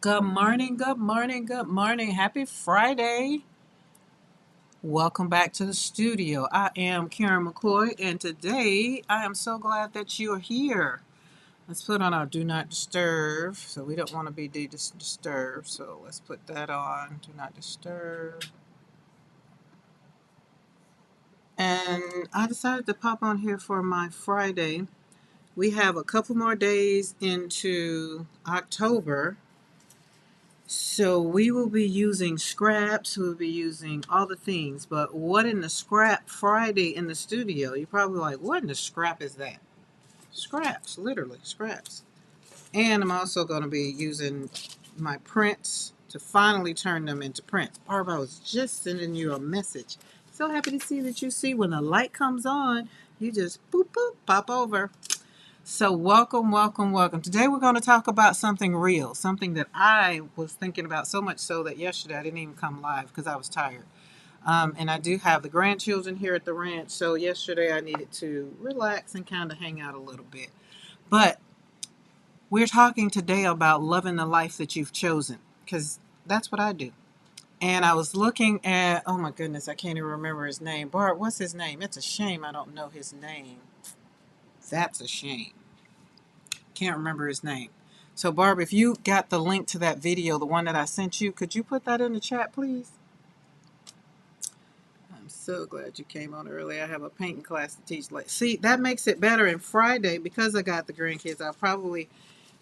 Good morning, good morning, good morning. Happy Friday. Welcome back to the studio. I am Karen McKoy, and today I am so glad that you are here. Let's put on our do not disturb. So we don't want to be disturbed. So let's put that on. Do not disturb. And I decided to pop on here for my Friday. We have a couple more days into October. So we will be using scraps, we'll be using all the things, but what in the scrap Friday in the studio? You're probably like, what in the scrap is that? Scraps, literally, scraps. And I'm also going to be using my prints to finally turn them into prints. Barb, I was just sending you a message. So happy to see that you see when the light comes on, you just boop, boop, pop over. So welcome, welcome, welcome. Today we're going to talk about something real, something that I was thinking about so much so that yesterday I didn't even come live because I was tired. And I do have the grandchildren here at the ranch, so yesterday I needed to relax and kind of hang out a little bit. But we're talking today about loving the life that you've chosen because that's what I do. And I was looking at, oh my goodness, I can't even remember his name. Bart, what's his name? It's a shame I don't know his name. That's a shame. Can't remember his name. So Barb, if you got the link to that video, the one that I sent you, could you put that in the chat, please? I'm so glad you came on early. I have a painting class to teach. Like, see, that makes it better. And Friday, because I got the grandkids, I'll probably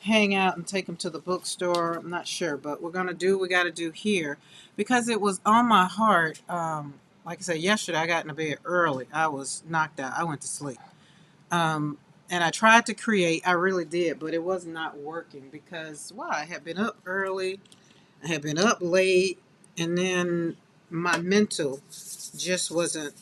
hang out and take them to the bookstore. I'm not sure, but we're gonna do what we got to do here because it was on my heart. Like I said, yesterday I got in the bed early. I was knocked out. I went to sleep. And I tried to create, I really did, but it was not working because I had been up early, I had been up late, and then my mental just wasn't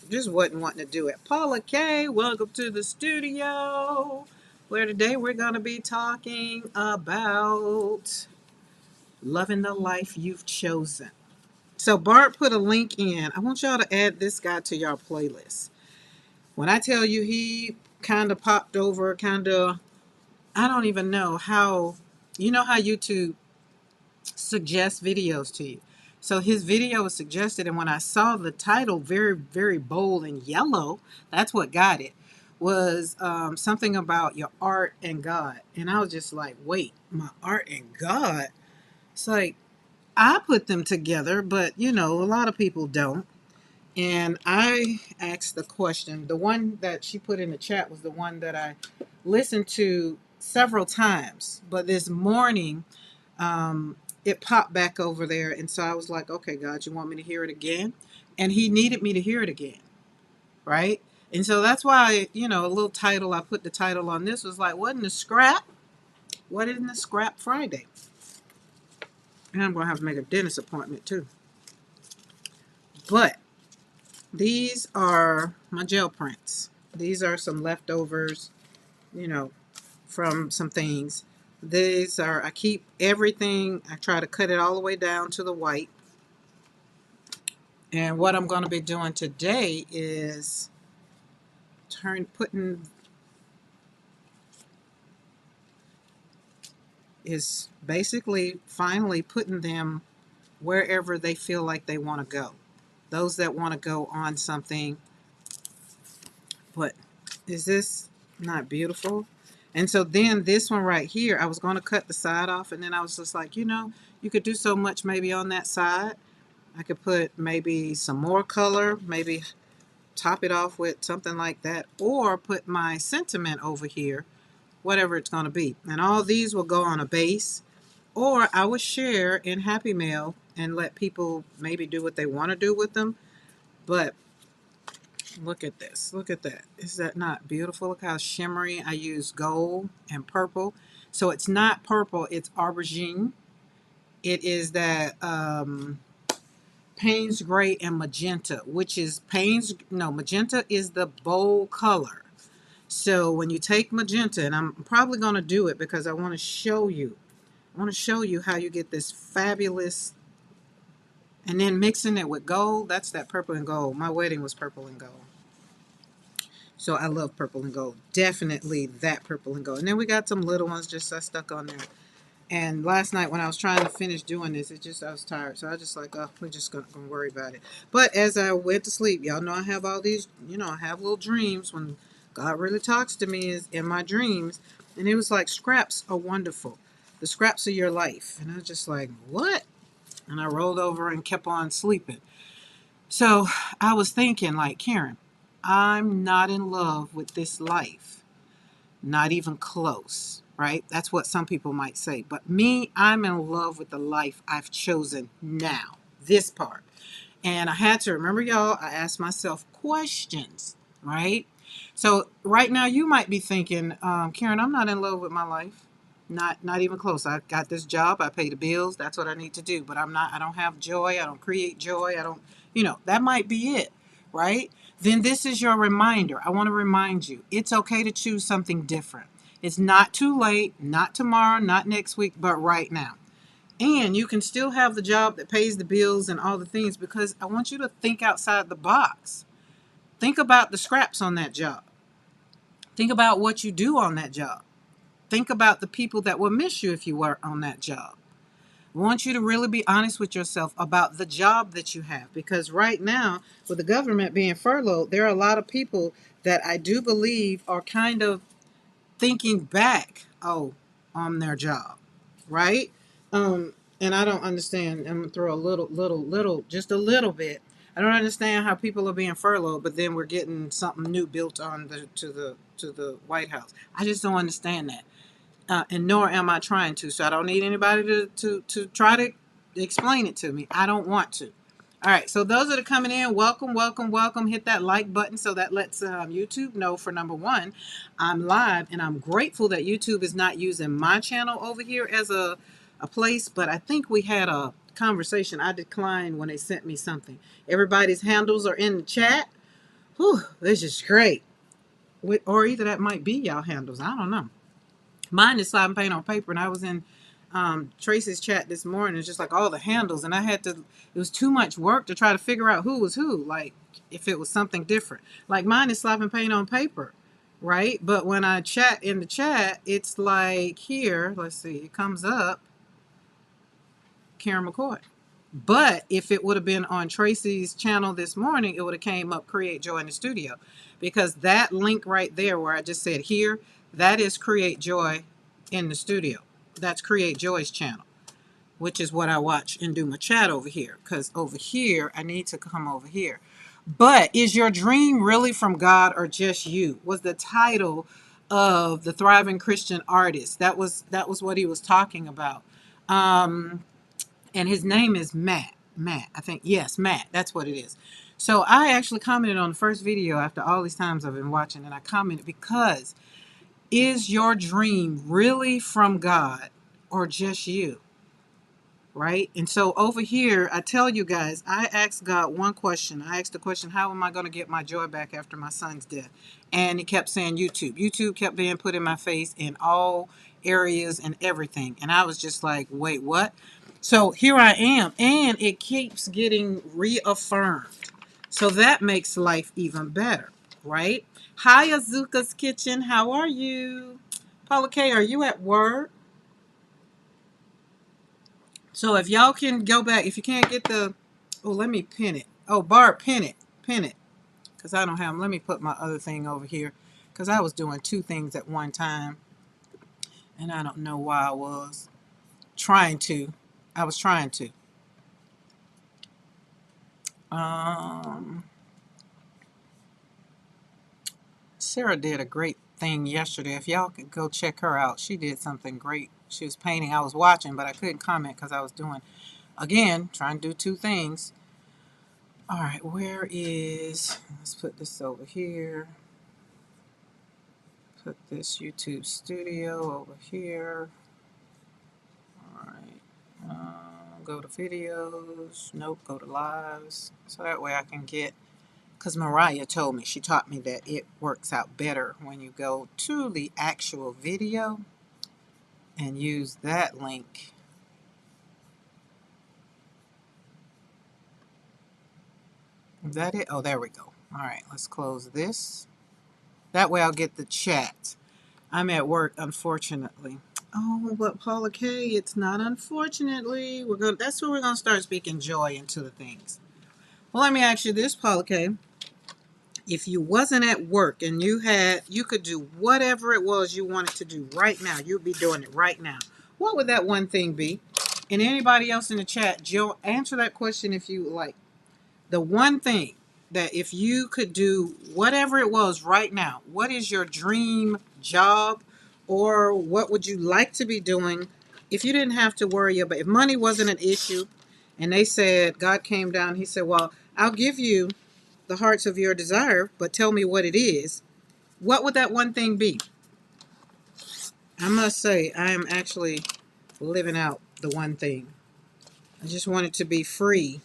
wanting to do it. Paula K, welcome to the studio, where today we're going to be talking about loving the life you've chosen. So Bart put a link in. I want y'all to add this guy to your playlist. When I tell you he kind of popped over, I don't even know how, you know how YouTube suggests videos to you. So his video was suggested, and when I saw the title very, very bold and yellow, that's what got it, was something about your art and God. And I was just like, wait, my art and God? It's like, I put them together, but a lot of people don't. And I asked the question. The one that she put in the chat was the one that I listened to several times. But this morning, it popped back over there. And so I was like, okay, God, you want me to hear it again? And he needed me to hear it again. Right. And so that's why, a little title, I put the title on this was like, what in the scrap? What in the scrap Friday? And I'm going to have to make a dentist appointment too. But these are my gel prints. These are some leftovers, you know, from some things. These are, I keep everything, I try to cut it all the way down to the white. And what I'm going to be doing today is basically finally putting them wherever they feel like they want to go. Those that want to go on something. But is this not beautiful? And so then this one right here, I was going to cut the side off, and then I was just like, you could do so much maybe on that side. I could put maybe some more color, maybe top it off with something like that, or put my sentiment over here, whatever it's going to be. And all these will go on a base, or I would share in Happy Mail and let people maybe do what they want to do with them. But look at this. Look at that. Is that not beautiful? Look how shimmery. I use gold and purple. So it's not purple, it's aubergine. It is that Payne's gray and magenta, which is magenta is the bold color. So when you take magenta, and I'm probably going to do it because I want to show you. I want to show you how you get this fabulous, and then mixing it with gold. That's that purple and gold. My wedding was purple and gold. So I love purple and gold. Definitely that purple and gold. And then we got some little ones just I stuck on there. And last night when I was trying to finish doing this, I was tired. So I just like, oh, we're just gonna worry about it. But as I went to sleep, y'all know I have all these, I have little dreams when God really talks to me is in my dreams. And it was like scraps are wonderful. The scraps of your life. And I was just like, what? And I rolled over and kept on sleeping. So I was thinking, like, Karen, I'm not in love with this life. Not even close, right? That's what some people might say. But me, I'm in love with the life I've chosen now, this part. And I had to remember, y'all, I asked myself questions, right? So right now you might be thinking, Karen, I'm not in love with my life. Not even close. I got this job, I pay the bills, that's what I need to do. But I don't have joy, I don't create joy, I don't, that might be it, right? Then this is your reminder. I want to remind you, it's okay to choose something different. It's not too late, not tomorrow, not next week, but right now. And you can still have the job that pays the bills and all the things because I want you to think outside the box. Think about the scraps on that job. Think about what you do on that job. Think about the people that will miss you if you were on that job. I want you to really be honest with yourself about the job that you have because right now, with the government being furloughed, there are a lot of people that I do believe are kind of thinking back, on their job, right? And I don't understand. I'm gonna throw a little, just a little bit. I don't understand how people are being furloughed, but then we're getting something new built on to the White House. I just don't understand that, and nor am I trying to. So I don't need anybody to try to explain it to me. I don't want to. All right, so those that are coming in, welcome, welcome, welcome. Hit that like button so that lets YouTube know, for number one, I'm live, and I'm grateful that YouTube is not using my channel over here as a place, but I think we had a conversation. I declined when they sent me something. Everybody's handles are in the chat. Whew, this is great. Or either that might be y'all handles. I don't know. Mine is slide and paint on paper, and I was in Tracy's chat this morning. It's just like all the handles, and it was too much work to try to figure out who was who, like if it was something different. Like mine is slide and paint on paper, right? But when I chat in the chat, it's like here, let's see, it comes up, Karen McKoy. But if it would have been on Tracy's channel this morning, it would have came up Create Joy in the Studio, because that link right there where I just said here, that is Create Joy in the Studio. That's Create Joy's channel, which is what I watch and do my chat over here, because over here, I need to come over here. But is your dream really from God or just you? Was the title of the Thriving Christian Artist. That was what he was talking about. And his name is Matt. Matt, I think. Yes, Matt. That's what it is. So I actually commented on the first video after all these times I've been watching, and I commented because is your dream really from God or just you? Right? And so over here, I tell you guys, I asked God one question. I asked the question, how am I going to get my joy back after my son's death? And he kept saying YouTube. YouTube kept being put in my face in all areas and everything. And I was just like, wait, what? So here I am. And it keeps getting reaffirmed. So that makes life even better, right? Hi, Azuka's Kitchen. How are you? Paula K, are you at work? So if y'all can go back, if you can't get let me pin it. Oh, Barb, pin it. Pin it. Because I don't have them. Let me put my other thing over here. Because I was doing two things at one time. And I don't know why I was trying to. I was trying to. Sarah did a great thing yesterday. If y'all could go check her out. She did something great. She was painting. I was watching, but I couldn't comment because I was doing, again, trying to do two things. All right, let's put this over here. Put this YouTube studio over here. All right, go to videos. Nope, go to lives. So that way I can get, because Mariah told me, she taught me that it works out better when you go to the actual video and use that link. Is that it? Oh, there we go. All right, let's close this. That way I'll get the chat. I'm at work, unfortunately. Oh, but Paula K, it's not unfortunately. That's where we're gonna start speaking joy into the things. Well, let me ask you this, Paula K. If you wasn't at work and you could do whatever it was you wanted to do right now, you'd be doing it right now. What would that one thing be? And anybody else in the chat, Jill, answer that question if you like. The one thing that if you could do whatever it was right now, what is your dream job, or what would you like to be doing if you didn't have to worry about, if money wasn't an issue and they said, God came down, he said, well, I'll give you the hearts of your desire, but tell me what it is. What would that one thing be? I must say, I am actually living out the one thing. I just wanted to be free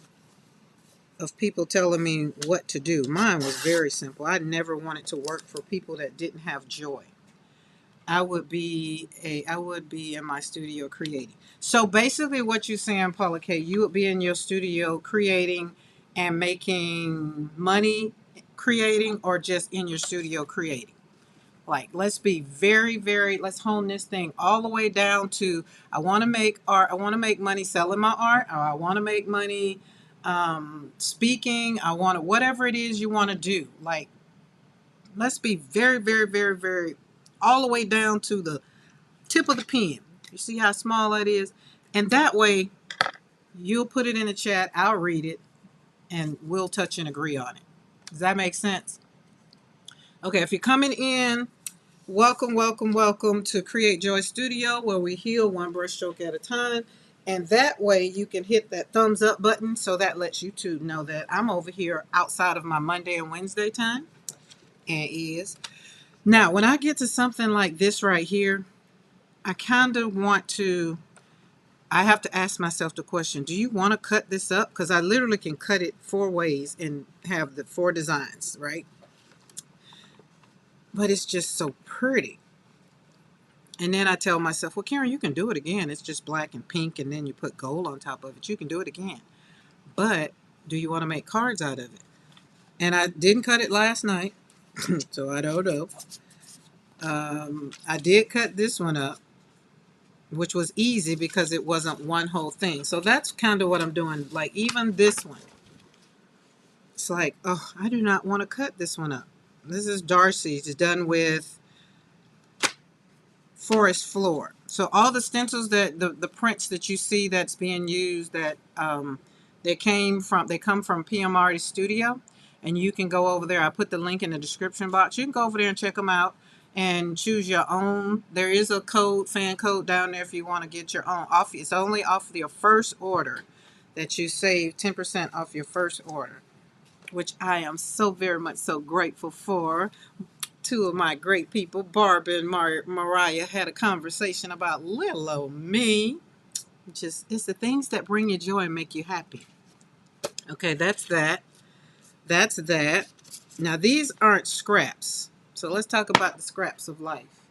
of people telling me what to do. Mine was very simple. I never wanted to work for people that didn't have joy. I would be in my studio creating. So basically what you're saying, Paula K, you would be in your studio creating and making money creating, or just in your studio creating? Like, let's be very, very, let's hone this thing all the way down to, I want to make art, I want to make money selling my art, or I want to make money speaking, I want to, whatever it is you want to do. Like, let's be very, very, very, very, all the way down to the tip of the pen. You see how small that is? And that way, you'll put it in the chat, I'll read it, and we'll touch and agree on it. Does that make sense? Okay, if you're coming in, welcome, welcome, welcome to Create Joy Studio, where we heal one brushstroke at a time. And that way you can hit that thumbs up button, so that lets YouTube know that I'm over here outside of my Monday and Wednesday time. And is. Now, when I get to something like this right here, I kind of want to, I have to ask myself the question, do you want to cut this up? Because I literally can cut it 4 ways and have the 4 designs, right? But it's just so pretty. And then I tell myself, well, Karen, you can do it again. It's just black and pink, and then you put gold on top of it. You can do it again. But do you want to make cards out of it? And I didn't cut it last night, so I don't know. I did cut this one up, which was easy because it wasn't one whole thing. So that's kind of what I'm doing. Like, even this one, it's like, oh, I do not want to cut this one up. This is Darcy's. It's done with forest floor. So all the stencils that the prints that you see that's being used, that they come from PMR Studio, and you can go over there. I put the link in the description box. You can go over there and check them out and choose your own. There is a code, fan code down there if you want to get your own off. It's only off your first order that you save 10% off your first order, which I am so very much so grateful for. 2 of my great people, Barbara and Mariah, had a conversation about little old me. Just, it's the things that bring you joy and make you happy. Okay, that's that. That's that. Now, these aren't scraps. So let's talk about the scraps of life.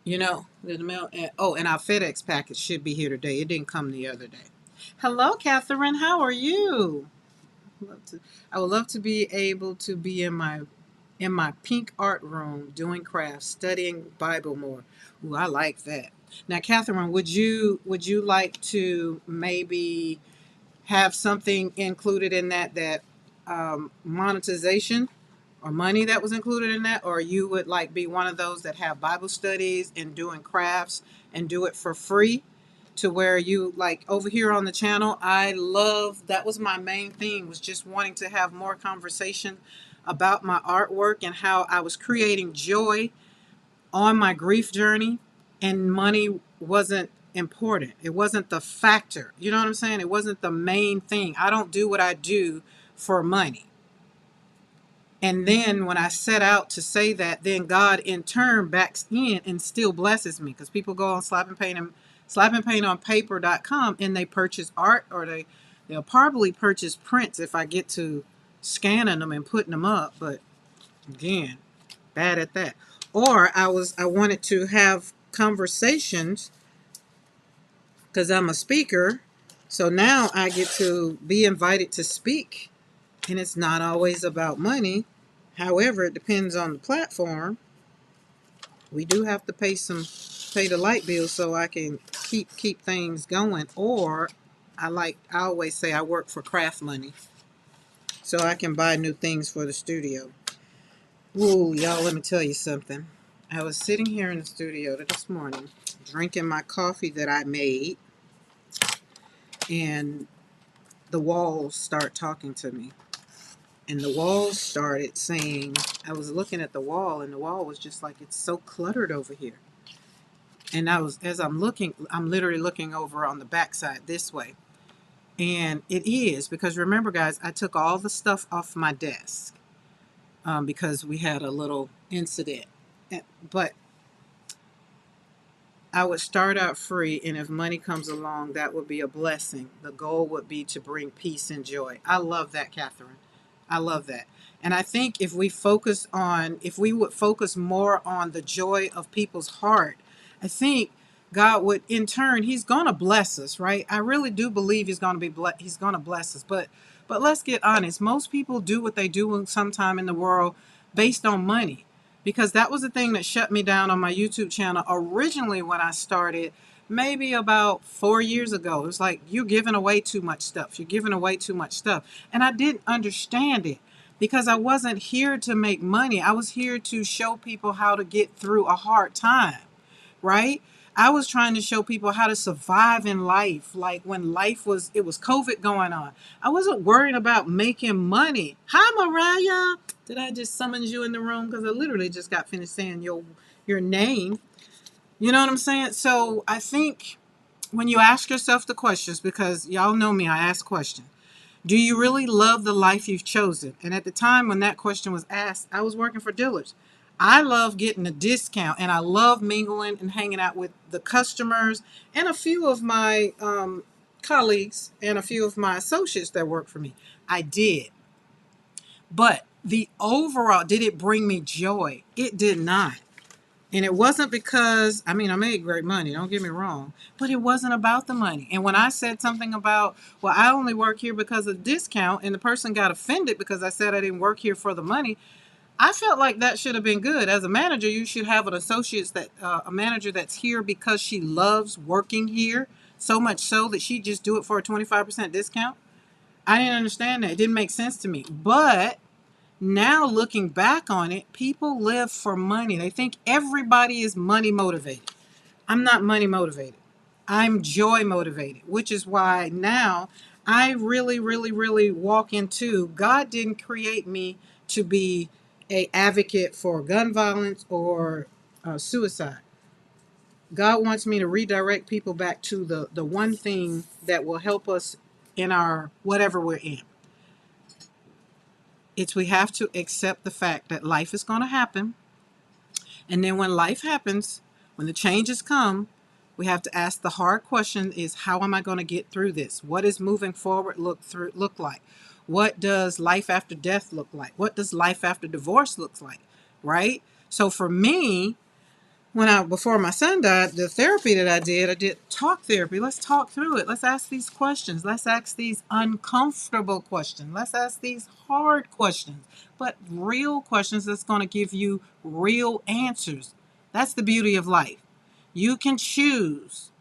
You know, the mail. And our FedEx package should be here today. It didn't come the other day. Hello, Catherine. How are you? I would love to be able to be in my pink art room doing crafts, studying Bible more. Ooh, I like that. Now, Catherine, would you like to maybe have something included in that monetization or money that was included in that, or you would like be one of those that have Bible studies and doing crafts and do it for free? To where you, like over here on the channel, I love, that was my main thing, was just wanting to have more conversation about my artwork and how I was creating joy on my grief journey, and money wasn't important. It wasn't the factor. You know what I'm saying? It wasn't the main thing. I don't do what I do for money. And then when I set out to say that, then God in turn backs in and still blesses me, because people go on slappingpaintonpaper.com and they purchase art, or they'll probably purchase prints if I get to scanning them and putting them up. But again, bad at that. Or I wanted to have conversations because I'm a speaker. So now I get to be invited to speak, and it's not always about money. However, it depends on the platform. We do have to pay the light bill so I can keep things going. Or I always say I work for craft money, so I can buy new things for the studio. Ooh, y'all, let me tell you something. I was sitting here in the studio this morning, drinking my coffee that I made, and the walls start talking to me. And the walls started saying, I was looking at the wall, and the wall was just like, it's so cluttered over here. And as I'm looking, I'm literally looking over on the backside this way. And it is, because remember, guys, I took all the stuff off my desk because we had a little incident. But I would start out free, and if money comes along, that would be a blessing. The goal would be to bring peace and joy. I love that, Catherine. I love that. And I think if we would focus more on the joy of people's heart, I think God would, in turn, He's going to bless us, right? I really do believe He's going to He's going to bless us. But let's get honest. Most people do what they do sometime in the world based on money, because that was the thing that shut me down on my YouTube channel originally when I started, maybe about 4 years ago. It was like, you're giving away too much stuff. You're giving away too much stuff. And I didn't understand it because I wasn't here to make money. I was here to show people how to get through a hard time, right? I was trying to show people how to survive in life. Like when it was COVID going on. I wasn't worried about making money. Hi, Mariah. Did I just summon you in the room? Because I literally just got finished saying your name. You know what I'm saying? So I think when you ask yourself the questions, because y'all know me, I ask questions. Do you really love the life you've chosen? And at the time when that question was asked, I was working for Dillard's. I love getting a discount, and I love mingling and hanging out with the customers and a few of my colleagues and a few of my associates that work for me. I did. But the overall, did it bring me joy? It did not. And it wasn't because, I mean, I made great money, don't get me wrong, but it wasn't about the money. And when I said something about, well, I only work here because of discount, and the person got offended because I said I didn't work here for the money, I felt like that should have been good. As a manager, you should have a manager that's here because she loves working here, so much so that she just do it for a 25% discount. I didn't understand that. It didn't make sense to me. But now looking back on it, people live for money. They think everybody is money motivated. I'm not money motivated. I'm joy motivated, which is why now I really, really, really walk into, God didn't create me to be a advocate for gun violence or suicide. God wants me to redirect people back to the one thing that will help us in our whatever we're in. We have to accept the fact that life is going to happen. And then when life happens, when the changes come, we have to ask the hard question is, how am I going to get through this? What does moving forward look like? What does life after death look like? What does life after divorce look like? Right? So for me, before my son died, the therapy that I did talk therapy. Let's talk through it. Let's ask these questions. Let's ask these uncomfortable questions. Let's ask these hard questions, but real questions that's going to give you real answers. That's the beauty of life. You can choose.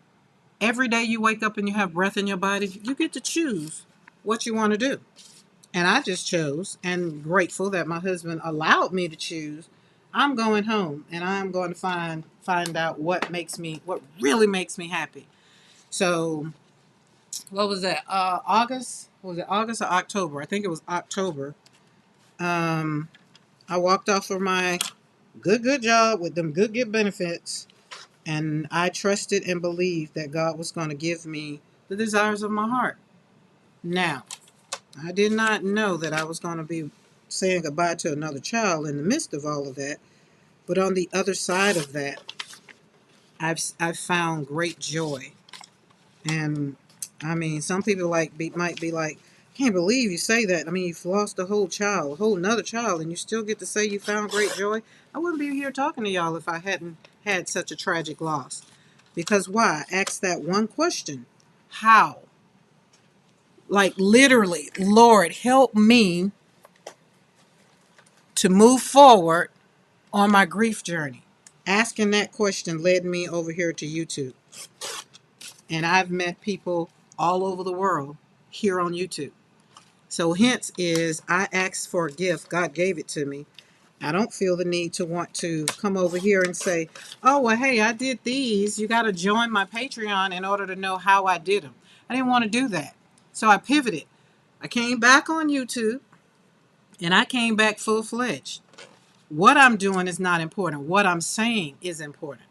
Every day you wake up and you have breath in your body, you get to choose what you want to do. And I just chose, and grateful that my husband allowed me to choose. I'm going home, and I'm going to find out what really makes me happy. So, what was that? August? Was it August or October? I think it was October. I walked off of my good job with them good benefits, and I trusted and believed that God was going to give me the desires of my heart. Now, I did not know that I was going to be saying goodbye to another child in the midst of all of that. But on the other side of that, I've found great joy. And I mean, some people might be like, can't believe you say that. I mean, you've lost a whole child, a whole another child, and you still get to say you found great joy. I wouldn't be here talking to y'all if I hadn't had such a tragic loss. Because why? Ask that one question. How? Like literally, Lord, help me to move forward on my grief journey. Asking that question led me over here to YouTube. And I've met people all over the world here on YouTube. So hence is I asked for a gift. God gave it to me. I don't feel the need to want to come over here and say, oh, well, hey, I did these. You got to join my Patreon in order to know how I did them. I didn't want to do that. So I pivoted. I came back on YouTube and I came back full-fledged. What I'm doing is not important. What I'm saying is important,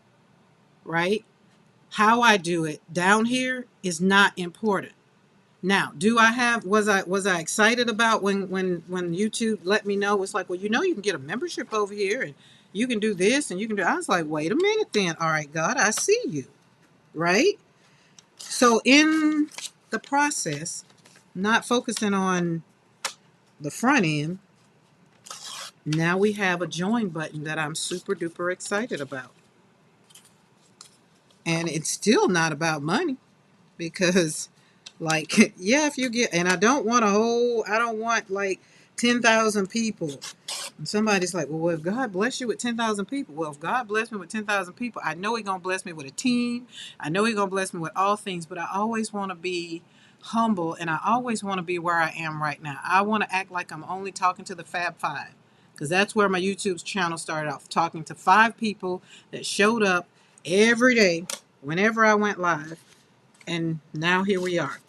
right? How I do it down here is not important. Now, was I excited about when YouTube let me know? It's like, well, you can get a membership over here and you can do this and you can do. I was like, wait a minute, then. All right, God, I see you, right? So in the process, not focusing on the front end, now we have a join button that I'm super duper excited about, and it's still not about money because like yeah, if you get, and I don't want like 10,000 people. And somebody's like, well, if God bless you with 10,000 people, well, if God bless me with 10,000 people, I know He's gonna bless me with a team. I know He's gonna bless me with all things, but I always want to be humble, and I always want to be where I am right now. I want to act like I'm only talking to the Fab Five, because that's where my YouTube channel started off, talking to 5 people that showed up every day whenever I went live, and now here we are.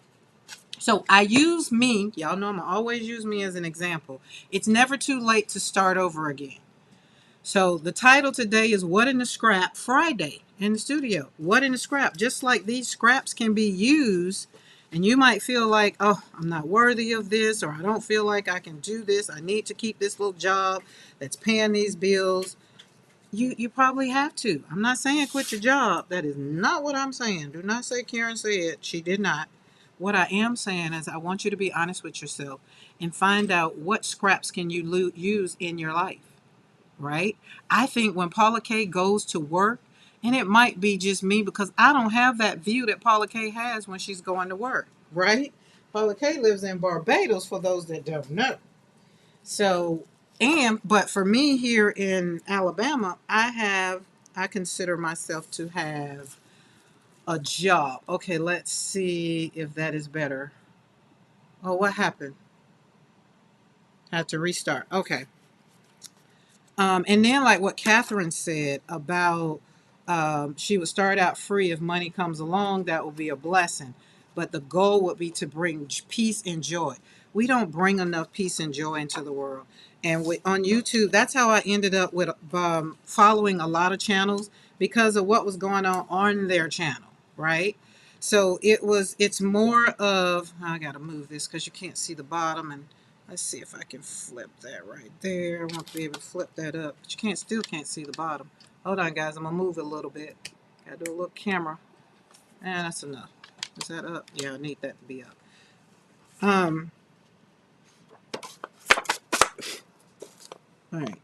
So I use me. Y'all know I'm going to always use me as an example. It's never too late to start over again. So the title today is What in the Scrap Friday in the studio. What in the scrap? Just like these scraps can be used, and you might feel like, oh, I'm not worthy of this, or I don't feel like I can do this. I need to keep this little job that's paying these bills. You probably have to. I'm not saying quit your job. That is not what I'm saying. Do not say Karen said. She did not. What I am saying is I want you to be honest with yourself and find out what scraps can you use in your life, right? I think when Paula K goes to work, and it might be just me because I don't have that view that Paula K has when she's going to work, right? Paula K lives in Barbados, for those that don't know. So, but for me here in Alabama, I consider myself to have a job. Okay, let's see if that is better. Oh, what happened? Had to restart. Okay. And then like what Catherine said about she would start out free. If money comes along, that will be a blessing. But the goal would be to bring peace and joy. We don't bring enough peace and joy into the world. And on YouTube, that's how I ended up with following a lot of channels because of what was going on their channel, right? So it's more of, I got to move this because you can't see the bottom, and let's see if I can flip that right there. I want to be able to flip that up, but you still can't see the bottom. Hold on, guys. I'm going to move it a little bit. Got to do a little camera. And that's enough. Is that up? Yeah, I need that to be up. All right.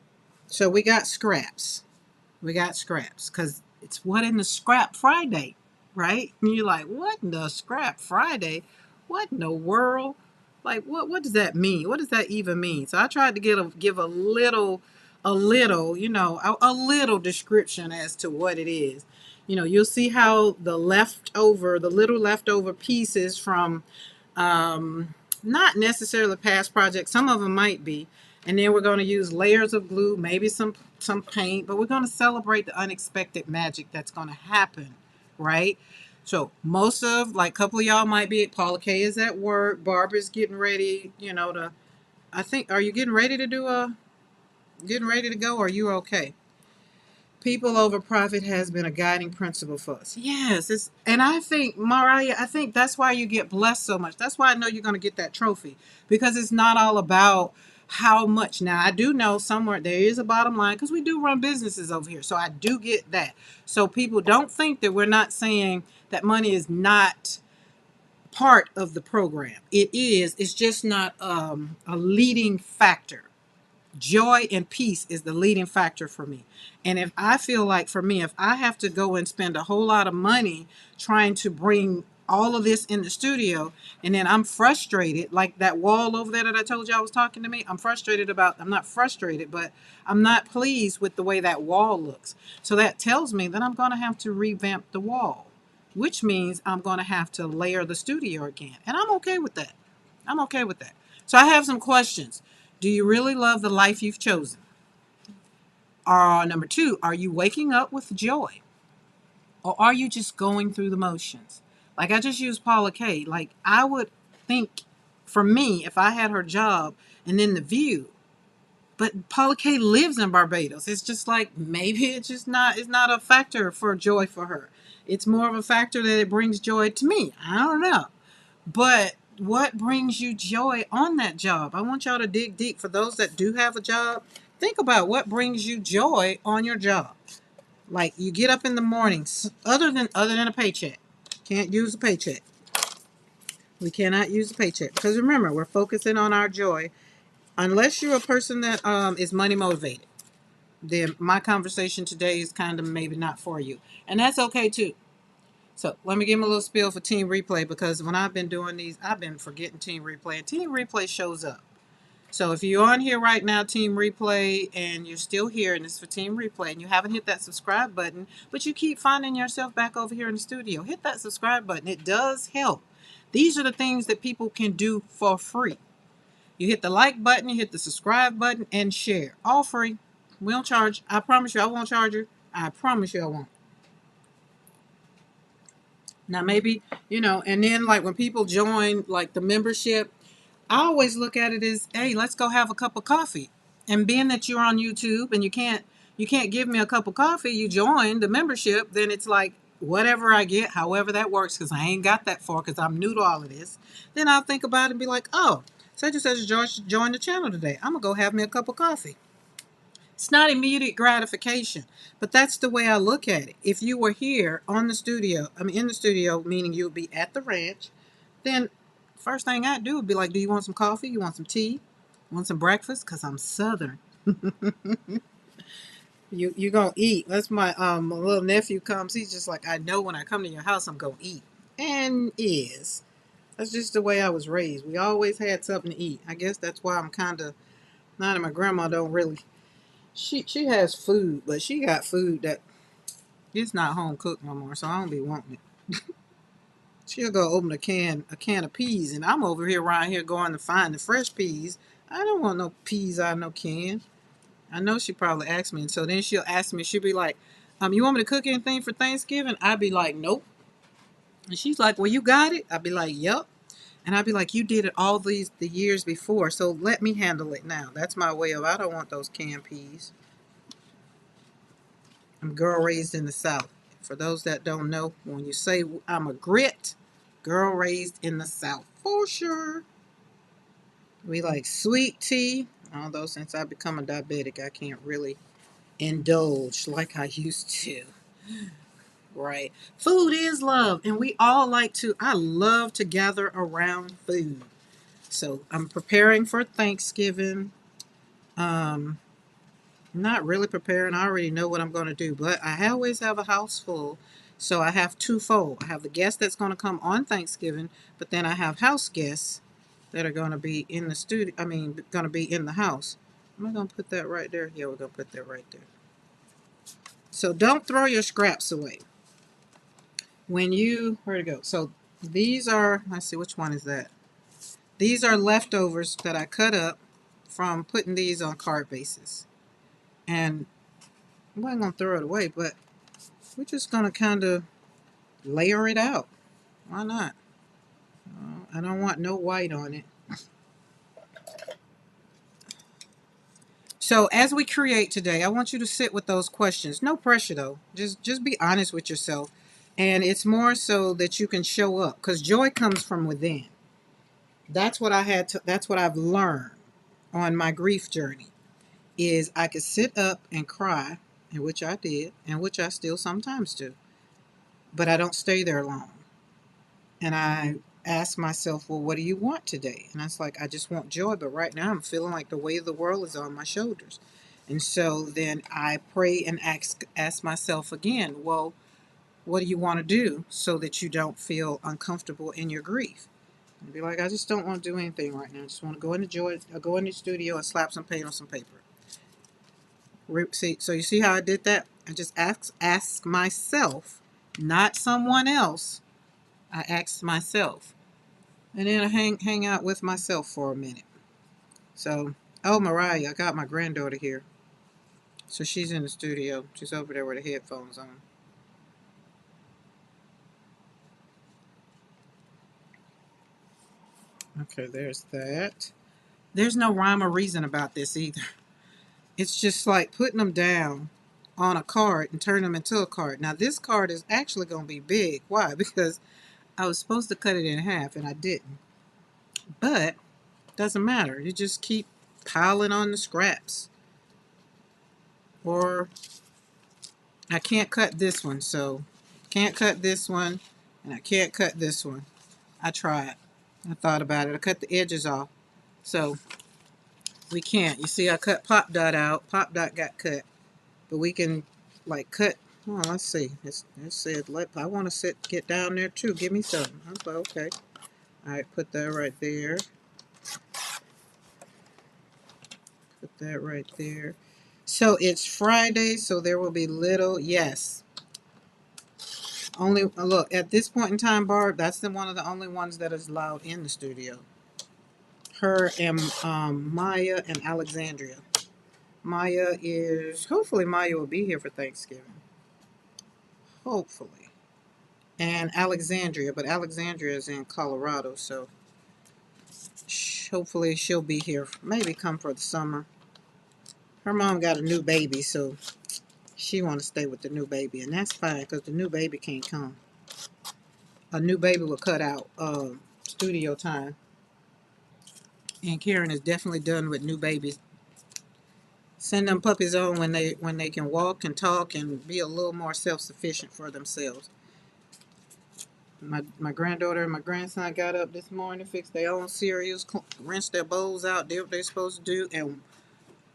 So we got scraps. Because it's What in the Scrap Friday, right? And you're like, what in the Scrap Friday? What in the world? Like, what does that mean? What does that even mean? So I tried to give a little, a little description as to what it is. You'll see how the little leftover pieces from not necessarily past projects, some of them might be, and then we're going to use layers of glue, maybe some paint, but we're going to celebrate the unexpected magic that's going to happen, right? So most of, like a couple of y'all might be, Paula K is at work, Barbara's getting ready, I think, are you getting ready to getting ready to go, or are you okay? People over profit has been a guiding principle for us. Yes, and I think, Mariah, I think that's why you get blessed so much. That's why I know you're going to get that trophy, because it's not all about how much. Now, I do know somewhere there is a bottom line, because we do run businesses over here, so I do get that. So people don't think that we're not saying that money is not part of the program. It is. It's just not a leading factor. Joy and peace is the leading factor for me. And if I feel like, for me, if I have to go and spend a whole lot of money trying to bring all of this in the studio, and then I'm frustrated, like that wall over there that I told you I was talking to me. I'm not frustrated, but I'm not pleased with the way that wall looks. So that tells me that I'm going to have to revamp the wall, which means I'm going to have to layer the studio again. And I'm okay with that. I'm okay with that. So I have some questions. Do you really love the life you've chosen? Number two, are you waking up with joy? Or are you just going through the motions? Like I just used Paula Kay. Like I would think for me, if I had her job and then the view, but Paula Kay lives in Barbados. It's just like maybe it's not a factor for joy for her. It's more of a factor that it brings joy to me. I don't know. But what brings you joy on that job? I want y'all to dig deep. For those that do have a job, think about what brings you joy on your job. Like you get up in the mornings, other than a paycheck. Can't use a paycheck. We cannot use a paycheck because remember, we're focusing on our joy. Unless you're a person that is money motivated, then my conversation today is kind of maybe not for you, and that's okay too. So let me give him a little spiel for Team Replay because when I've been doing these, I've been forgetting Team Replay, and Team Replay shows up. So if you're on here right now, Team Replay, and you're still here, and it's for Team Replay, and you haven't hit that subscribe button, but you keep finding yourself back over here in the studio, hit that subscribe button. It does help. These are the things that people can do for free. You hit the like button, you hit the subscribe button, and share. All free. We don't charge. I promise you I won't charge you. I promise you I won't. Now maybe, and then like when people join like the membership, I always look at it as, hey, let's go have a cup of coffee. And being that you're on YouTube and you can't give me a cup of coffee, you join the membership, then it's like whatever I get, however that works, because I ain't got that far because I'm new to all of this. Then I'll think about it and be like, oh, such and such joined the channel today. I'm gonna go have me a cup of coffee. It's not immediate gratification, but that's the way I look at it. If you were here in the studio, meaning you would be at the ranch, then first thing I'd do would be like, do you want some coffee? You want some tea? Want some breakfast? Because I'm Southern. You gonna eat. That's my little nephew comes. He's just like, I know when I come to your house, I'm gonna eat. And is. That's just the way I was raised. We always had something to eat. I guess that's why I'm kind of, not that my grandma don't really, she has food, but she got food that it's not home cooked no more, so I don't be wanting it. She'll go open a can of peas, and I'm over here around here going to find the fresh peas. I don't want no peas out of no can. I know she probably asked me, and so then she'll ask me. She'll be like, you want me to cook anything for Thanksgiving?" I'd be like, "Nope." And she's like, "Well, you got it." I'd be like, "Yep." And I'd be like, "You did it all the years before, so let me handle it now." That's my way of. I don't want those canned peas. I'm girl raised in the South. For those that don't know, when you say I'm a grit, girl raised in the South for sure. We like sweet tea, although since I've become a diabetic, I can't really indulge like I used to. Right. Food is love, and we all I love to gather around food. So I'm preparing for Thanksgiving. Um, Not really preparing. I already know what I'm going to do, but I always have a house full. So I have twofold. I have the guest that's going to come on Thanksgiving, but then I have house guests that are going to be in the studio. Going to be in the house. Am I going to put that right there? Yeah, we're going to put that right there. So don't throw your scraps away. Where'd it go? So these are, let's see, which one is that? These are leftovers that I cut up from putting these on card bases. And I wasn't going to throw it away, but we're just going to kind of layer it out. Why not? I don't want no white on it. So as we create today, I want you to sit with those questions. No pressure though. Just be honest with yourself. And it's more so that you can show up because joy comes from within. That's what that's what I've learned on my grief journey is I could sit up and cry, and which I did, and which I still sometimes do. But I don't stay there long. And I ask myself, well, what do you want today? And I was like, I just want joy, but right now I'm feeling like the weight of the world is on my shoulders. And so then I pray and ask myself again, well, what do you want to do so that you don't feel uncomfortable in your grief? And be like, I just don't want to do anything right now. I just want to go in the studio and slap some paint on some paper. See, so you see how I did that? I just ask myself, not someone else. I asked myself, and then I hang out with myself for a minute. So, oh, Mariah, I got my granddaughter here. So she's in the studio. She's over there with the headphones on. Okay, there's that. There's no rhyme or reason about this either. It's just like putting them down on a card and turn them into a card. Now this card is actually going to be big. Why? Because I was supposed to cut it in half and I didn't. But doesn't matter. You just keep piling on the scraps. Or I can't cut this one, so can't cut this one and I can't cut this one. I tried. I thought about it. I cut the edges off. So we can't. You see I cut Pop Dot out. Pop Dot got cut. But we can like cut. Oh, let's see. It said I want to get down there too. Give me some. I was like, okay. All right, put that right there. Put that right there. So it's Friday, so there will be little. Yes. Only look at this point in time, Barb. That's one of the only ones that is allowed in the studio. Her and Maya and Alexandria. Maya is hopefully Maya will be here for Thanksgiving. Hopefully. And Alexandria, but Alexandria is in Colorado, so hopefully she'll be here. Maybe come for the summer. Her mom got a new baby, so she want to stay with the new baby, and that's fine because the new baby can't come. A new baby will cut out studio time, and Karen is definitely done with new babies. Send them puppies on when they can walk and talk and be a little more self-sufficient for themselves. My granddaughter and my grandson got up this morning, fixed their own cereals, rinsed their bowls out, did what they're supposed to do, and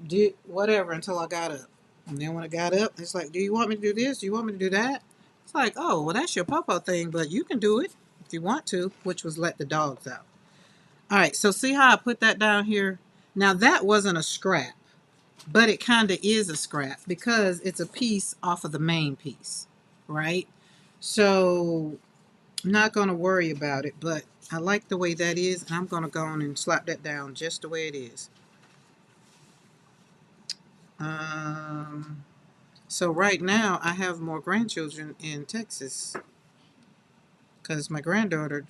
did whatever until I got up. And then when I got up, it's like, do you want me to do this? Do you want me to do that? It's like, oh, well, that's your papa thing, but you can do it if you want to, which was let the dogs out. All right, so see how I put that down here? Now, that wasn't a scrap, but it kind of is a scrap because it's a piece off of the main piece, right? So I'm not going to worry about it, but I like the way that is, and I'm going to go on and slap that down just the way it is. So right now, I have more grandchildren in Texas because my daughter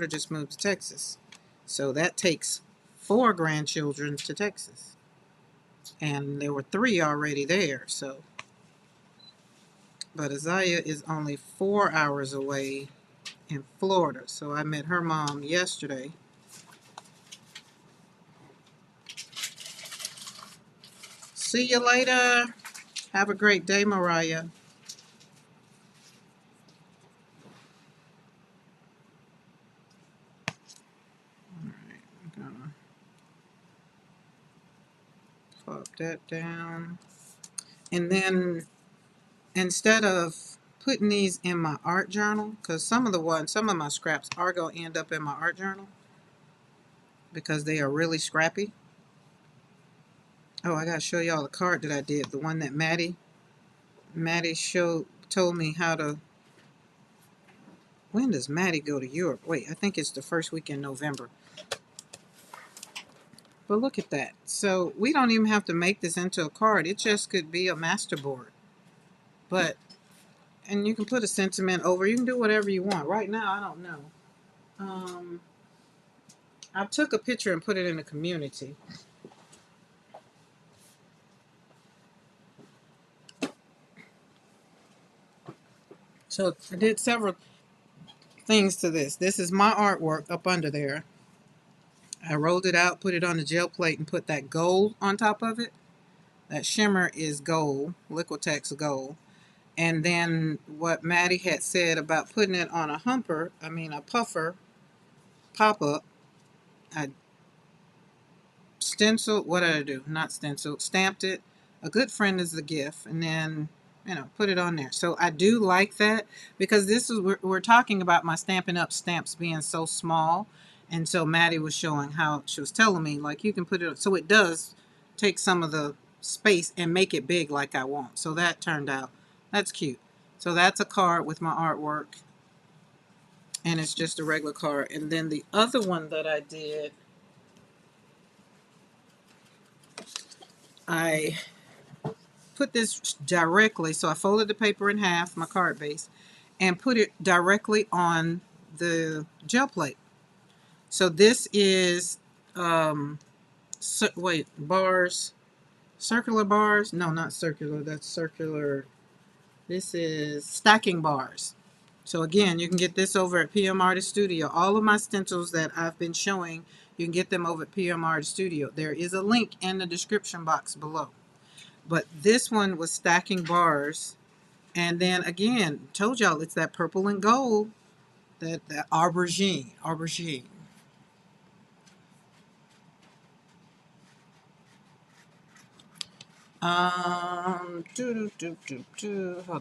just moved to Texas. So that takes 4 grandchildren to Texas. And there were 3 already there, so. But Isaiah is only 4 hours away in Florida. So I met her mom yesterday. See you later. Have a great day, Mariah. Alright, I'm gonna pop that down. And then instead of putting these in my art journal, because some of my scraps are going to end up in my art journal because they are really scrappy. Oh, I got to show y'all the card that I did. The one that Maddie told me how to. When does Maddie go to Europe? Wait, I think it's the first week in November. But look at that. So we don't even have to make this into a card. It just could be a masterboard. And you can put a sentiment over. You can do whatever you want. Right now, I don't know. I took a picture and put it in the community. So I did several things to this. This is my artwork up under there. I rolled it out, put it on the gel plate, and put that gold on top of it. That shimmer is gold, Liquitex gold. And then what Maddie had said about putting it on a puffer, pop-up, I stenciled, what did I do? Not stenciled, stamped it. A good friend is a gift. And then you know, put it on there. So I do like that because this is we're talking about my Stampin' Up! Stamps being so small. And so Maddie was showing how she was telling me, like, you can put it, so it does take some of the space and make it big like I want. So that turned out, that's cute. So that's a card with my artwork, and it's just a regular card. And then the other one that I did, I put this directly, so I folded the paper in half, my card base, and put it directly on the gel plate. So this is, wait, bars, circular bars? No, not circular, that's circular. This is stacking bars. So again, you can get this over at PM Artist Studio. All of my stencils that I've been showing, you can get them over at PM Artist Studio. There is a link in the description box below. But this one was stacking bars. And then again, told y'all it's that purple and gold, that aubergine, aubergine. Hold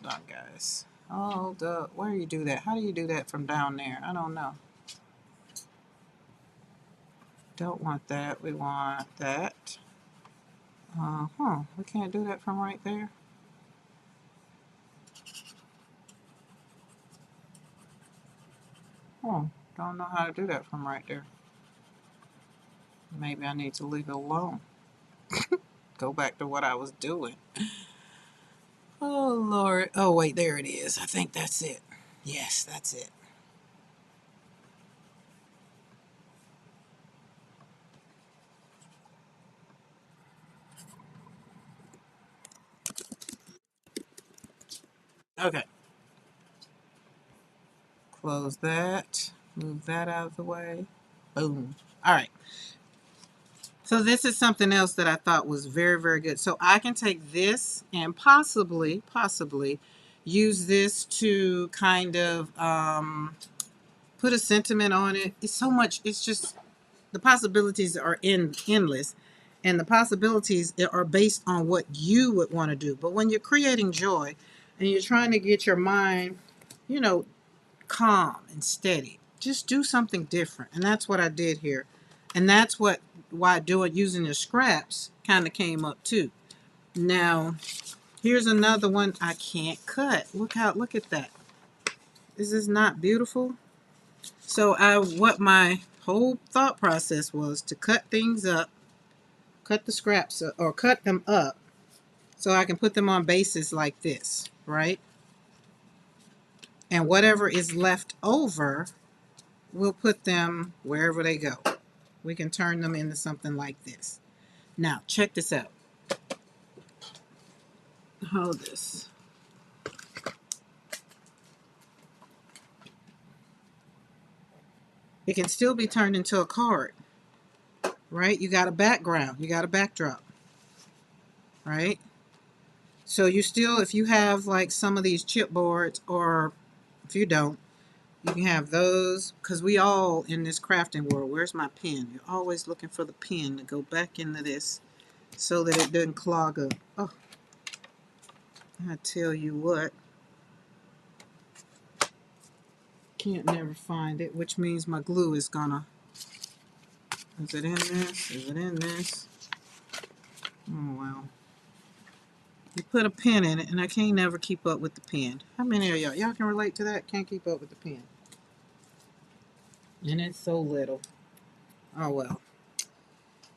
on, guys. Hold up. Where do you do that? How do you do that from down there? I don't know. Don't want that. We want that. We can't do that from right there. Don't know how to do that from right there. Maybe I need to leave it alone. Go back to what I was doing. Oh, Lord. Oh, wait, there it is. I think that's it. Yes, that's it. Okay. Close that. Move that out of the way. Boom. All right. So this is something else that I thought was very, very good. So I can take this and possibly use this to kind of put a sentiment on it. It's so much. It's just the possibilities are endless, and the possibilities are based on what you would want to do. But when you're creating joy and you're trying to get your mind, you know, calm and steady, just do something different. And that's what I did here. And that's why doing using the scraps kind of came up too. Now, here's another one I can't cut. Look at that. This is not beautiful. So what my whole thought process was to cut things up, cut the scraps up, or cut them up so I can put them on bases like this, right? And whatever is left over, we'll put them wherever they go. We can turn them into something like this. Now, check this out. Hold this. It can still be turned into a card, right? You got a background, you got a backdrop, right? So you still, if you have like some of these chipboards, or if you don't, you can have those, because we all in this crafting world, where's my pen? You're always looking for the pen to go back into this so that it doesn't clog up. Oh, I tell you what. Can't never find it, which means my glue is gonna, is it in this? Is it in this? Oh, well. You put a pen in it, and I can't never keep up with the pen. How many of y'all? Y'all can relate to that? Can't keep up with the pen. And it's so little. Oh, well.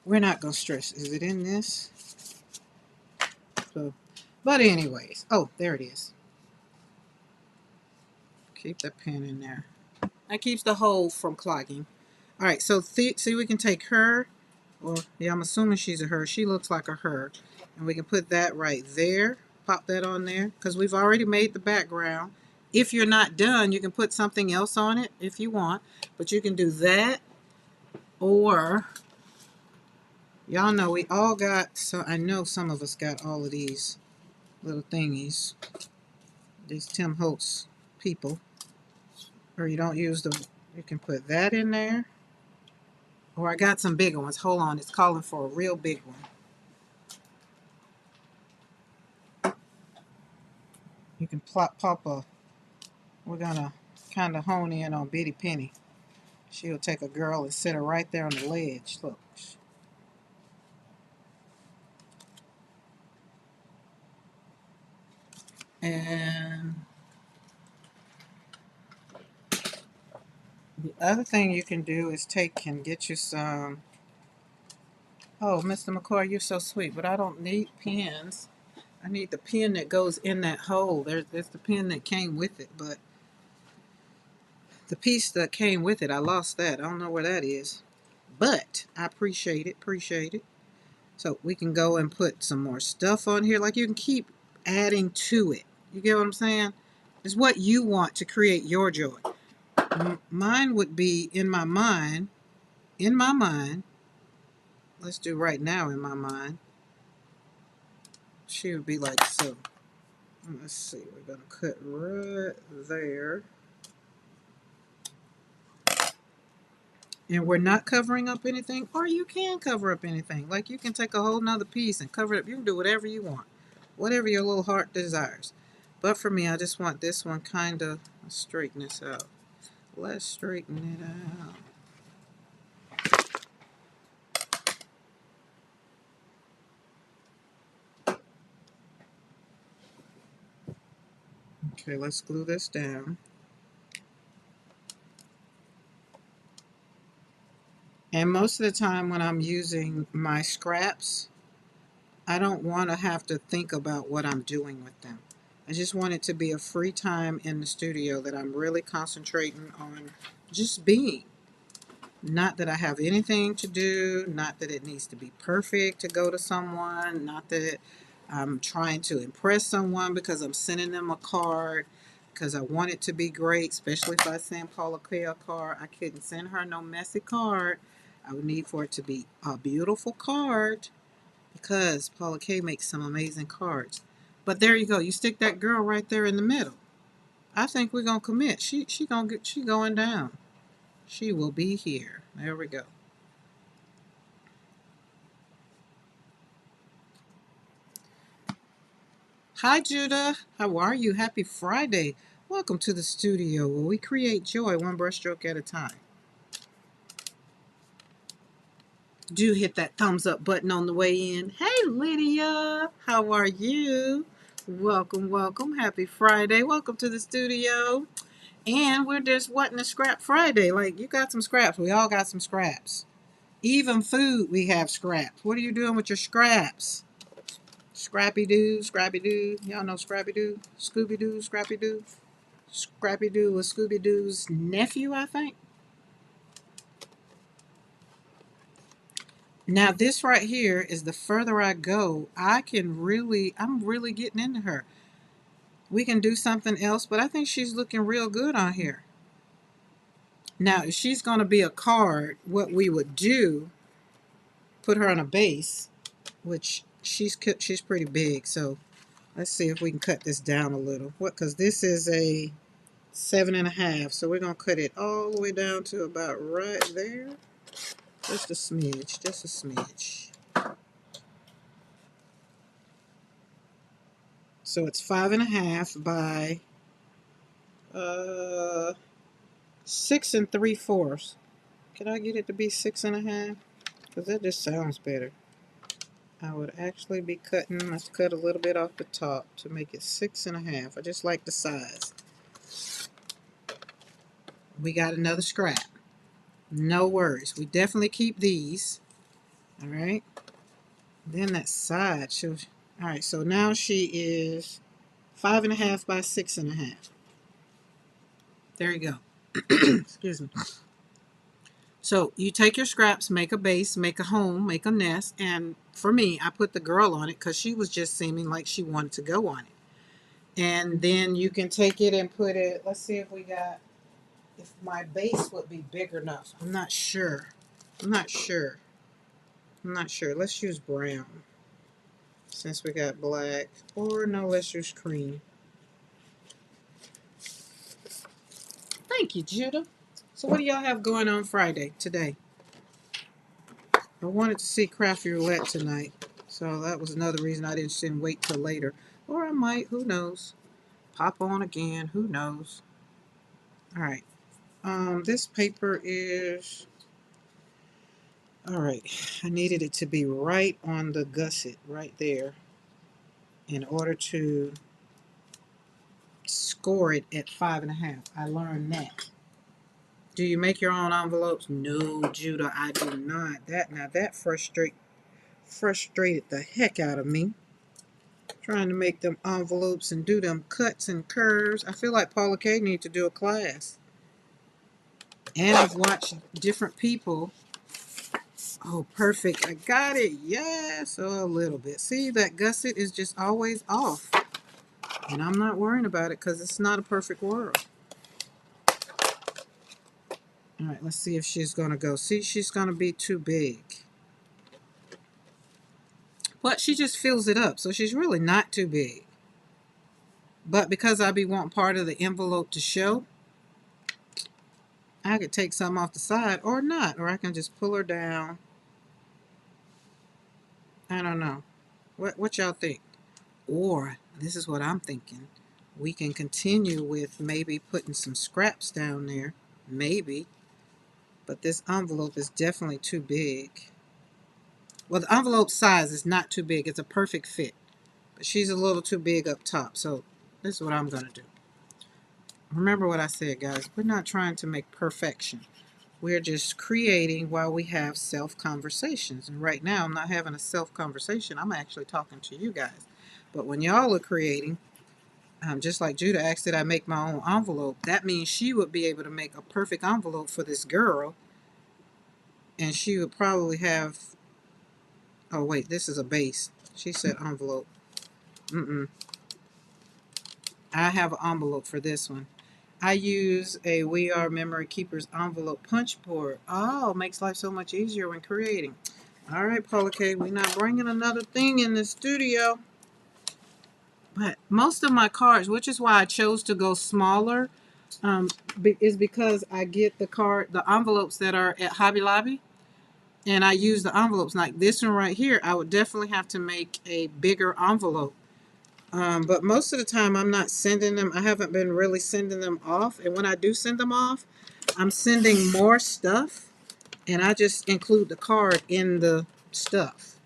We're not going to stress. Is it in this? So, but anyways. Oh, there it is. Keep the pen in there. That keeps the hole from clogging. All right, so see, we can take her, or yeah, I'm assuming she's a her. She looks like a her. And we can put that right there. Pop that on there, because we've already made the background. If you're not done, you can put something else on it if you want. But you can do that, or y'all know we all got, so I know some of us got all of these little thingies. These Tim Holtz people. Or you don't use the, you can put that in there. Or I got some bigger ones. Hold on, it's calling for a real big one. You can pop a, we're gonna kind of hone in on Bitty Penny. She'll take a girl and sit her right there on the ledge. Look. And the other thing you can do is take and get you some, oh, Mr. McCoy, you're so sweet, but I don't need pens. I need the pen that goes in that hole. There's the pen that came with it, but the piece that came with it, I lost that. I don't know where that is. But I appreciate it. So we can go and put some more stuff on here. Like you can keep adding to it. You get what I'm saying? It's what you want to create your joy. Mine would be in my mind, let's do right now in my mind, she would be like so. Let's see, we're going to cut right there. And we're not covering up anything, or you can cover up anything. Like you can take a whole nother piece and cover it up. You can do whatever you want, whatever your little heart desires. But for me, I just want this one kind of, let's straighten this out. Let's straighten it out. Okay, let's glue this down. And most of the time when I'm using my scraps, I don't want to have to think about what I'm doing with them. I just want it to be a free time in the studio that I'm really concentrating on just being. Not that I have anything to do, not that it needs to be perfect to go to someone, not that I'm trying to impress someone because I'm sending them a card because I want it to be great, especially if I send Paula Kay a card. I couldn't send her no messy card. I would need for it to be a beautiful card because Paula Kay makes some amazing cards. But there you go. You stick that girl right there in the middle. I think we're gonna commit. She going down. She will be here. There we go. Hi Judah. How are you? Happy Friday. Welcome to the studio where we create joy one brushstroke at a time. Do hit that thumbs up button on the way in. Hey Lydia. How are you? Welcome, welcome. Happy Friday. Welcome to the studio. And we're just wanting a scrap Friday. Like, you got some scraps. We all got some scraps. Even food, we have scraps. What are you doing with your scraps? Scrappy Doo, Scrappy Doo. Y'all know Scrappy Doo? Scooby Doo, Scrappy Doo. Scrappy Doo was Scooby Doo's nephew, I think. Now, this right here is the further I go, I'm really getting into her. We can do something else, but I think she's looking real good on here. Now, if she's going to be a card, what we would do, put her on a base, which she's pretty big. So let's see if we can cut this down a little. What? Because this is a 7.5, so we're gonna cut it all the way down to about right there. Just a smidge, just a smidge. So it's 5.5 by 6 3/4. Can I get it to be 6.5? Because that just sounds better. I would actually be cutting, let's cut a little bit off the top to make it 6.5. I just like the size. We got another scrap. No worries. We definitely keep these. All right. Then that side. All right. So now she is 5.5 by 6.5. There you go. Excuse me. So you take your scraps, make a base, make a home, make a nest. And for me, I put the girl on it because she was just seeming like she wanted to go on it. And then you can take it and put it, let's see if my base would be big enough. I'm not sure. I'm not sure. Let's use brown since we got black. Or no, let's use cream. Thank you, Judah. So what do y'all have going on Friday today? I wanted to see Crafty Roulette tonight. So that was another reason I didn't wait till later. Or I might, who knows. pop on again. Who knows? All right. This paper is, all right. I needed it to be right on the gusset, right there, in order to score it at 5.5. I learned that. Do you make your own envelopes? No, Judah, I do not. That frustrated the heck out of me. Trying to make them envelopes and do them cuts and curves. I feel like Paula K need to do a class. And I've watched different people. Oh, perfect. I got it. Yes, a little bit. See, that gusset is just always off. And I'm not worrying about it because it's not a perfect world. All right, let's see if she's going to go. See, she's going to be too big. But she just fills it up, so she's really not too big. But because I be wanting part of the envelope to show, I could take some off the side or not. Or I can just pull her down. I don't know. What y'all think? Or, this is what I'm thinking, we can continue with maybe putting some scraps down there. Maybe. But this envelope is definitely too big. Well, the envelope size is not too big. It's a perfect fit. But she's a little too big up top. So this is what I'm going to do. Remember what I said, guys. We're not trying to make perfection. We're just creating while we have self-conversations. And right now, I'm not having a self-conversation. I'm actually talking to you guys. But when y'all are creating, just like Judah asked, did I make my own envelope? That means she would be able to make a perfect envelope for this girl. And she would probably have... Oh, wait, this is a base. She said envelope. I have an envelope for this one. I use a We Are Memory Keepers envelope punch board. Oh, makes life so much easier when creating. All right, Paula K, we're not bringing another thing in the studio. But most of my cards, which is why I chose to go smaller, is because I get the envelopes that are at Hobby Lobby, and I use the envelopes. Like this one right here, I would definitely have to make a bigger envelope. But most of the time, I'm not sending them. I haven't been really sending them off. And when I do send them off, I'm sending more stuff. And I just include the card in the stuff.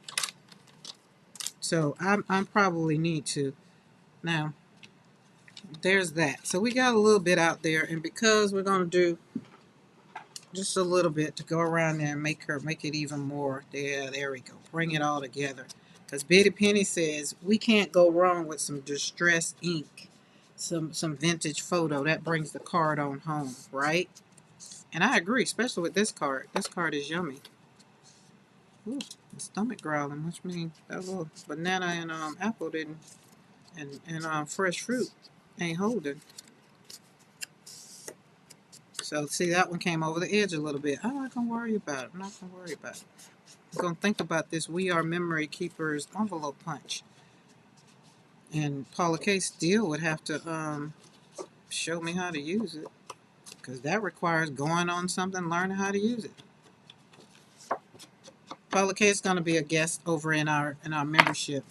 So I probably need to. Now, there's that. So we got a little bit out there. And because we're going to do just a little bit to go around there and make it even more. There we go. Bring it all together. Because Betty Penny says we can't go wrong with some distressed ink, some vintage photo that brings the card on home, right? And I agree, especially with this card. This card is yummy. Ooh, the stomach growling, which means that little banana and apple didn't, and fresh fruit ain't holding. So see, that one came over the edge a little bit. I'm not gonna worry about it. I'm not gonna worry about it. I'm going to think about this We Are Memory Keepers envelope punch. And Paula K still would have to show me how to use it. Because that requires going on something, learning how to use it. Paula K is going to be a guest over in our membership.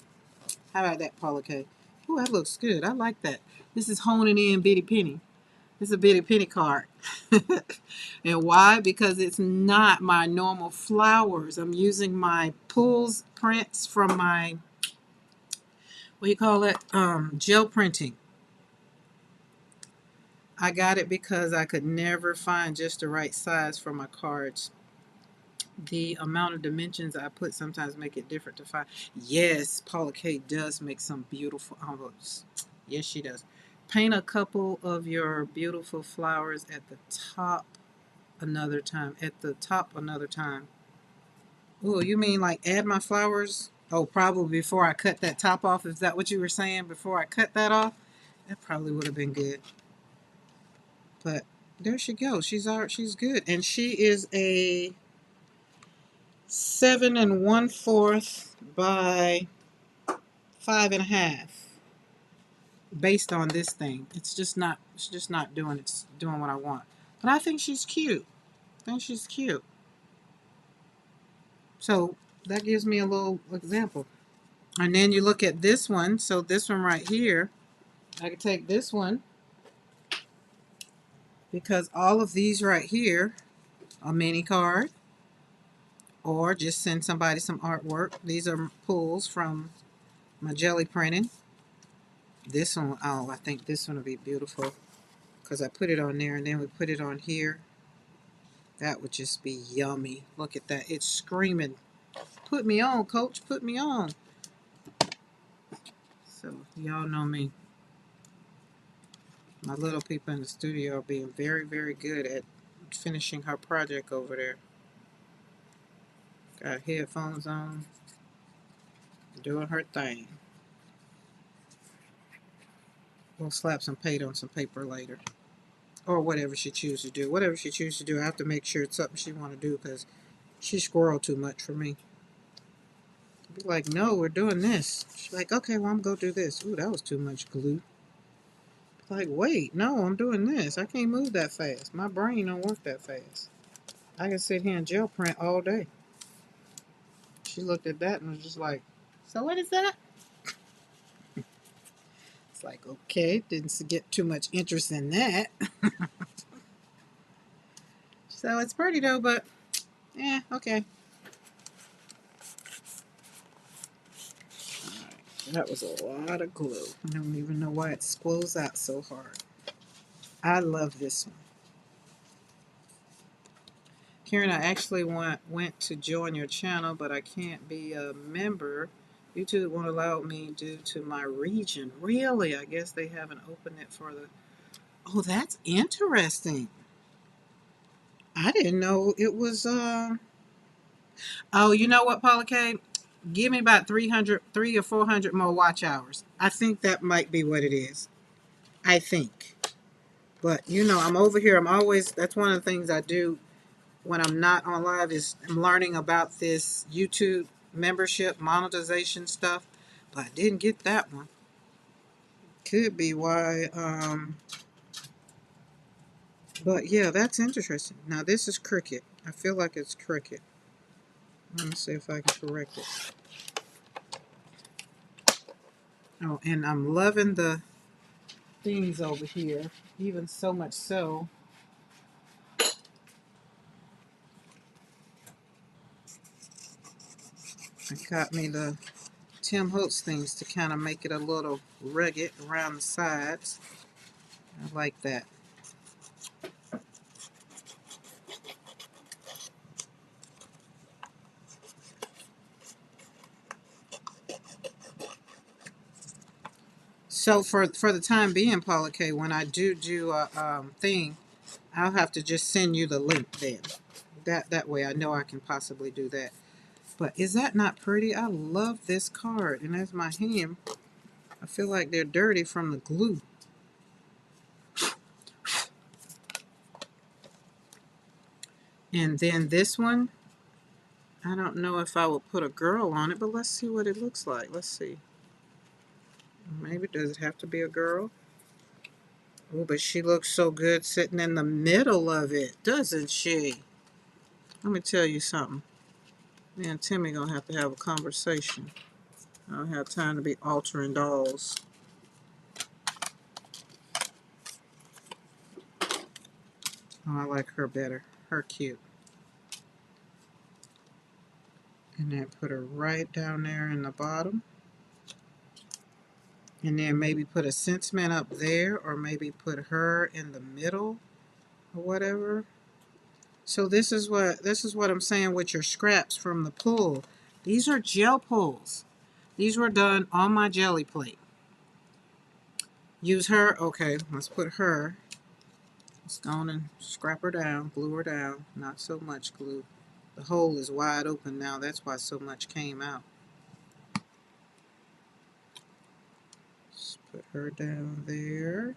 How about that, Paula K? Ooh, that looks good. I like that. This is honing in Bitty Penny. This is a Bitty Penny card. And why? Because it's not my normal flowers. I'm using my pulls prints from my, what do you call it? Gel printing. I got it because I could never find just the right size for my cards. The amount of dimensions I put sometimes make it different to find. Yes, Paula K does make some beautiful envelopes. Yes, she does. Paint a couple of your beautiful flowers at the top another time. At the top another time. Oh, you mean like add my flowers? Oh, probably before I cut that top off. Is that what you were saying? Before I cut that off? That probably would have been good. But there she goes. She's good. And she is a 7 1/4 by 5.5 based on this thing. It's just not doing what I want. But I think she's cute. So that gives me a little example. And then you look at this one. So this one right here, I could take this one because all of these right here are mini card, or just send somebody some artwork. These are pulls from my jelly printing. This one, oh, I think this one will be beautiful because I put it on there and then we put it on here. That would just be yummy. Look at that. It's screaming, put me on, coach, put me on. So y'all know me. My little people in the studio are being very, very good at finishing her project over there. Got headphones on, doing her thing. We'll slap some paint on some paper later. Or whatever she chooses to do. Whatever she chooses to do, I have to make sure it's something she want to do because she squirrel too much for me. Be like, no, we're doing this. She's like, okay, well, I'm going to go do this. Ooh, that was too much glue. Like, wait, no, I'm doing this. I can't move that fast. My brain don't work that fast. I can sit here and gel print all day. She looked at that and was just like, so what is that? It's like, okay, didn't get too much interest in that. So it's pretty though, but yeah, okay. That was a lot of glue. I don't even know why it squills out so hard. I love this one. Karen, I actually went to join your channel, but I can't be a member. YouTube won't allow me due to my region. Really? I guess they haven't opened it for the... Oh, that's interesting. I didn't know it was... Oh, you know what, Paula K? Give me about 300 or 400 more watch hours. I think that might be what it is. I think. But, you know, I'm over here. I'm always... That's one of the things I do when I'm not on live is I'm learning about this YouTube membership monetization stuff, but I didn't get that one. Could be why, but yeah, that's interesting. Now this is cricket. I feel like it's cricket. Let me see if I can correct it. Oh, and I'm loving the things over here, even so much so. I got me the Tim Holtz things to kind of make it a little rugged around the sides. I like that. So for the time being, Paula K, when I do a thing, I'll have to just send you the link then. That way I know I can possibly do that. But is that not pretty? I love this card. And as my hand, I feel like they're dirty from the glue. And then this one, I don't know if I will put a girl on it, but let's see what it looks like. Let's see. Maybe does it have to be a girl? Oh, but she looks so good sitting in the middle of it, doesn't she? Let me tell you something. Me and Timmy gonna have to have a conversation. I don't have time to be altering dolls. Oh, I like her better. Her cute. And then put her right down there in the bottom. And then maybe put a sentiment up there, or maybe put her in the middle or whatever. So this is what I'm saying with your scraps from the pull. These are gel pulls. These were done on my jelly plate. Use her. Okay, let's put her. Let's go on and scrap her down, glue her down. Not so much glue. The hole is wide open now. That's why so much came out. Just put her down there.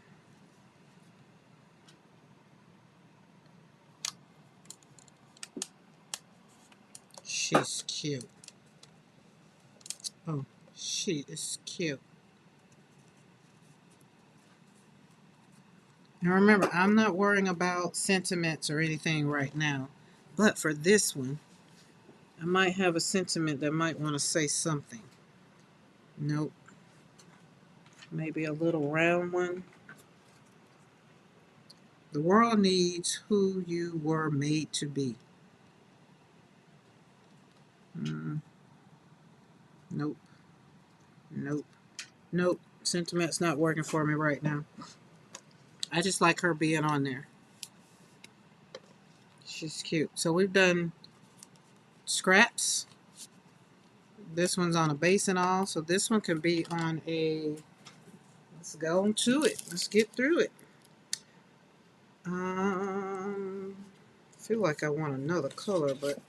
She's cute. Oh, she is cute. Now remember, I'm not worrying about sentiments or anything right now. But for this one, I might have a sentiment that might want to say something. Nope. Maybe a little round one. The world needs who you were made to be. Nope. Nope. Nope. Sentiment's not working for me right now. I just like her being on there. She's cute. So we've done scraps. This one's on a base and all. So this one can be on a... Let's go to it. Let's get through it. I feel like I want another color, but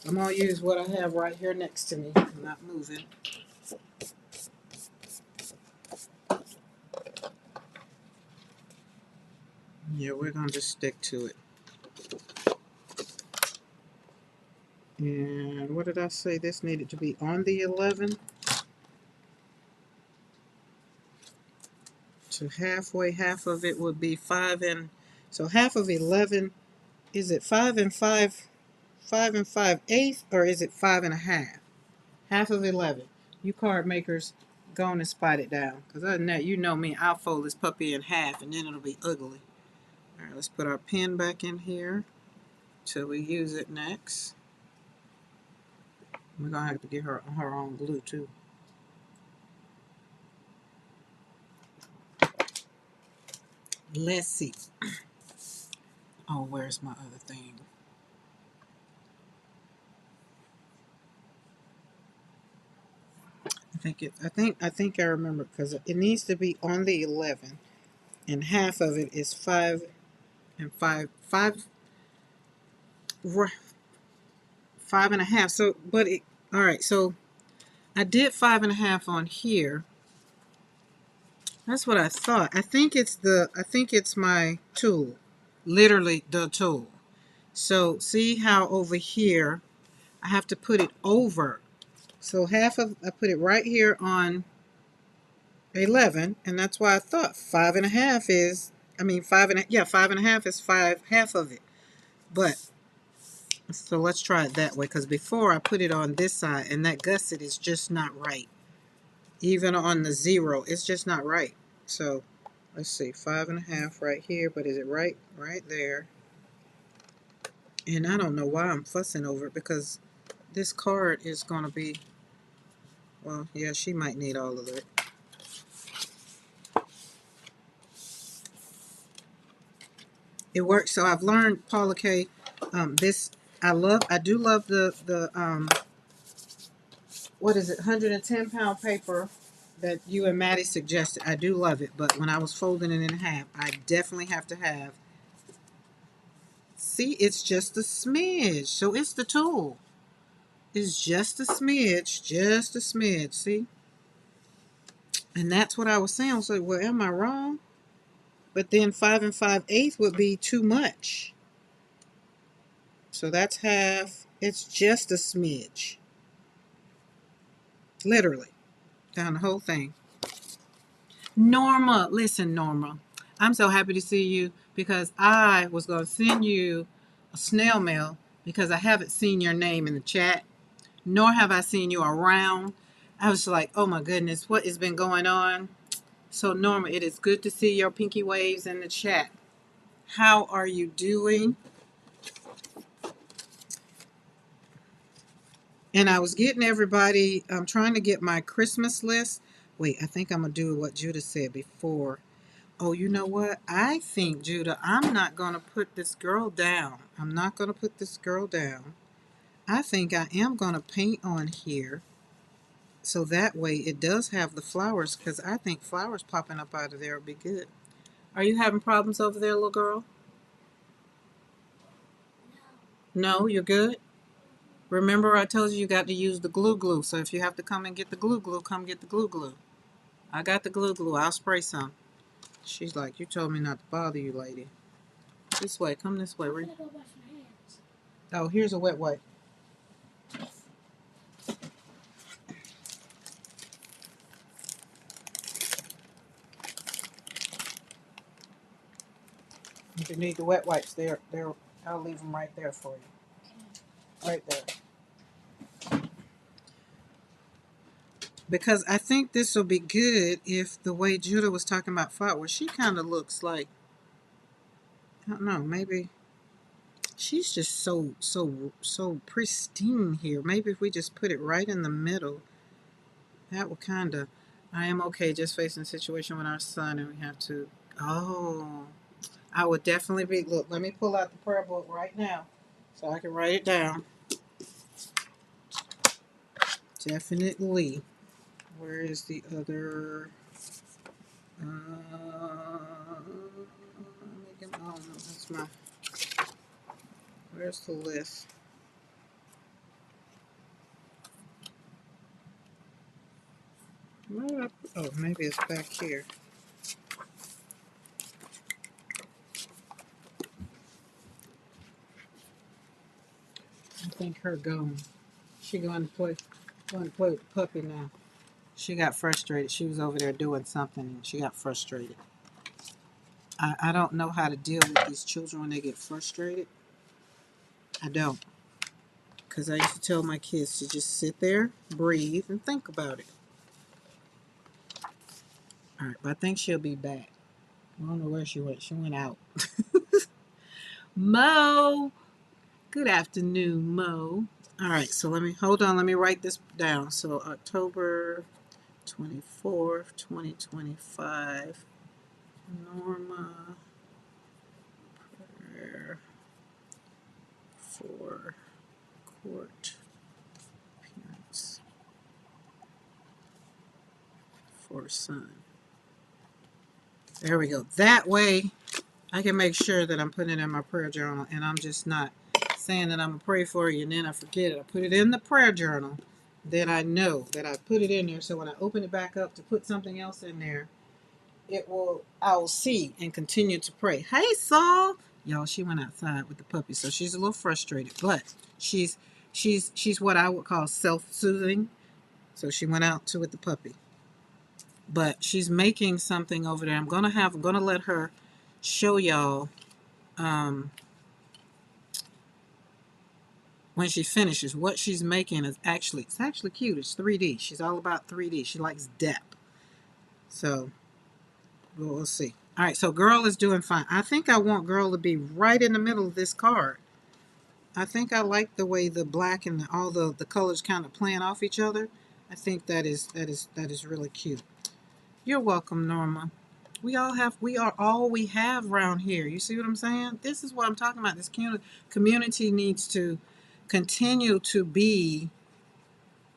I'm going to use what I have right here next to me. I'm not moving. Yeah, we're going to just stick to it. And what did I say? This needed to be on the 11. So halfway, half of it would be 5 and... So half of 11, is it 5 and 5, 5 and 5/8, or is it 5 and a half? Half of 11. You card makers, go on and spot it down. Because other than that, you know me, I'll fold this puppy in half and then it'll be ugly. Alright, let's put our pen back in here till we use it next. We're going to have to get her own glue too. Let's see. Oh, where's my other thing? I think I remember, because it needs to be on the 11, and half of it is 5 and 5, 5 and a half. So, but it, all right. So I did 5 and a half on here. That's what I thought. I think it's my tool, literally the tool. So see how over here I have to put it over. So I put it right here on 11, and that's why I thought 5 and a half is, 5 and a half is half of it. But so let's try it that way, because before I put it on this side and that gusset is just not right. Even on the 0, it's just not right. So let's see, 5 and a half right here, but is it right there? And I don't know why I'm fussing over it, because this card is going to be, well, yeah, she might need all of it. It works. So I've learned, Paula K, this, I do love the what is it, 110-pound paper that you and Maddie suggested. I do love it, but when I was folding it in half, I definitely have to have, see, it's just a smidge. So it's the tool. It's just a smidge, see? And that's what I was saying. I was like, well, am I wrong? But then 5 and 5/8 would be too much. So that's half. It's just a smidge. Literally. Down the whole thing. Norma, listen, Norma. I'm so happy to see you, because I was going to send you a snail mail because I haven't seen your name in the chat, nor have I seen you around. I was like, oh my goodness, what has been going on? So Norma, it is good to see your pinky waves in the chat. How are you doing? And I was getting everybody, I'm trying to get my Christmas list. Wait, I think I'm going to do what Judah said before. Oh, you know what? I think, Judah, I'm not going to put this girl down. I'm not going to put this girl down. I think I am going to paint on here, so that way it does have the flowers, because I think flowers popping up out of there would be good. Are you having problems over there, little girl? No, you're good? Remember, I told you got to use the glue. So if you have to come and get the glue, come get the glue. I got the glue. I'll spray some. She's like, you told me not to bother you, lady. This way. Come this way. Oh, here's a wet wipe. If you need the wet wipes, I'll leave them right there for you. Right there. Because I think this will be good if the way Judah was talking about flower, she kind of looks like, I don't know, maybe she's just so pristine here. Maybe if we just put it right in the middle, that will kind of, I am okay just facing the situation with our son and we have to, oh, I would definitely be, look, let me pull out the prayer book right now so I can write it down. Definitely. Where is the other? Oh, no, that's my. Where's the list? Oh, maybe it's back here. I think her gone. She going to play with the puppy now. She got frustrated. She was over there doing something and she got frustrated. I don't know how to deal with these children when they get frustrated. I don't. Because I used to tell my kids to just sit there, breathe, and think about it. All right, but I think she'll be back. I don't know where she went. She went out. Mo! Good afternoon, Mo. All right, so hold on. Let me write this down. So October 24th, 2025. Norma prayer for court appearance for son. There we go. That way I can make sure that I'm putting it in my prayer journal and I'm just not saying that I'm going to pray for you and then I forget it. I put it in the prayer journal. Then I know that I put it in there. So when I open it back up to put something else in there, I will see and continue to pray. Hey, Saul. Y'all, she went outside with the puppy, so she's a little frustrated, but she's what I would call self-soothing. So she went out with the puppy. But she's making something over there. I'm gonna let her show y'all when she finishes. What she's making is it's actually cute. It's 3D. She's all about 3D. She likes depth. So we'll see. All right, so girl is doing fine. I think I want girl to be right in the middle of this card. I think I like the way the black and all the colors kind of playing off each other. I think that is really cute. You're welcome, Norma. We are all we have around here. You see what I'm saying? This is what I'm talking about. This community needs to continue to be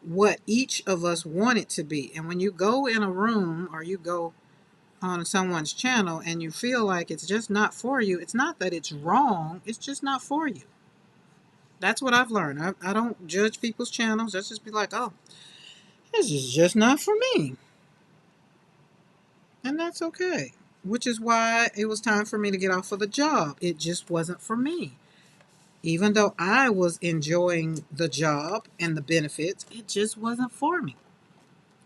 what each of us want it to be. And when you go in a room or you go on someone's channel and you feel like it's just not for you, it's not that it's wrong, it's just not for you. That's what I've learned. I don't judge people's channels. Let's just be like, oh, this is just not for me. And that's okay. Which is why it was time for me to get off of the job. It just wasn't for me. Even though I was enjoying the job and the benefits, it just wasn't for me.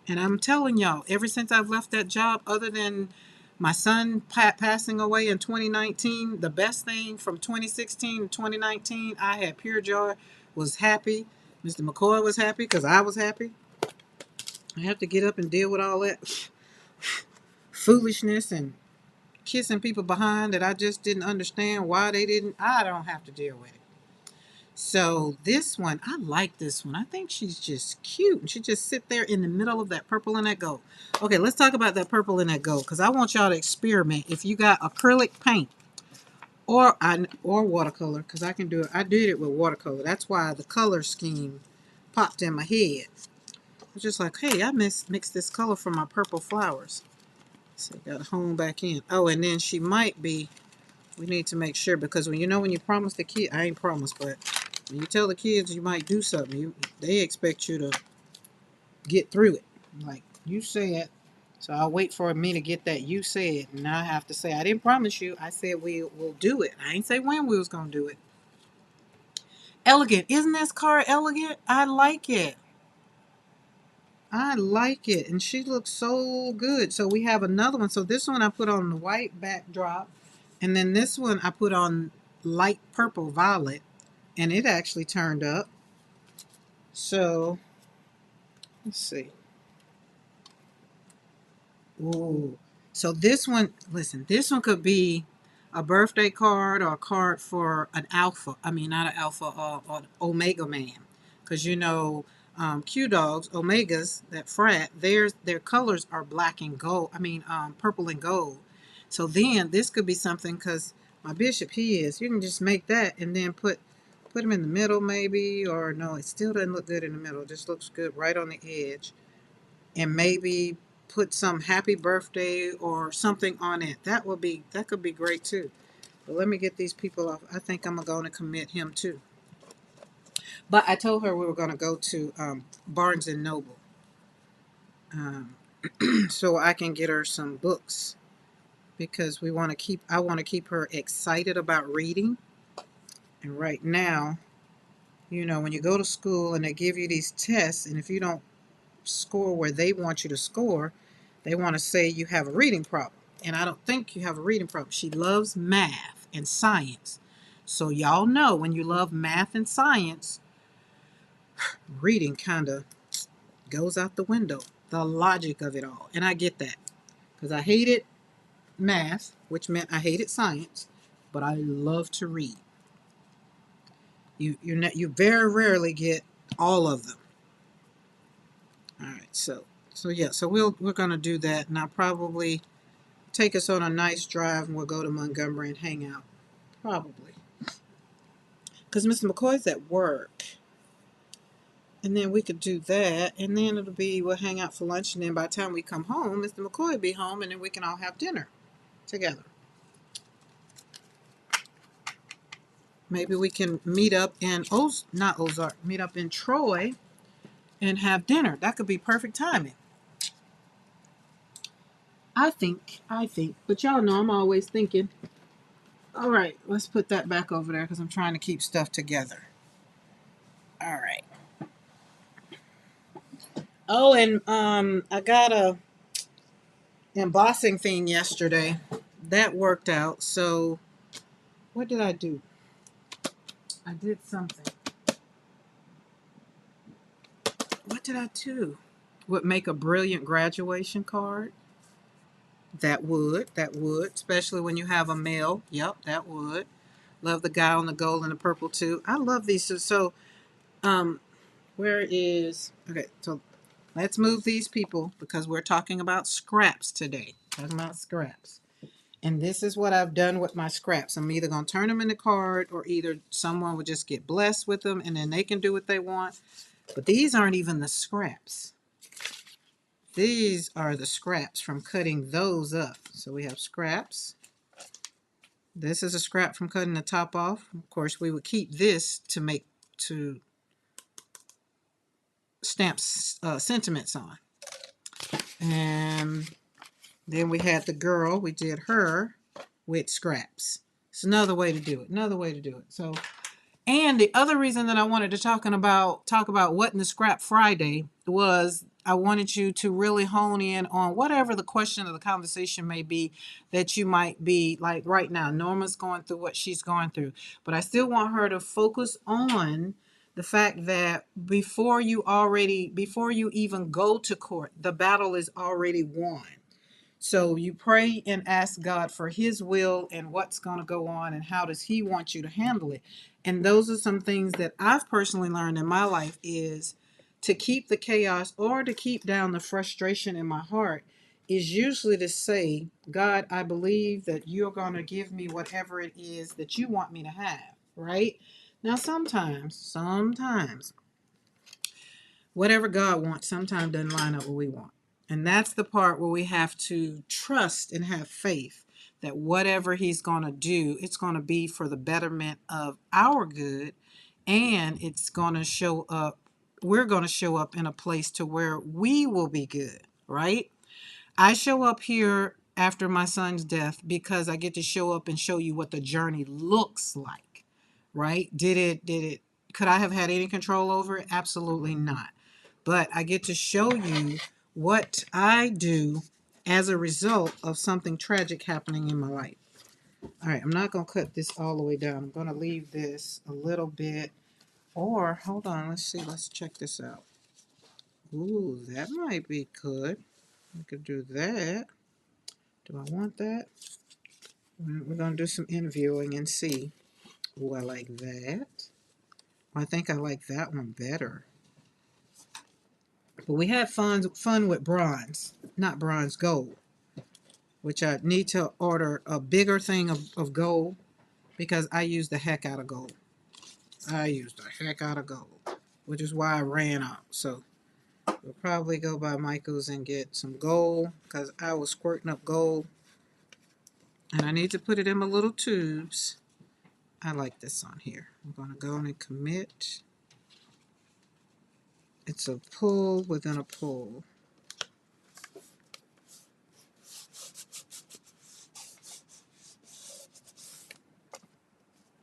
And I'm telling y'all, ever since I've left that job, other than my son passing away in 2019, the best thing from 2016 to 2019, I had pure joy, was happy. Mr. McKoy was happy because I was happy. I have to get up and deal with all that foolishness and kissing people behind that I just didn't understand why they didn't. I don't have to deal with it. So this one, I like this one. I think she's just cute. And she just sit there in the middle of that purple and that gold. Okay, let's talk about that purple and that gold because I want y'all to experiment. If you got acrylic paint or watercolor, because I can do it. I did it with watercolor. That's why the color scheme popped in my head. I was just like, hey, I mixed this color for my purple flowers. So got to hone back in. Oh, and then we need to make sure because when you promise the kid, I ain't promised, but when you tell the kids you might do something, they expect you to get through it. Like you said, so I'll wait for me to get that you said, and now I have to say I didn't promise you. I said we will do it. I ain't say when we was gonna do it. Elegant, isn't this card elegant? I like it. I like it, and she looks so good. So we have another one. So this one I put on the white backdrop, and then this one I put on light purple violet, and it actually turned up. So let's see. Ooh. So this one, listen, this one could be a birthday card or a card for an alpha. I mean, not an alpha, an omega man. Because you know, Q dogs, omegas, that frat, their colors are black and gold. I mean, purple and gold. So then this could be something because my bishop, he is. You can just make that and then put him in the middle maybe, or no, it still doesn't look good in the middle. It just looks good right on the edge, and maybe put some happy birthday or something on it. That could be great too. But let me get these people off. I think I'm going to commit him too. But I told her we were going to go to Barnes and Noble, um, so I can get her some books because I want to keep her excited about reading. And right now, you know, when you go to school and they give you these tests, and if you don't score where they want you to score, they want to say you have a reading problem. And I don't think you have a reading problem. She loves math and science. So y'all know when you love math and science, reading kind of goes out the window. The logic of it all. And I get that. Because I hated math, which meant I hated science, but I love to read. You very rarely get all of them. All right, so yeah, so we're gonna do that, and I'll probably take us on a nice drive, and we'll go to Montgomery and hang out. Probably. Because Mr. McKoy's at work. And then we could do that. And then we'll hang out for lunch. And then by the time we come home, Mr. McKoy will be home. And then we can all have dinner together. Maybe we can meet up in meet up in Troy and have dinner. That could be perfect timing. I think. But y'all know I'm always thinking. All right, let's put that back over there because I'm trying to keep stuff together. All right. Oh, and I got a embossing thing yesterday. That worked out. So what did I do? I did something. What did I do? Would make a brilliant graduation card. That would, especially when you have a male. Yep, that would. Love the guy on the gold and the purple too. I love these. So, where is, okay, so let's move these people because we're talking about scraps today. Talking about scraps. And this is what I've done with my scraps. I'm either going to turn them into card or either someone will just get blessed with them and then they can do what they want. But these aren't even the scraps. These are the scraps from cutting those up. So we have scraps. This is a scrap from cutting the top off. Of course, we would keep this to stamp sentiments on. And then we had the girl. We did her with scraps. It's another way to do it. Another way to do it. So, and the other reason that I wanted to talk about what in the Scrap Friday was I wanted you to really hone in on whatever the question of the conversation may be that you might be like right now. Norma's going through what she's going through, but I still want her to focus on the fact that before you even go to court, the battle is already won. So you pray and ask God for his will and what's going to go on and how does he want you to handle it. And those are some things that I've personally learned in my life is to keep the chaos or to keep down the frustration in my heart is usually to say, God, I believe that you're going to give me whatever it is that you want me to have, right? Now, sometimes, whatever God wants sometimes doesn't line up with what we want. And that's the part where we have to trust and have faith that whatever he's going to do, it's going to be for the betterment of our good. And it's going to show up, we're going to show up in a place to where we will be good, right? I show up here after my son's death because I get to show up and show you what the journey looks like, right? Could I have had any control over it? Absolutely not. But I get to show you what I do as a result of something tragic happening in my life. All right, I'm not going to cut this all the way down. I'm going to leave this a little bit. Or, hold on, let's see. Let's check this out. Ooh, that might be good. We could do that. Do I want that? We're going to do some interviewing and see. Oh, I like that. I think I like that one better. But we had fun with bronze, not bronze, gold, which I need to order a bigger thing of gold because I use the heck out of gold. I use the heck out of gold, which is why I ran out. So we'll probably go by Michael's and get some gold because I was squirting up gold. And I need to put it in my little tubes. I like this on here. I'm going to go in and commit. It's a pull within a pull.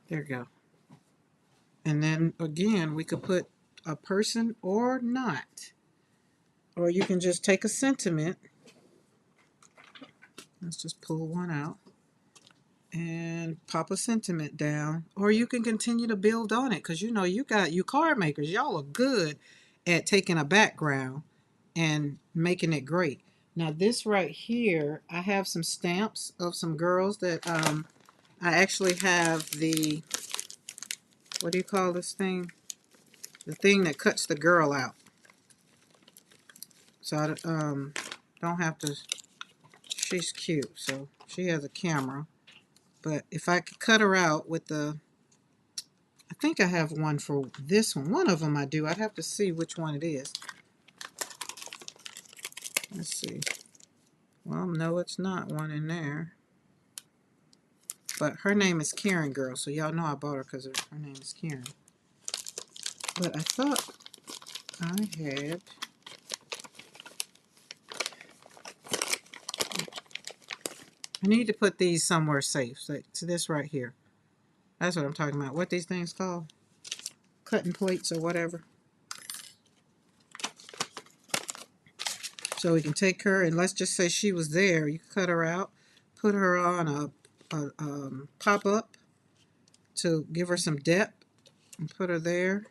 There you go. And then again, we could put a person or not. Or you can just take a sentiment. Let's just pull one out and pop a sentiment down. Or you can continue to build on it because you know you card makers. Y'all are good at taking a background and making it great. Now this right here, I have some stamps of some girls that I actually have the, what do you call this thing? The thing that cuts the girl out. So I don't have to, she's cute, so she has a camera. But if I could cut her out with the, I think I have one for this one. One of them I do. I'd have to see which one it is. Let's see. Well, no, it's not one in there. But her name is Karen Girl, so y'all know I bought her because her name is Karen. But I thought I had, I need to put these somewhere safe. So this right here. That's what I'm talking about. What these things called? Cutting plates or whatever. So we can take her, and let's just say she was there. You cut her out, put her on a pop-up to give her some depth, and put her there.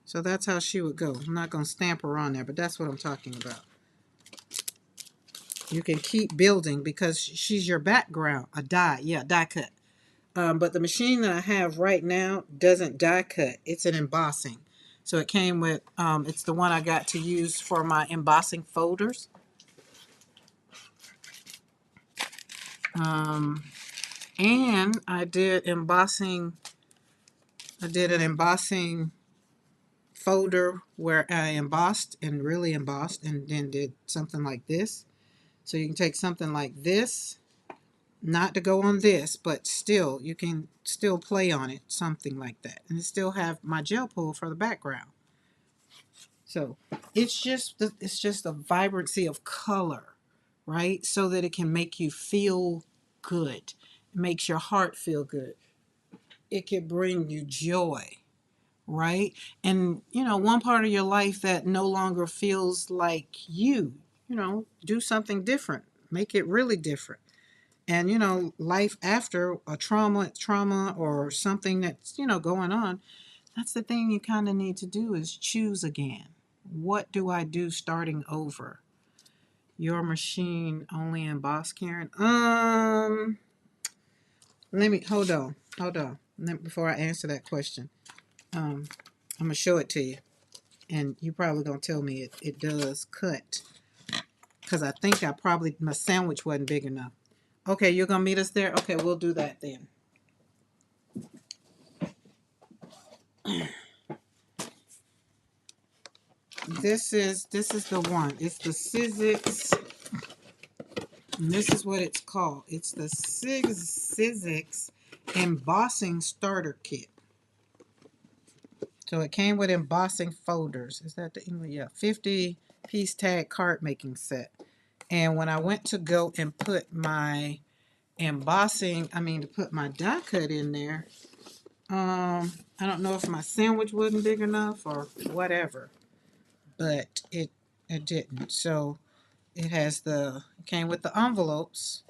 So that's how she would go. I'm not going to stamp her on there, but that's what I'm talking about. You can keep building because she's your background. A die, yeah, die cut. But the machine that I have right now doesn't die cut. It's an embossing. So it came with, it's the one I got to use for my embossing folders. And I did an embossing folder where I embossed and really embossed and then did something like this. So you can take something like this, not to go on this, but still, you can still play on it, something like that. And still have my gel pool for the background. So it's just a vibrancy of color, right? So that it can make you feel good. It makes your heart feel good. It can bring you joy, right? And, you know, one part of your life that no longer feels like you know, do something different. Make it really different. And, you know, life after a trauma or something that's, you know, going on, that's the thing you kind of need to do is choose again. What do I do starting over? Your machine only emboss, Karen? Let me, hold on. Before I answer that question, I'm going to show it to you. And you probably going to tell me it does cut. Because I think my sandwich wasn't big enough. Okay, you're going to meet us there? Okay, we'll do that then. This is the one. It's the Sizzix. And this is what it's called. It's the Sizzix Embossing Starter Kit. So it came with embossing folders. Is that the English? Yeah, 50-piece tag card making set. And when I went to go and put my to put my die cut in there, I don't know if my sandwich wasn't big enough or whatever, but it didn't. So it came with the envelopes,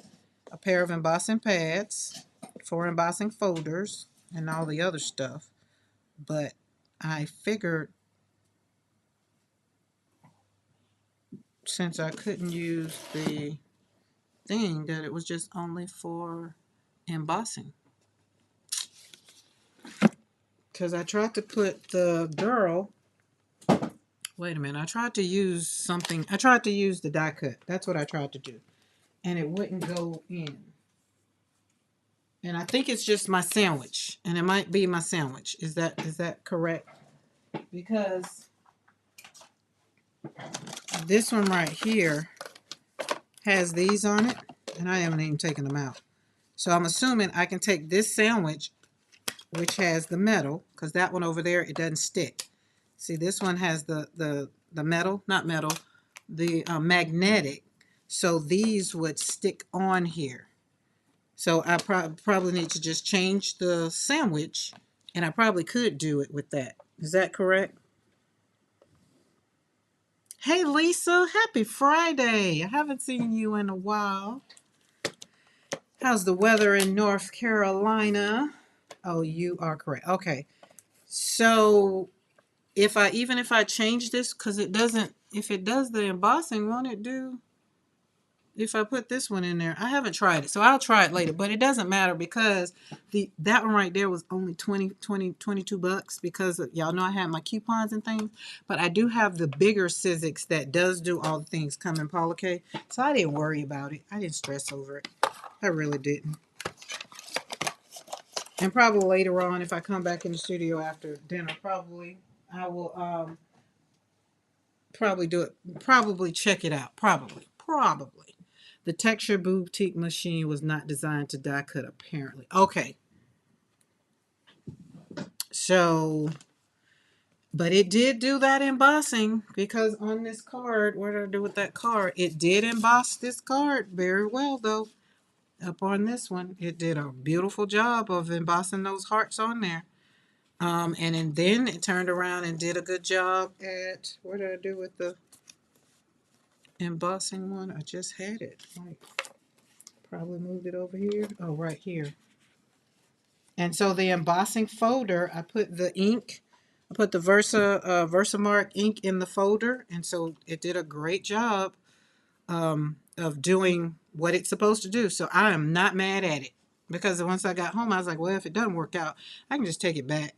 a pair of embossing pads, 4 embossing folders, and all the other stuff. But I figured since I couldn't use the thing, that it was just only for embossing. Because I tried to put the girl, wait a minute, I tried to use something, I tried to use the die cut. That's what I tried to do. And it wouldn't go in. And I think it's just my sandwich. And it might be my sandwich. Is that correct? Because this one right here has these on it. And I haven't even taken them out. So I'm assuming I can take this sandwich, which has the metal, because that one over there, it doesn't stick. See, this one has the metal, not metal, the magnetic. So these would stick on here. So I probably need to just change the sandwich, and I probably could do it with that. Is that correct? Hey, Lisa, happy Friday. I haven't seen you in a while. How's the weather in North Carolina? Oh, you are correct. Okay. So if I change this, because it doesn't, if it does the embossing, won't it do? If I put this one in there, I haven't tried it, so I'll try it later, but it doesn't matter because that one right there was only 22 bucks because y'all know I had my coupons and things, but I do have the bigger Sizzix that does do all the things come in Polycay, so I didn't worry about it. I didn't stress over it. I really didn't. And probably later on, if I come back in the studio after dinner, probably I will probably do it, probably check it out, probably. The texture boutique machine was not designed to die cut, apparently. Okay. So, but it did do that embossing because on this card, what did I do with that card? It did emboss this card very well, though. Up on this one, it did a beautiful job of embossing those hearts on there. And then it turned around and did a good job at, what did I do with the embossing one? I just had it. Like, probably moved it over here. Oh, right here. And so the embossing folder, I put the ink, I put the Versamark ink in the folder, and so it did a great job of doing what it's supposed to do. So I am not mad at it because once I got home, I was like, well, if it doesn't work out, I can just take it back.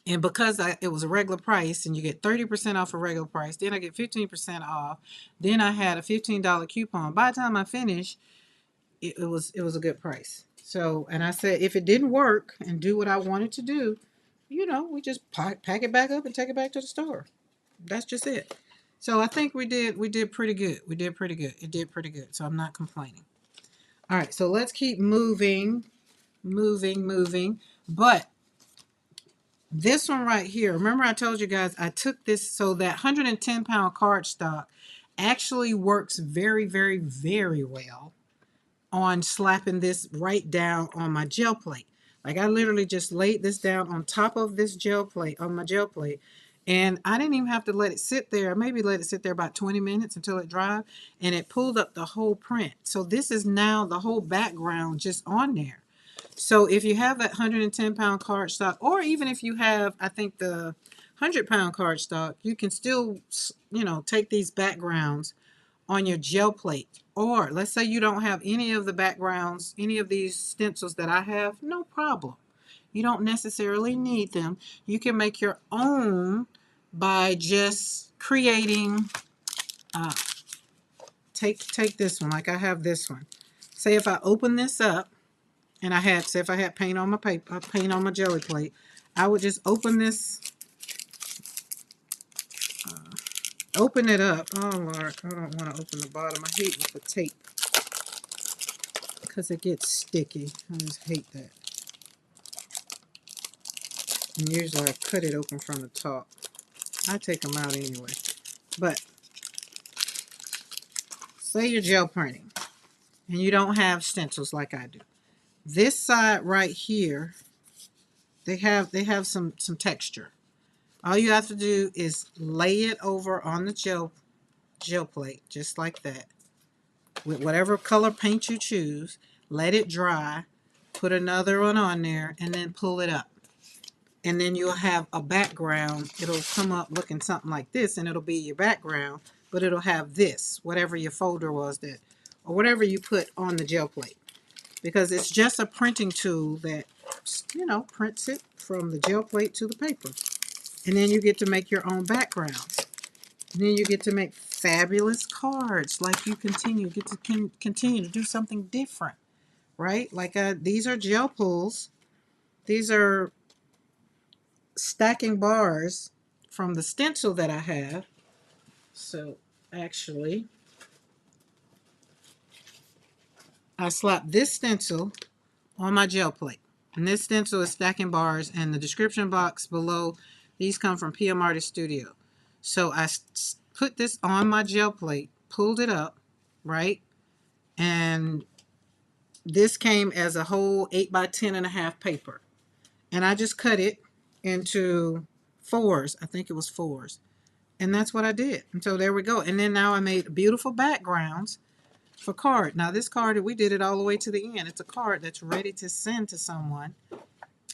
And because it was a regular price, and you get 30% off a regular price, then I get 15% off. Then I had a $15 coupon. By the time I finished, it was a good price. So, and I said, if it didn't work and do what I wanted to do, we just pack it back up and take it back to the store. That's just it. So I think we did pretty good. We did pretty good. It did pretty good. So I'm not complaining. All right, so let's keep moving. But this one right here, remember I told you guys I took this, so that 110-pound cardstock actually works very, very, very well on slapping this right down on my gel plate. Like I literally just laid this down on top of this gel plate, on my gel plate, and I didn't even have to let it sit there. Maybe let it sit there about 20 minutes until it dried, and it pulled up the whole print. So this is now the whole background just on there. So if you have that 110-pound cardstock, or even if you have, I think the 100-pound cardstock, you can still, take these backgrounds on your gel plate. Or let's say you don't have any of the backgrounds, any of these stencils that I have, no problem. You don't necessarily need them. You can make your own by just creating, take this one, like I have this one. Say if I open this up, and say if I had paint on my paper, paint on my jelly plate, I would just open this, open it up. Oh Lord, I don't want to open the bottom. I hate with the tape because it gets sticky. I just hate that. And usually I cut it open from the top. I take them out anyway. But say you're gel printing and you don't have stencils like I do. This side right here, they have some texture. All you have to do is lay it over on the gel plate, just like that, with whatever color paint you choose. Let it dry, put another one on there, and then pull it up. And then you'll have a background. It'll come up looking something like this, and it'll be your background, but it'll have this, whatever your folder was that, or whatever you put on the gel plate. Because it's just a printing tool that, you know, prints it from the gel plate to the paper. And then you get to make your own backgrounds. And then you get to make fabulous cards. Like you continue to do something different, right? Like these are gel pulls. These are stacking bars from the stencil that I have. So actually, I slapped this stencil on my gel plate. And this stencil is stacking bars, and the description box below, these come from PM Artist Studio. So I put this on my gel plate, pulled it up, right? And this came as a whole 8 by 10.5 paper. And I just cut it into 4s. I think it was 4s. And that's what I did. And so there we go. And then now I made beautiful backgrounds for card. Now this card, we did it all the way to the end. It's a card that's ready to send to someone.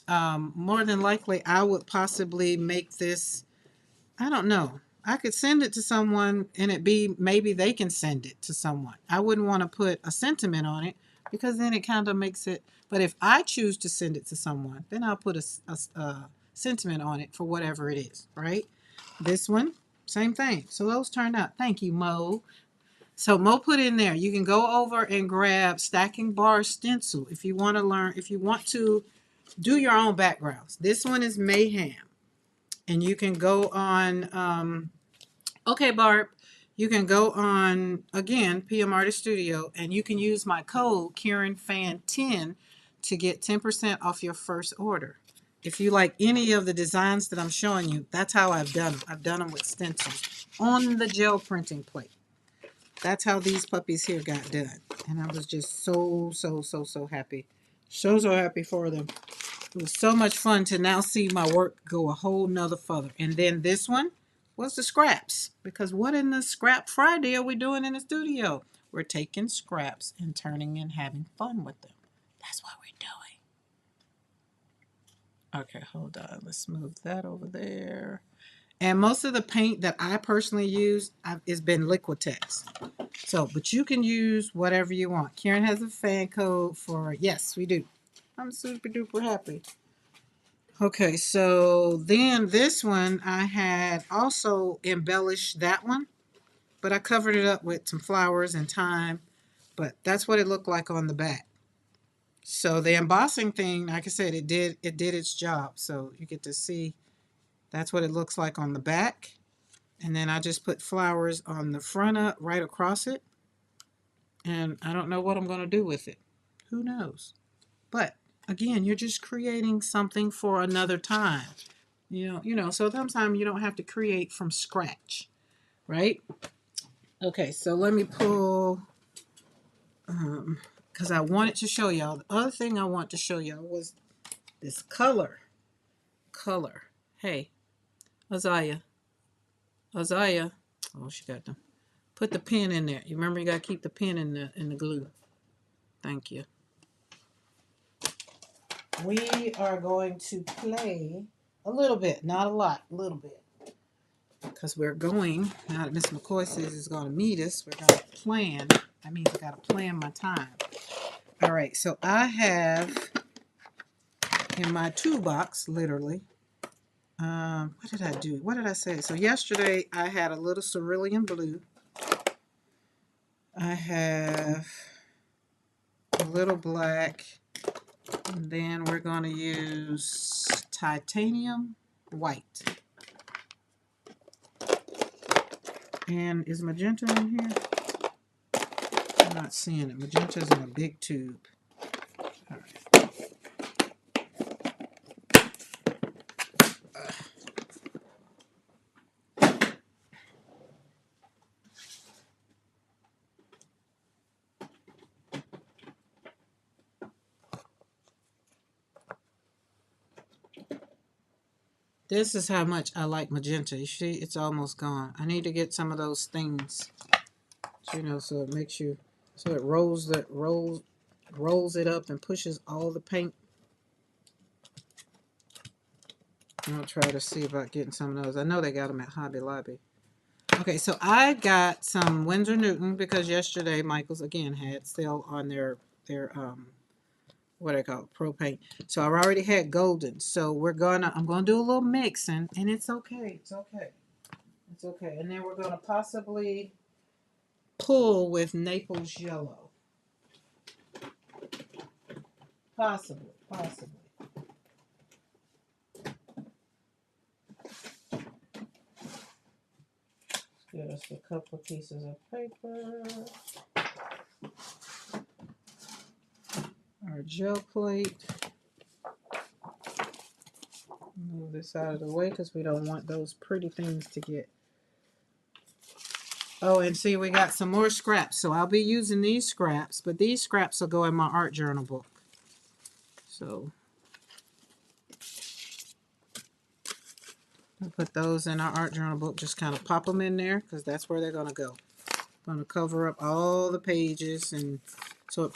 More than likely, I would possibly make this, I don't know. I could send it to someone and it be, maybe they can send it to someone. I wouldn't want to put a sentiment on it because then it kind of makes it, but if I choose to send it to someone, then I'll put a sentiment on it for whatever it is, right? This one, same thing. So those turned out. Thank you, Mo. So Mo put in there, you can go over and grab Stacking Bar Stencil if you want to learn, if you want to do your own backgrounds. This one is Mayhem. And you can go on, okay, Barb, you can go on, again, PM Artist Studio, and you can use my code, KarenFan10, to get 10% off your first order. If you like any of the designs that I'm showing you, that's how I've done them. I've done them with stencils on the gel printing plate. That's how these puppies here got done. And I was just so happy. So happy for them. It was so much fun to now see my work go a whole nother further. And then this one was the scraps. Because what in the Scrap Friday are we doing in the studio? We're taking scraps and turning and having fun with them. That's what we're doing. Okay, hold on. Let's move that over there. And most of the paint that I personally use has been Liquitex. So, but you can use whatever you want. Karen has a fan code for, yes, we do. I'm super duper happy. Okay, so then this one, I had also embellished that one, but I covered it up with some flowers and thyme, but that's what it looked like on the back. So the embossing thing, like I said, it did its job. So you get to see that's what it looks like on the back. And then I just put flowers on the front up, right across it. And I don't know what I'm going to do with it. Who knows? But again, you're just creating something for another time. You know, so sometimes you don't have to create from scratch, right? Okay, so let me pull, because I wanted to show y'all. The other thing I want to show y'all was this color. Hey, Isaiah. Oh, she got them. Put the pen in there. You remember you got to keep the pen in the glue. Thank you. We are going to play a little bit, not a lot, a little bit. Because we're going, now that Miss McKoy says he's going to meet us, we're going to plan. That means I got to plan my time. All right, so I have in my toolbox, literally, what did I do? What did I say? So yesterday I had a little cerulean blue. I have a little black. And then we're going to use titanium white. And is magenta in here? I'm not seeing it. Magenta's in a big tube. All right. This is how much I like magenta. You see, it's almost gone. I need to get some of those things, you know, so it makes you, so it rolls it up and pushes all the paint. I'll try to see about getting some of those. I know they got them at Hobby Lobby. Okay, so I got some Winsor Newton because yesterday Michael's again had sale on their what I call it, propane. So I've already had golden. So I'm gonna do a little mixing, and it's okay. It's okay. It's okay. And then we're gonna possibly pull with Naples yellow. Possibly, possibly. Get us a couple of pieces of paper. Our gel plate. Move this out of the way because we don't want those pretty things to get. Oh, and see, we got some more scraps. So I'll be using these scraps, but these scraps will go in my art journal book. So I'll put those in our art journal book. Just kind of pop them in there because that's where they're going to go. I'm going to cover up all the pages, and so you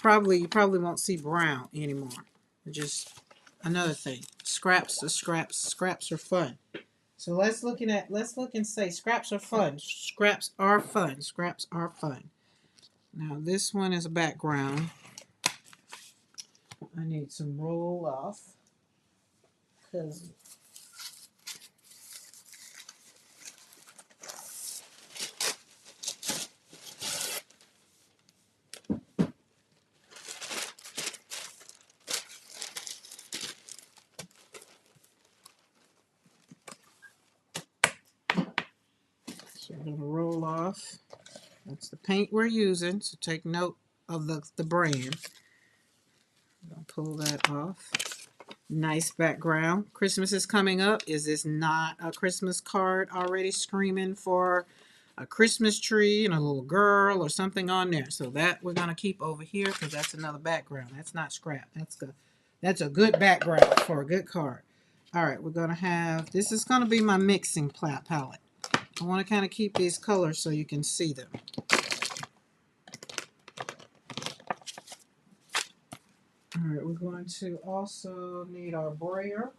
probably won't see brown anymore. Just another thing. Scraps are fun. So let's look and say scraps are fun. Scraps are fun. Scraps are fun. Now this one is a background. I need some roll off because so I'm going to roll off. That's the paint we're using, so take note of the brand. I'll pull that off. Nice background. Christmas is coming up. Is this not a Christmas card already screaming for a Christmas tree and a little girl or something on there? So that we're going to keep over here because that's another background. That's not scrap. That's a good background for a good card. All right, we're going to have, this is going to be my mixing palette. I want to kind of keep these colors so you can see them. All right, we're going to also need our brayer.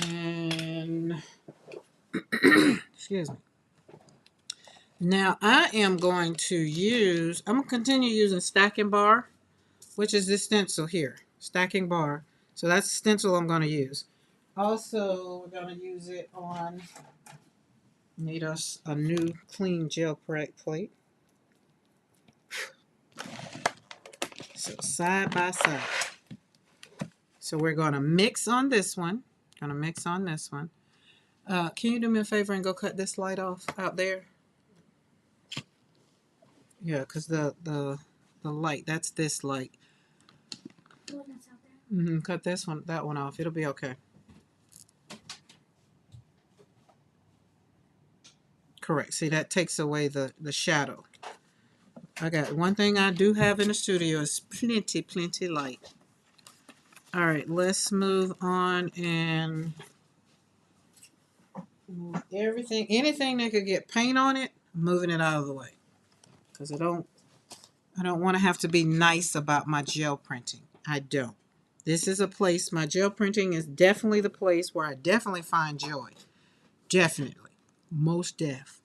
And, excuse me. Now I am going to continue using stacking bar, which is this stencil here, stacking bar. So that's the stencil I'm going to use. Also, we're going to use it on, need us a new clean gel plate. So side by side. So we're going to mix on this one. Can you do me a favor and go cut this light off out there? Yeah, because the light, that's this light. The one that's out there? Cut that one off. It'll be okay. Correct. See, that takes away the shadow. I got one thing I do have in the studio is plenty light. All right, let's move on and move everything. Anything that could get paint on it, I'm moving it out of the way. Because I don't want to have to be nice about my gel printing. I don't. This is a place, my gel printing is definitely the place where I definitely find joy. Definitely. Most def.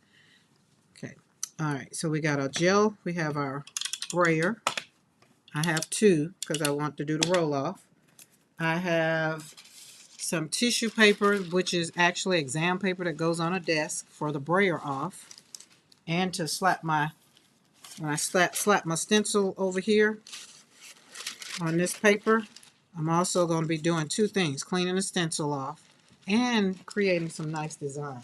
Okay. All right. So we got our gel. We have our brayer. I have two because I want to do the roll off. I have some tissue paper, which is actually exam paper that goes on a desk for the brayer off. And to slap when I slap my stencil over here on this paper, I'm also going to be doing two things, cleaning the stencil off and creating some nice designs.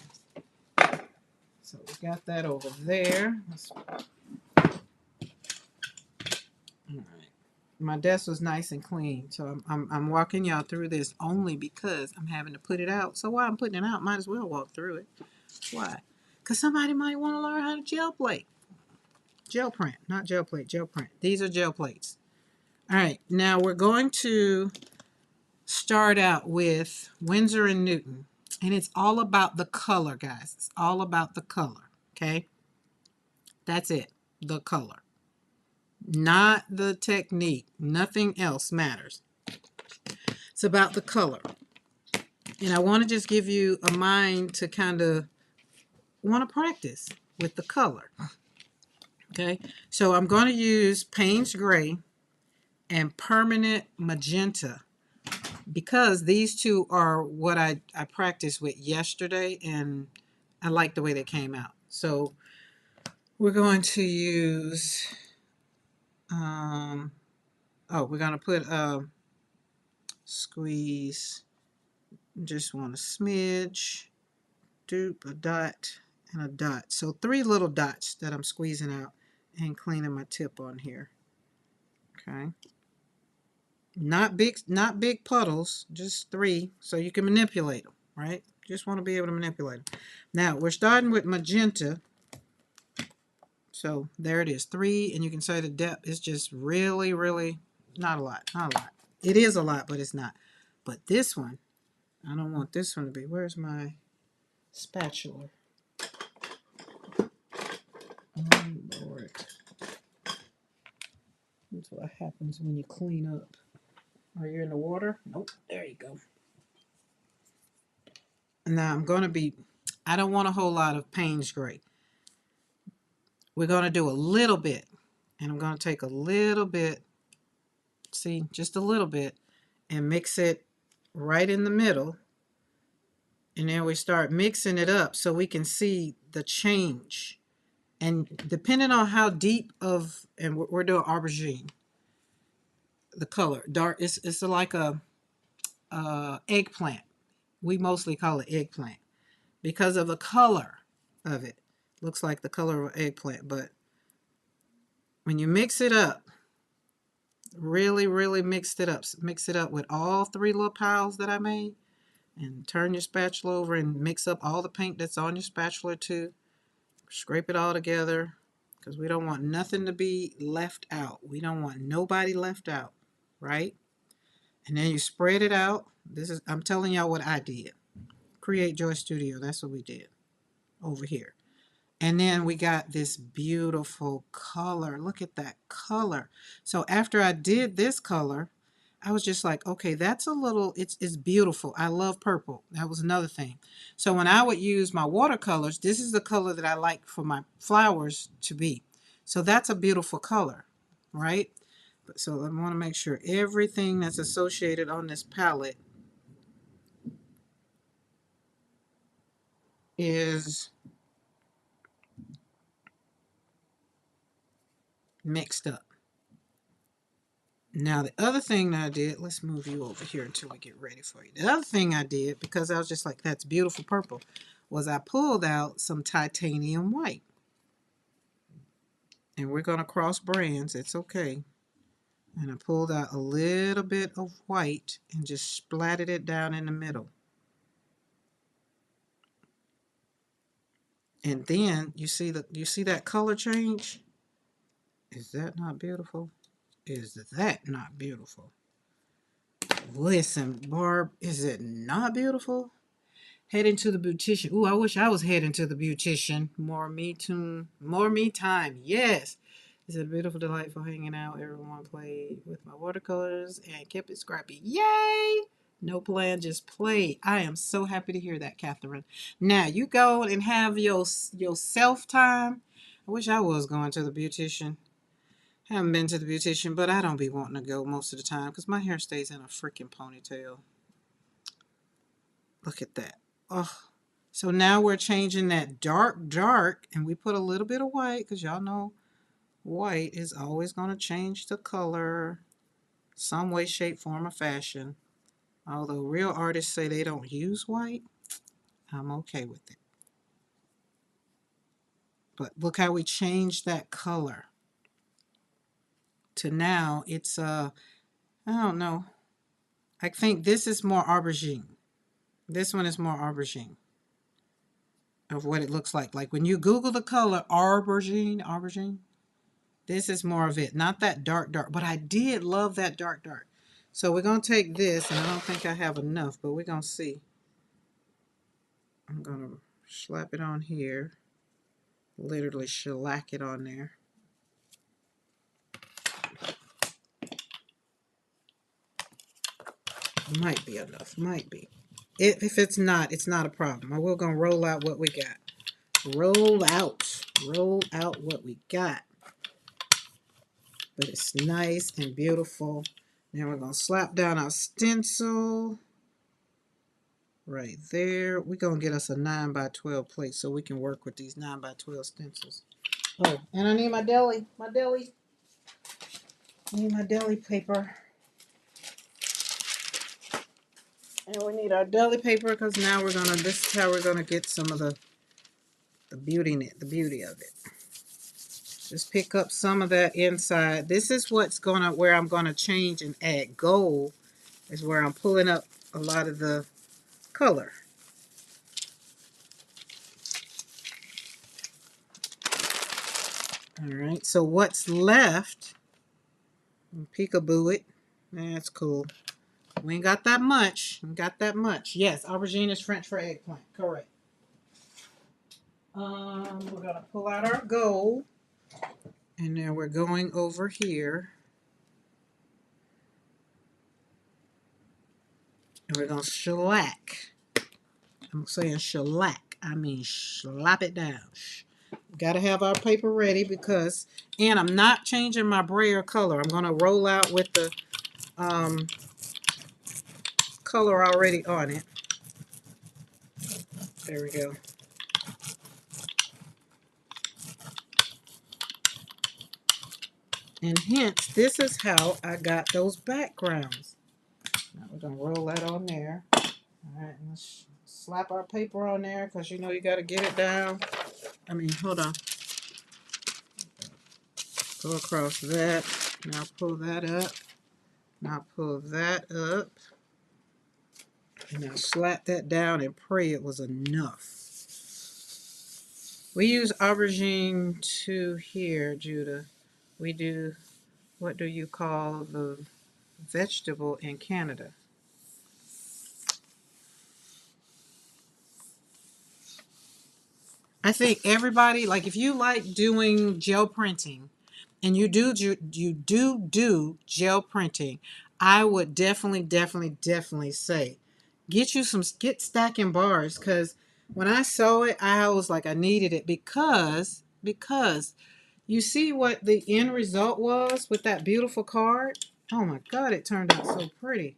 So we got that over there. All right. My desk was nice and clean, so I'm walking y'all through this only because I'm having to put it out. So while I'm putting it out, might as well walk through it. Why? Because somebody might want to learn how to gel plate. Gel print, not gel plate, gel print. These are gel plates. All right, now we're going to start out with Winsor & Newton. And it's all about the color, guys. It's all about the color, okay? That's it, the color. Not the technique. Nothing else matters. So about the color. And I want to just give you a mind to kind of want to practice with the color. Okay, so I'm going to use Payne's Gray and Permanent Magenta because these two are what I practiced with yesterday, and I like the way they came out. So we're going to use, we're going to put squeeze, just want a smidge, dupe, a dot, and a dot. So 3 little dots that I'm squeezing out and cleaning my tip on here. Okay. Not big puddles, just 3 so you can manipulate them, right? Just want to be able to manipulate them. Now, we're starting with magenta. So there it is, 3, and you can say the depth is just really, really not a lot, not a lot. It is a lot, but it's not. But this one, I don't want this one to be. Where's my spatula? Oh, Lord. That's what happens when you clean up. Are you in the water? Nope. There you go. Now I'm going to be, I don't want a whole lot of Payne's Gray. We're going to do a little bit. And I'm going to take a little bit, see, just a little bit, and mix it right in the middle. And then we start mixing it up so we can see the change. And depending on how deep of, and we're doing aubergine, the color, dark, it's like a eggplant. We mostly call it eggplant because of the color of it. Looks like the color of an eggplant, but when you mix it up, really, really mix it up with all 3 little piles that I made, and turn your spatula over and mix up all the paint that's on your spatula too. Scrape it all together because we don't want nothing to be left out. We don't want nobody left out, right? And then you spread it out. I'm telling y'all what I did. Create Joy Studio, that's what we did over here. And then we got this beautiful color. Look at that color. So after I did this color, I was just like, okay, that's a little, it's beautiful. I love purple. That was another thing. So when I would use my watercolors, this is the color that I like for my flowers to be. So that's a beautiful color, right? So I want to make sure everything that's associated on this palette is mixed up. Now, the other thing that I did, let's move you over here until we get ready for you. The other thing I did, because I was just like, that's beautiful purple, was I pulled out some titanium white. And we're going to cross brands. It's okay. And I pulled out a little bit of white and just splattered it down in the middle. And then you see that color change? Is that not beautiful? Is that not beautiful? Listen, Barb, is it not beautiful? Heading to the beautician. Ooh, I wish I was heading to the beautician. More me time. Yes. It's a beautiful, delightful hanging out. Everyone played with my watercolors and kept it scrappy. Yay! No plan, just play. I am so happy to hear that, Catherine. Now, you go and have your self time. I wish I was going to the beautician. Haven't been to the beautician, but I don't be wanting to go most of the time because my hair stays in a freaking ponytail. Look at that. Oh, so now we're changing that dark, and we put a little bit of white because y'all know white is always going to change the color some way, shape, form, or fashion. Although real artists say they don't use white, I'm okay with it. But look how we changed that color to now it's I don't know. I think this is more aubergine. This one is more aubergine of what it looks like. Like when you Google the color aubergine, this is more of it. Not that dark, but I did love that dark. So we're going to take this, and I don't think I have enough, but we're going to see. I'm going to slap it on here. Literally shellac it on there. Might be enough. Might be. If it's not, it's not a problem. We're going to roll out what we got. Roll out. Roll out what we got. But it's nice and beautiful. Now we're going to slap down our stencil right there. We're going to get us a 9 by 12 plate so we can work with these 9 by 12 stencils. Oh, and I need my deli. I need my deli paper. And we need our deli paper because now this is how we're gonna get some of the beauty in it, the beauty of it. Just pick up some of that inside. This is where I'm gonna change and add gold, is where I'm pulling up a lot of the color. All right, so what's left, peekaboo it. That's cool. We ain't got that much. Yes, aubergine is French for eggplant. Correct. We're gonna pull out our gold, and then we're going over here, and we're gonna shellac. I'm saying shellac. I mean slap it down. Gotta have our paper ready because, and I'm not changing my brayer color. I'm gonna roll out with the color already on it. There we go. And hence, this is how I got those backgrounds. Now we're gonna roll that on there. All right, let's slap our paper on there because you know you gotta get it down. Hold on. Go across that. Now pull that up. Now pull that up. And now slap that down and pray it was enough. We use aubergine too here, Judah. We do, what do you call the vegetable in Canada? I think everybody, like if you like doing gel printing and you do gel printing, I would definitely say get stacking bars, because when I saw it, I was like I needed it because you see what the end result was with that beautiful card. Oh my God, it turned out so pretty.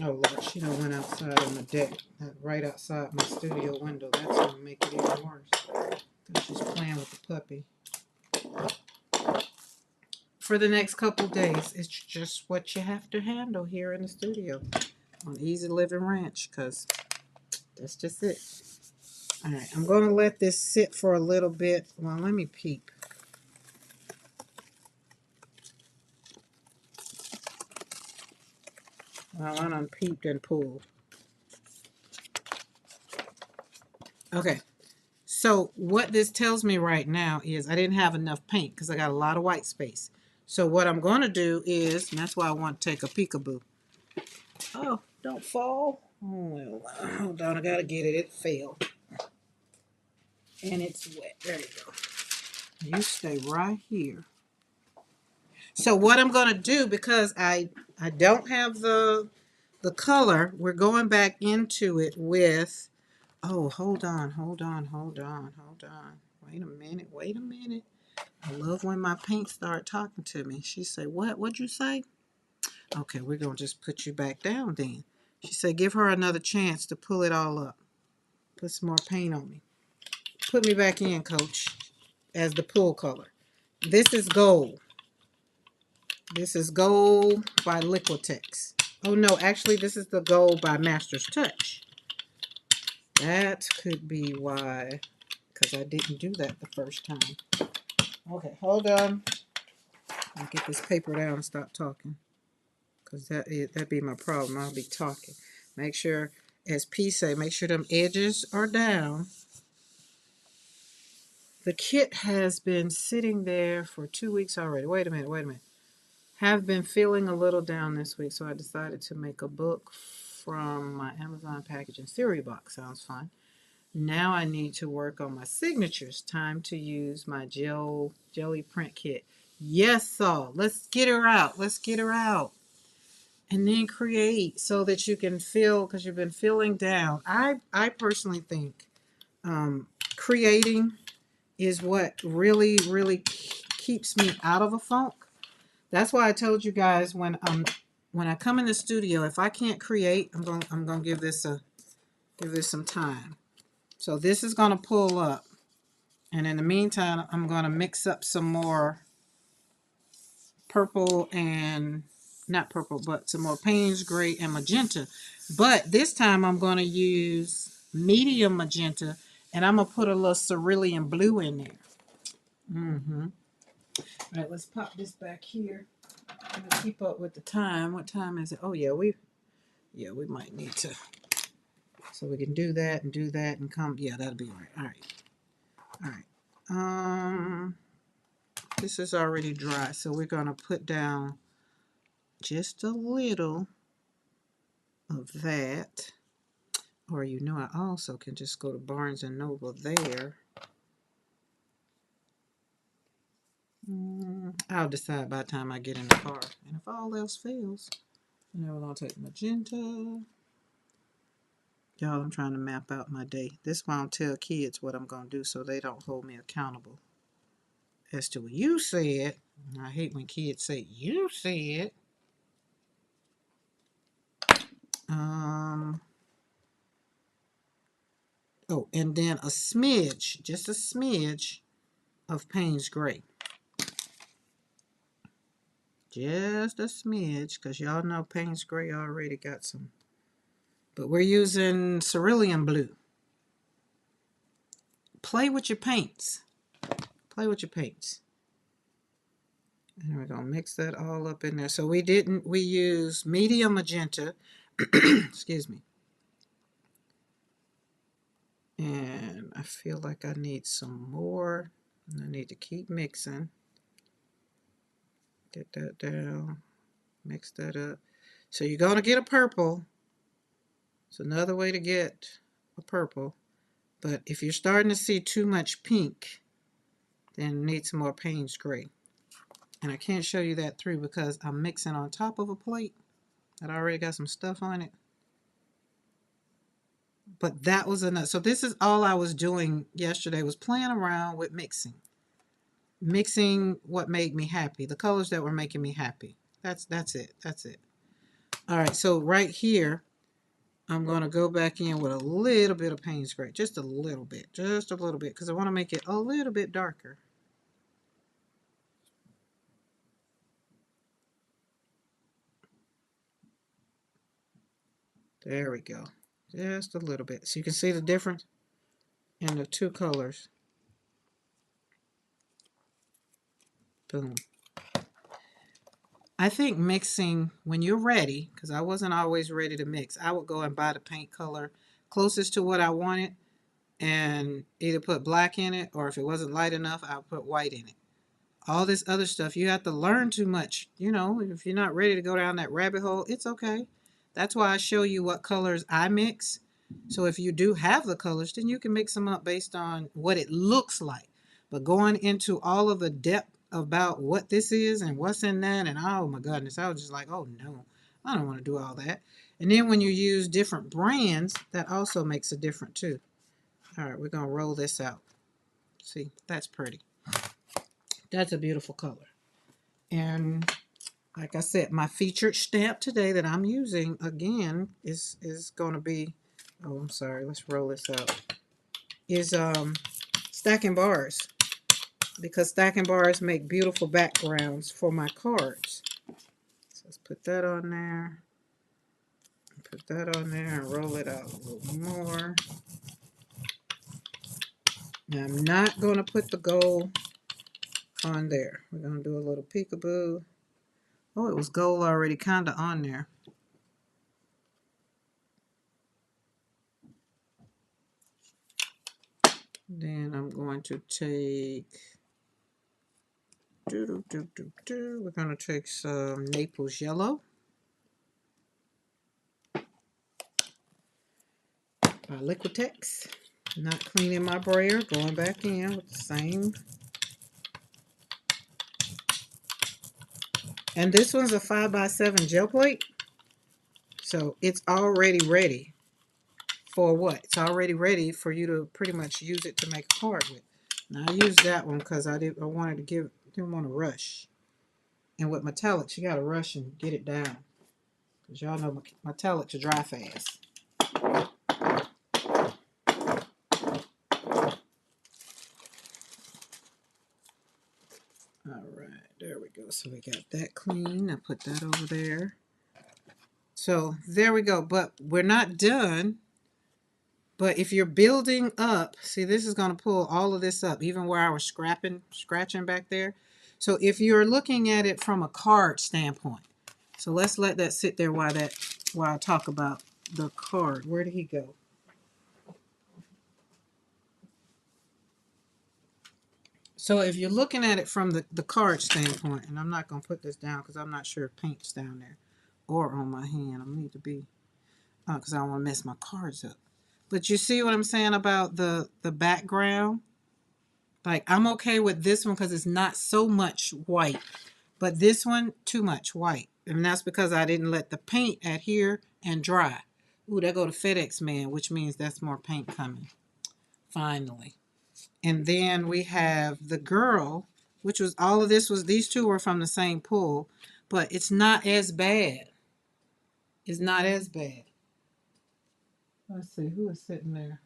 Oh Lord, she done went outside on the deck, right outside my studio window. That's gonna make it even worse. She's playing with the puppy. For the next couple days, it's just what you have to handle here in the studio on Easy Living Ranch, because that's just it. All right, I'm going to let this sit for a little bit. Well, let me peep. Well, I done peeped and pulled. Okay, so what this tells me right now is I didn't have enough paint because I got a lot of white space. So what I'm going to do is, and that's why I want to take a peekaboo. Oh, don't fall. Oh, well, hold on, I got to get it. It fell. And it's wet. There you go. You stay right here. So what I'm going to do, because I don't have the color, we're going back into it with, oh, hold on. Wait a minute. I love when my paint start talking to me. She say, what'd you say? Okay, we're going to just put you back down then. She said, give her another chance to pull it all up. Put some more paint on me. Put me back in, coach, as the pull color. This is gold. This is gold by Liquitex. Oh no, actually this is the gold by Master's Touch. That could be why, because I didn't do that the first time. Okay, hold on. I'll get this paper down and stop talking, because that'd be my problem. I'll be talking. Make sure, as P say, make sure them edges are down. The kit has been sitting there for 2 weeks already. Wait a minute. Have been feeling a little down this week, so I decided to make a book from my Amazon package and cereal box. Sounds fun. Now I need to work on my signatures. Time to use my jelly print kit. Yes, Saul. Let's get her out. and then create so that you can feel, because you've been feeling down. I personally think creating is what really keeps me out of a funk. That's why I told you guys when I come in the studio, if I can't create, I'm gonna give this some time. So this is gonna pull up, and in the meantime, I'm gonna mix up some more purple and not purple, but some more Payne's gray and magenta. But this time I'm gonna use medium magenta, and I'm gonna put a little cerulean blue in there. All right, let's pop this back here. I'm gonna keep up with the time. What time is it? Oh yeah, we might need to. So we can do that and come. Yeah, that'll be all right. All right. This is already dry, so we're gonna put down just a little of that. Or you know, I also can just go to Barnes and Noble there. I'll decide by the time I get in the car. And if all else fails, then we're gonna take magenta. Y'all, I'm trying to map out my day. This why I don't tell kids what I'm going to do so they don't hold me accountable as to what you said. I hate when kids say, you said. Oh, and then a smidge, just a smidge of Payne's Gray. Just a smidge, because y'all know Payne's Gray already got some. But we're using cerulean blue. Play with your paints. Play with your paints. And we're going to mix that all up in there. So we used medium magenta. Excuse me. And I feel like I need some more. I need to keep mixing. Get that down. Mix that up. So you're going to get a purple. It's another way to get a purple. But if you're starting to see too much pink, then need some more Payne's Gray. And I can't show you that through because I'm mixing on top of a plate that already got some stuff on it. But that was enough. So this is all I was doing yesterday, was playing around with mixing. Mixing what made me happy, the colors that were making me happy. That's it. That's it. All right, so right here, I'm going to go back in with a little bit of Payne's Gray. Just a little bit, because I want to make it a little bit darker. There we go. Just a little bit. So you can see the difference in the two colors. Boom. I think mixing, when you're ready, because I wasn't always ready to mix, I would go and buy the paint color closest to what I wanted and either put black in it, or if it wasn't light enough, I'll put white in it. All this other stuff, you have to learn too much. You know, if you're not ready to go down that rabbit hole, it's okay. That's why I show you what colors I mix. So if you do have the colors, then you can mix them up based on what it looks like. But going into all of the depth about what this is and what's in that, and oh my goodness, I was just like, oh no, I don't want to do all that. And then when you use different brands, that also makes a difference too. All right, we're going to roll this out. See, that's pretty. That's a beautiful color. And like I said, my featured stamp today that I'm using again is going to be, oh, I'm sorry, let's roll this out, is Stacking Bars, because Stacking Bars make beautiful backgrounds for my cards. So let's put that on there. Put that on there and roll it out a little more. Now I'm not going to put the gold on there. We're going to do a little peekaboo. Oh, it was gold already kind of on there. Then I'm going to take, we're going to take some Naples Yellow. My Liquitex. Not cleaning my brayer, going back in with the same. And this one's a 5x7 gel plate. So it's already ready for what? It's already ready for you to pretty much use it to make a card with. Now I used that one because I didn't want to rush. And with metallics, you got to rush and get it down. Because y'all know metallics dry fast. All right, there we go. So we got that clean. I put that over there. So there we go. But we're not done. But if you're building up, see, this is going to pull all of this up, even where I was scratching back there. So if you're looking at it from a card standpoint, so let's let that sit there while I talk about the card. Where did he go? So if you're looking at it from the card standpoint, and I'm not going to put this down because I'm not sure if paint's down there or on my hand. I need to be, because I don't want to mess my cards up. But you see what I'm saying about the background? Like, I'm okay with this one because it's not so much white. But this one, too much white. And that's because I didn't let the paint adhere and dry. Ooh, there go the FedEx man, which means that's more paint coming. Finally. And then we have the girl, which was all of this was, these two were from the same pool, but it's not as bad. It's not as bad. Let's see, who is sitting there?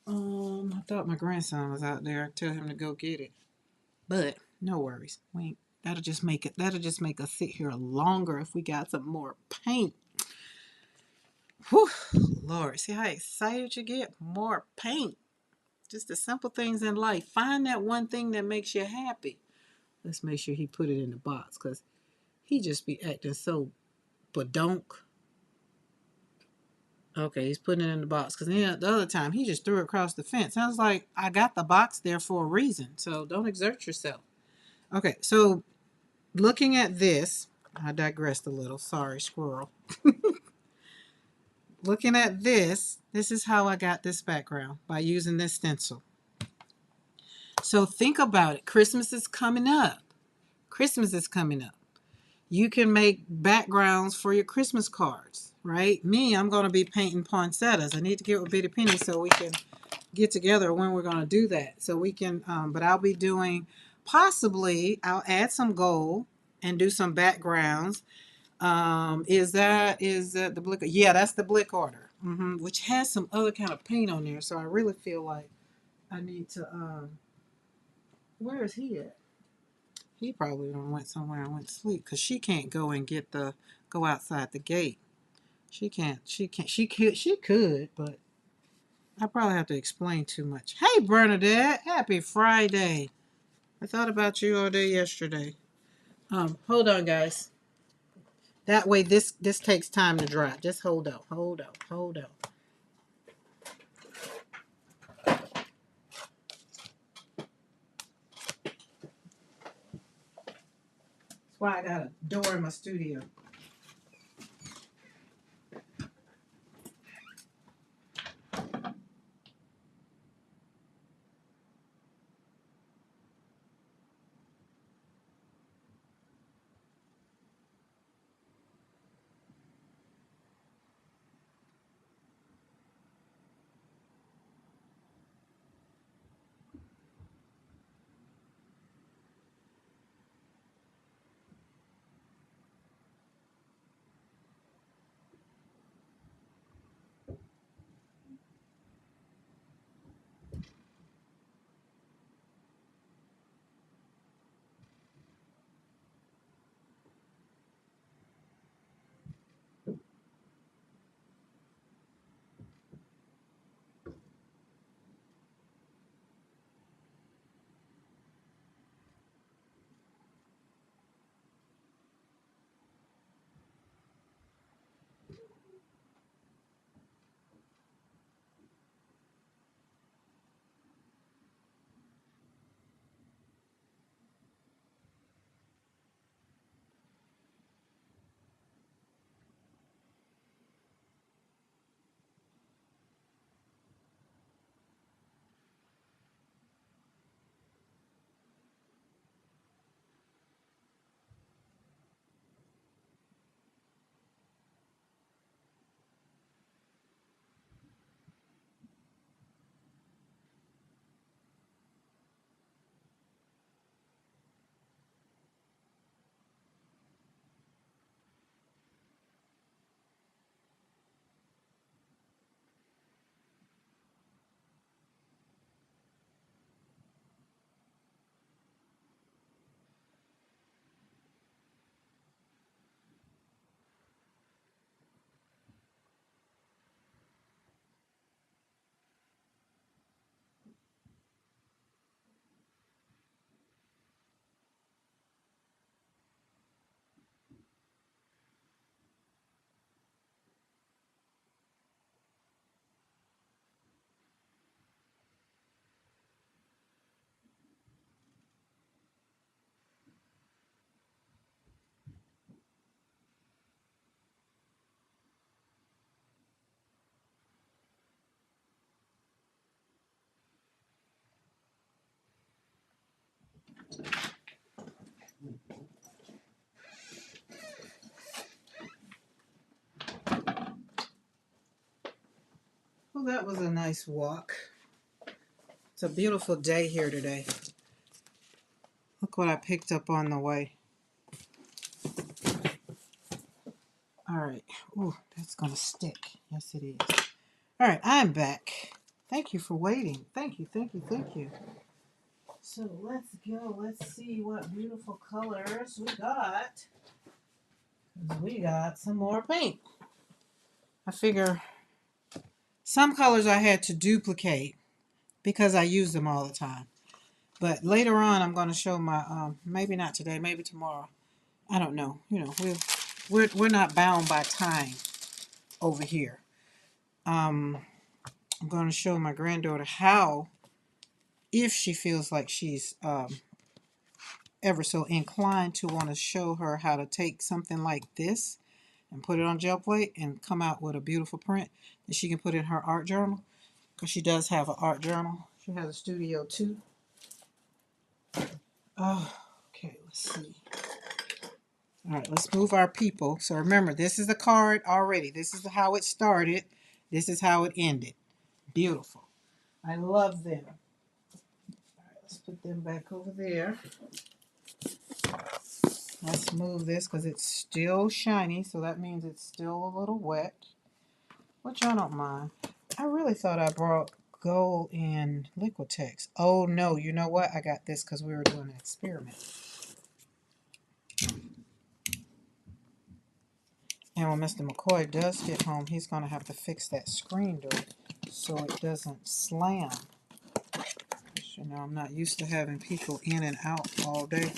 I thought my grandson was out there. I'd tell him to go get it. But no worries. That'll just make us sit here longer if we got some more paint. Whew, Lord, see how excited you get? More paint. Just the simple things in life. Find that one thing that makes you happy. Let's make sure he put it in the box because he just be acting so badonk. Okay, he's putting it in the box because the other time he just threw it across the fence. I was like, I got the box there for a reason, so don't exert yourself. Okay, so looking at this, I digressed a little. Sorry, squirrel. Looking at this is how I got this background, by using this stencil. So think about it. Christmas is coming up. Christmas is coming up. You can make backgrounds for your Christmas cards, right? Me, I'm going to be painting poinsettias. I need to get with Bitty Penny so we can get together when we're going to do that. So we can, but I'll be doing, possibly, I'll add some gold and do some backgrounds. Is that the Blick? Yeah, that's the Blick order, which has some other kind of paint on there. So I really feel like I need to, where is he at? He probably went somewhere and went to sleep because she can't go and go outside the gate. She can't. She could, but I probably have to explain too much. Hey, Bernadette, happy Friday. I thought about you all day yesterday. Hold on, guys. That way, this takes time to dry. Just hold on. That's why I got a door in my studio. Well, that was a nice walk. It's a beautiful day here today. Look what I picked up on the way. All right. Ooh, that's going to stick. Yes, it is. All right, I'm back. Thank you for waiting. Thank you, thank you, thank you. So let's go. Let's see what beautiful colors we got. We got some more paint. I figure some colors I had to duplicate because I use them all the time. But later on, I'm going to show my, maybe not today, maybe tomorrow. I don't know. You know, we're not bound by time over here. I'm going to show my granddaughter how, if she feels like she's ever so inclined to want to show her how to take something like this and put it on gel plate and come out with a beautiful print that she can put in her art journal, because she does have an art journal. She has a studio too. Oh, okay, let's see. All right, let's move our people. So remember, this is the card already. This is how it started. This is how it ended. Beautiful. I love them. All right, let's put them back over there. Let's move this because it's still shiny, so that means it's still a little wet, which I don't mind. I really thought I brought gold and Liquitex. Oh no, you know what? I got this because we were doing an experiment. And when Mr. McKoy does get home, he's going to have to fix that screen door so it doesn't slam. You know, I'm not used to having people in and out all day.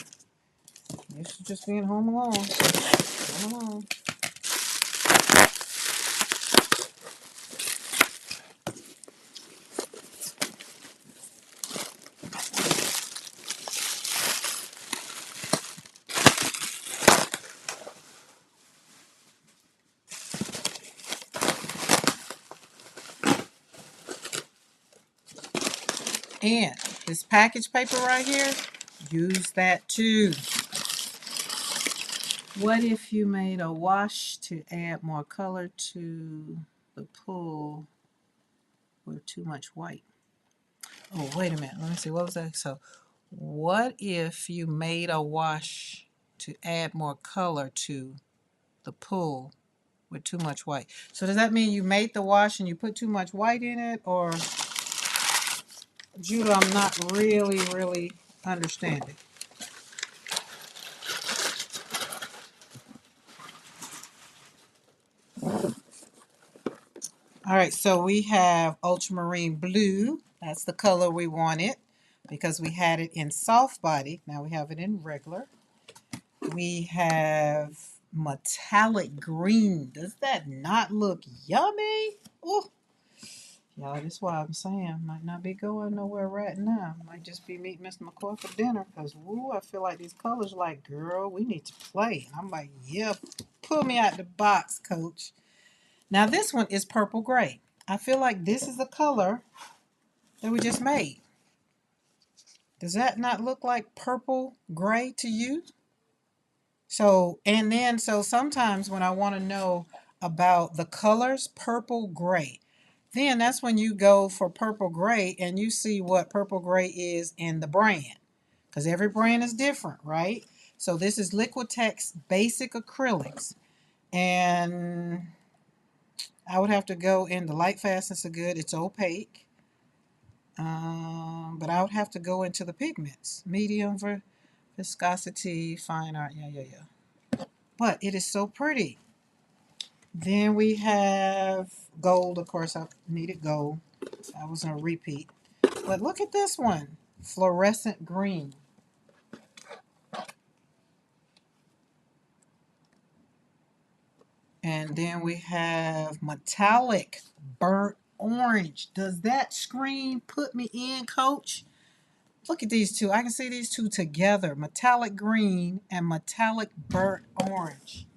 I'm used to just being home alone. Home alone. And this package paper right here, use that too. What if you made a wash to add more color to the pool with too much white? Oh, wait a minute. Let me see. What was that? So, what if you made a wash to add more color to the pool with too much white? So, does that mean you made the wash and you put too much white in it? Or, Judah, I'm not really understanding. All right, so we have ultramarine blue. That's the color we wanted because we had it in soft body. Now we have it in regular. We have metallic green. Does that not look yummy? Oh, y'all, that's why I'm saying might not be going nowhere right now. Might just be meeting Mr. McCoy for dinner because, woo, I feel like these colors like, girl, we need to play. And I'm like, yeah, pull me out the box, coach. Now this one is purple gray. I feel like this is the color that we just made. Does that not look like purple gray to you? So sometimes when I want to know about the colors, purple gray, then that's when you go for purple gray and you see what purple gray is in the brand. Because every brand is different, right? So this is Liquitex Basic Acrylics. And I would have to go in the light fastness of good. It's opaque. But I would have to go into the pigments. Medium for viscosity, fine art. Yeah. But it is so pretty. Then we have gold. Of course, I needed gold. I was going to repeat. But look at this one. Fluorescent green. And then we have metallic burnt orange. Does that screen put me in, coach? Look at these two. I can see these two together. Metallic green and metallic burnt orange.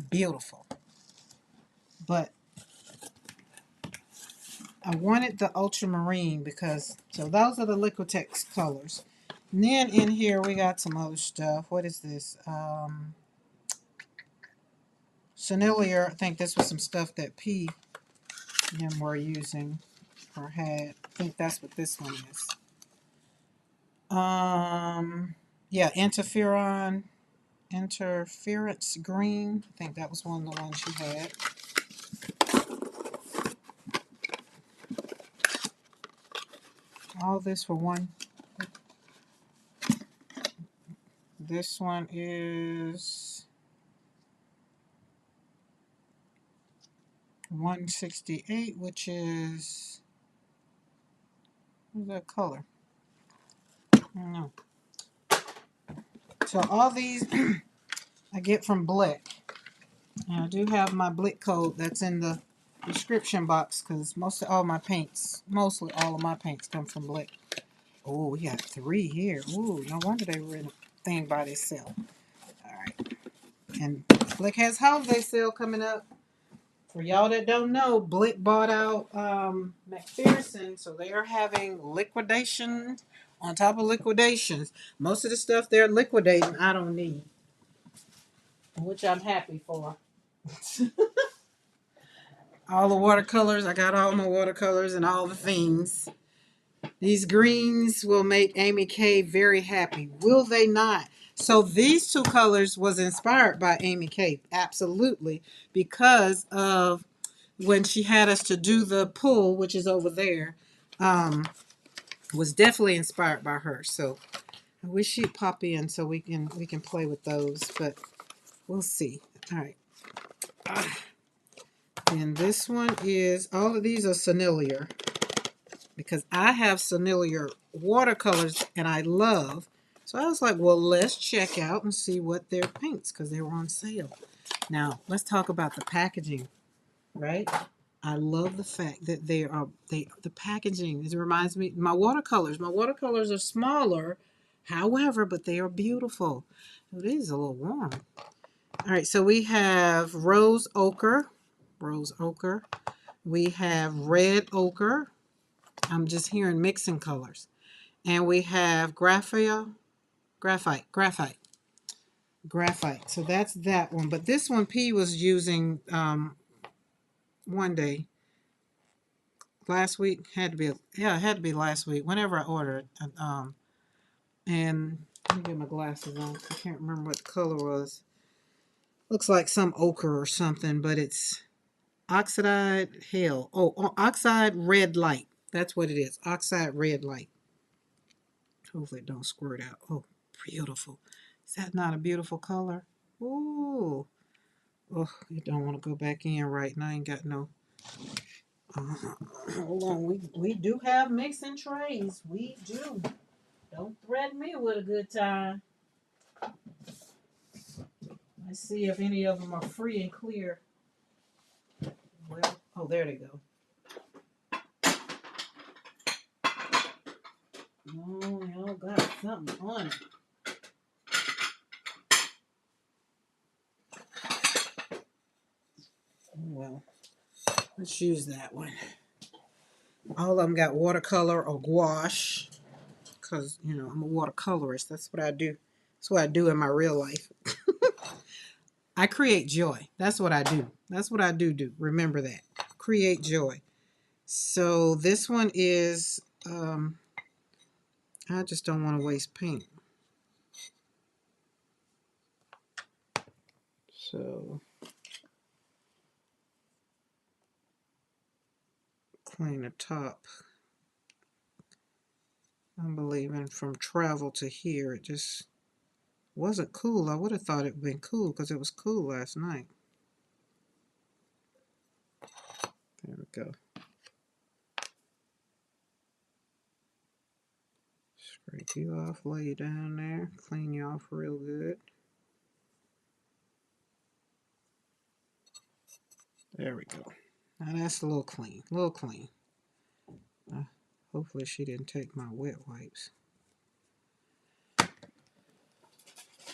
Beautiful. But I wanted the ultramarine because, so those are the Liquitex colors. And then in here we got some other stuff. What is this? Sennelier. I think this was some stuff that P and them were using or had. I think that's what this one is. Yeah, interference green. I think that was one of the ones she had. All this for one. This one is 168, which is, what's that color? I don't know. So all these I get from Blick. And I do have my Blick code that's in the description box because mostly all of my paints come from Blick. Oh, we got 3 here. Ooh, no wonder they were in a thing by themselves. All right. And Blick has holiday sale coming up. For y'all that don't know, Blick bought out McPherson, so they are having liquidation on top of liquidations. Most of the stuff they're liquidating, I don't need, which I'm happy for. All the watercolors, I got all my watercolors and all the things. These greens will make Amy Kay very happy. Will they not? So these 2 colors was inspired by Amy Kay, absolutely, because of when she had us to do the pool, which is over there, was definitely inspired by her. So I wish she'd pop in so we can play with those, but we'll see. All right. And this one is, all of these are Sennelier because I have Sennelier watercolors and I love. So I was like, well, let's check out and see what their paints because they were on sale. Now, let's talk about the packaging, right? I love the fact that the packaging. It reminds me my watercolors. My watercolors are smaller, however, but they are beautiful. It is a little warm. All right, so we have rose ochre. We have red ochre. I'm just hearing mixing colors. And we have graphite. So that's that one. But this one P was using one day. Last week had to be, yeah, it had to be last week. Whenever I ordered, and let me get my glasses on. I can't remember what the color was. Looks like some ochre or something, but it's oxide hell. Oh, oxide red light. That's what it is. Oxide red light. Hopefully it don't squirt out. Oh, beautiful. Is that not a beautiful color? Ooh. Oh, you don't want to go back in right now. I ain't got no. Hold on. We do have mixing trays. We do. Don't threaten me with a good time. Let's see if any of them are free and clear. Well, oh, there they go. Oh, y'all got something on it. Well, let's use that one. All of them got watercolor or gouache because, you know, I'm a watercolorist. That's what I do. That's what I do in my real life. I create joy. That's what I do. That's what I do. Remember that. Create joy. So this one is, I just don't want to waste paint. So clean the top. I'm believing from travel to here, it just wasn't cool. I would have thought it would been cool because it was cool last night. There we go. Scrape you off, lay you down there, clean you off real good. There we go. Now that's a little clean, hopefully she didn't take my wet wipes.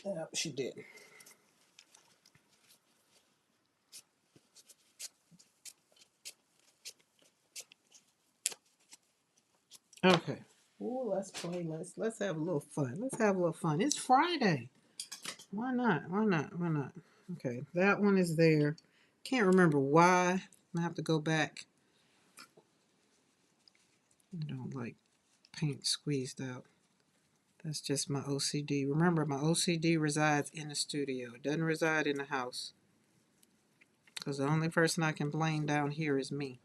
Yep, she did. Okay. Ooh, let's play. Let's have a little fun. Let's have a little fun. It's Friday. Why not? Why not? Why not? Okay, that one is there. Can't remember why. I have to go back. I don't like paint squeezed out. That's just my OCD. Remember, my OCD resides in the studio. It doesn't reside in the house. Because the only person I can blame down here is me.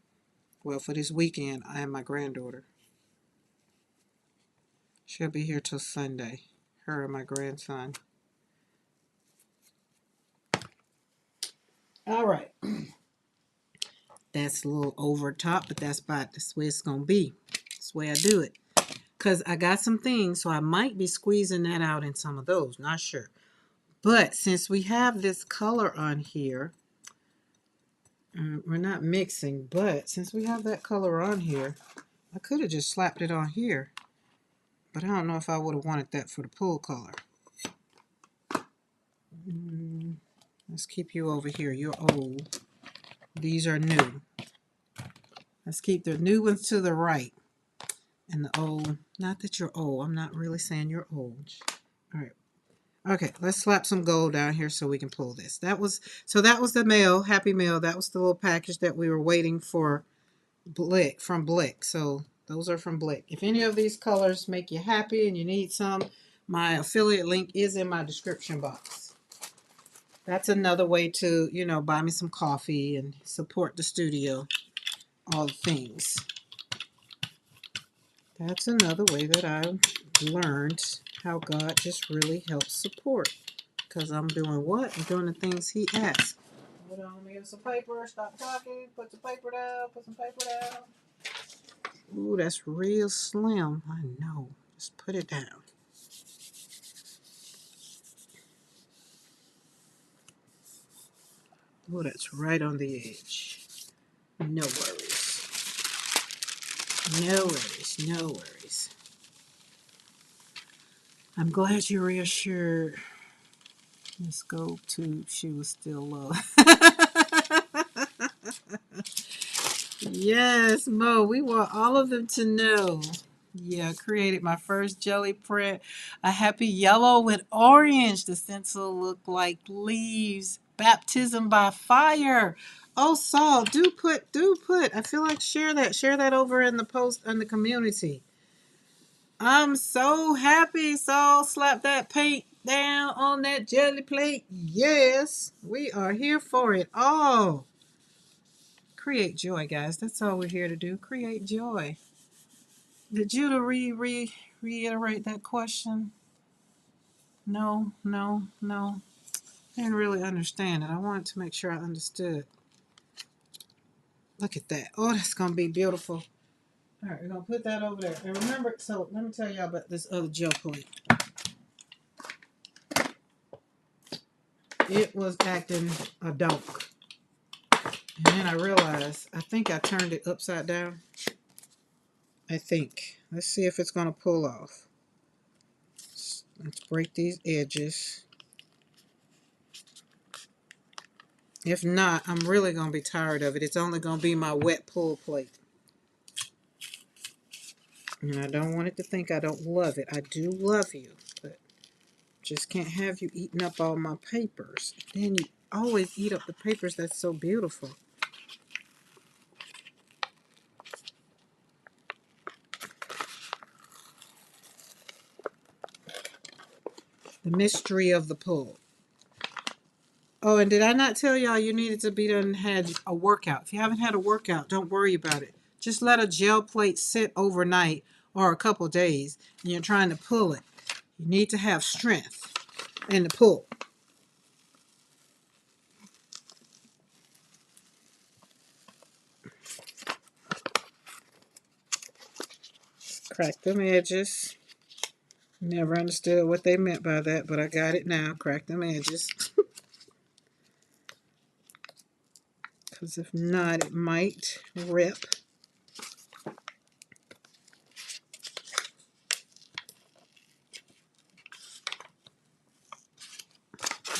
Well, for this weekend, I am my granddaughter. She'll be here till Sunday. Her and my grandson. All right. That's a little over top, but that's the way it's going to be. That's the way I do it. Because I got some things, so I might be squeezing that out in some of those. Not sure. But since we have this color on here, we're not mixing, but since we have that color on here, I could have just slapped it on here. But I don't know if I would have wanted that for the pool color. Let's keep you over here. You're old. These are new. Let's keep the new ones to the right. And the old, not that you're old. I'm not really saying you're old. All right. Okay, let's slap some gold down here so we can pull this. That was the mail, Happy Mail. That was the little package that we were waiting for from Blick. So those are from Blick. If any of these colors make you happy and you need some, my affiliate link is in my description box. That's another way to, buy me some coffee and support the studio. All the things. That's another way that I've learned how God just really helps support. Because I'm doing what? I'm doing the things He asks. Hold on, let me get some paper. Stop talking. Put some paper down. Put some paper down. Ooh, that's real slim. I know. Just put it down. Ooh, that's right on the edge. No worries. No worries. No worries. I'm glad you're reassured. Let's go to she was still low. Yes, Mo, we want all of them to know. Yeah, created my first jelly print. A happy yellow with orange. The stencil looked like leaves. Baptism by fire. Oh, Saul, do put. I feel like share that over in the post in the community. I'm so happy, Saul. Slap that paint down on that jelly plate. Yes, we are here for it all. Create joy, guys. That's all we're here to do. Create joy. Did you reiterate that question? No. I didn't really understand it. I wanted to make sure I understood. Look at that. Oh, that's going to be beautiful. All right, we're going to put that over there. And remember, so let me tell y'all about this other gel plate. It was acting a donk. And then I realized, I think I turned it upside down. I think. Let's see if it's going to pull off. Let's break these edges. If not, I'm really going to be tired of it. It's only going to be my wet pull plate. And I don't want it to think I don't love it. I do love you, but just can't have you eating up all my papers. Then you always eat up the papers that's so beautiful. The mystery of the pull. Oh, and did I not tell y'all you needed to be done and had a workout? If you haven't had a workout, don't worry about it. Just let a gel plate sit overnight or a couple days and you're trying to pull it. You need to have strength in the pull. Crack them edges. Never understood what they meant by that, but I got it now. Crack them edges. Because if not, it might rip.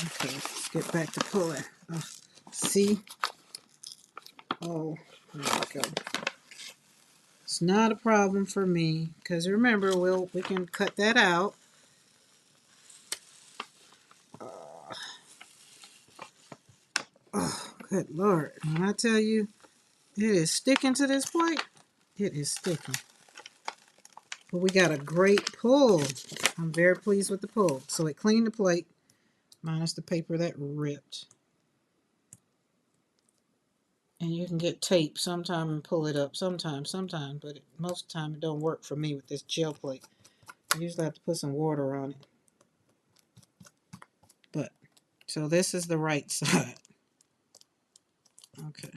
Okay, let's get back to pulling. See? Oh, there we go. It's not a problem for me because remember, we can cut that out. Oh, good Lord. When I tell you, it is sticking to this plate. It is sticking. But we got a great pull. I'm very pleased with the pull. So it cleaned the plate, minus the paper that ripped. And you can get tape sometime and pull it up sometimes, but most of the time it don't work for me with this gel plate. I usually have to put some water on it. But, so this is the right side. Okay.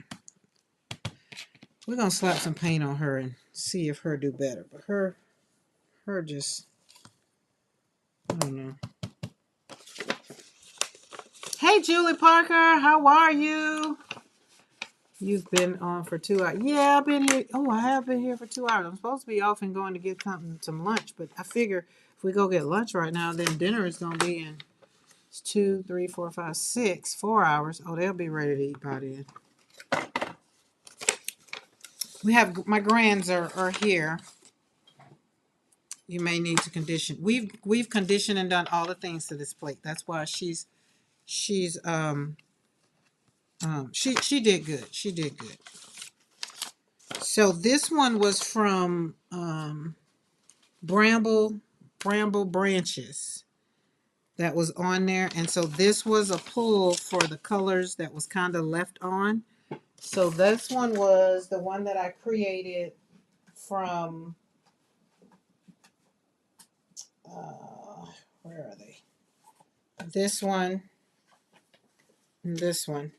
We're going to slap some paint on her and see if her do better. But her just, I don't know. Hey, Julie Parker, how are you? You've been on for 2 hours. Yeah, I've been here. Oh, I have been here for 2 hours. I'm supposed to be off and going to get some lunch, but I figure if we go get lunch right now, then dinner is going to be in 2, 3, 4, 5, 6, 4 hours. Oh, they'll be ready to eat by then. We have, my grands are here. You may need to condition. We've conditioned and done all the things to this plate. That's why she did good. She did good. So this one was from Bramble Branches that was on there, and so this was a pull for the colors that was kind of left on. So this one was the one that I created from where are they? This one and this one.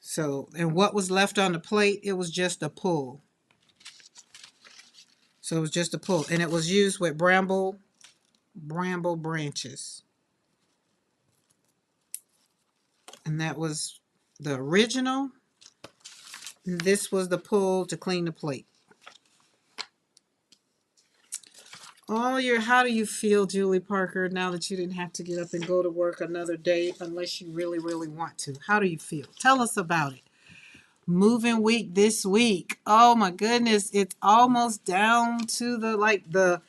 So, and what was left on the plate, it was just a pull. So it was just a pull, and it was used with Bramble Branches. And that was the original. And this was the pull to clean the plate. How do you feel, Julie Parker, now that you didn't have to get up and go to work another day unless you really, really want to? How do you feel? Tell us about it. Moving week this week. Oh my goodness, it's almost down to the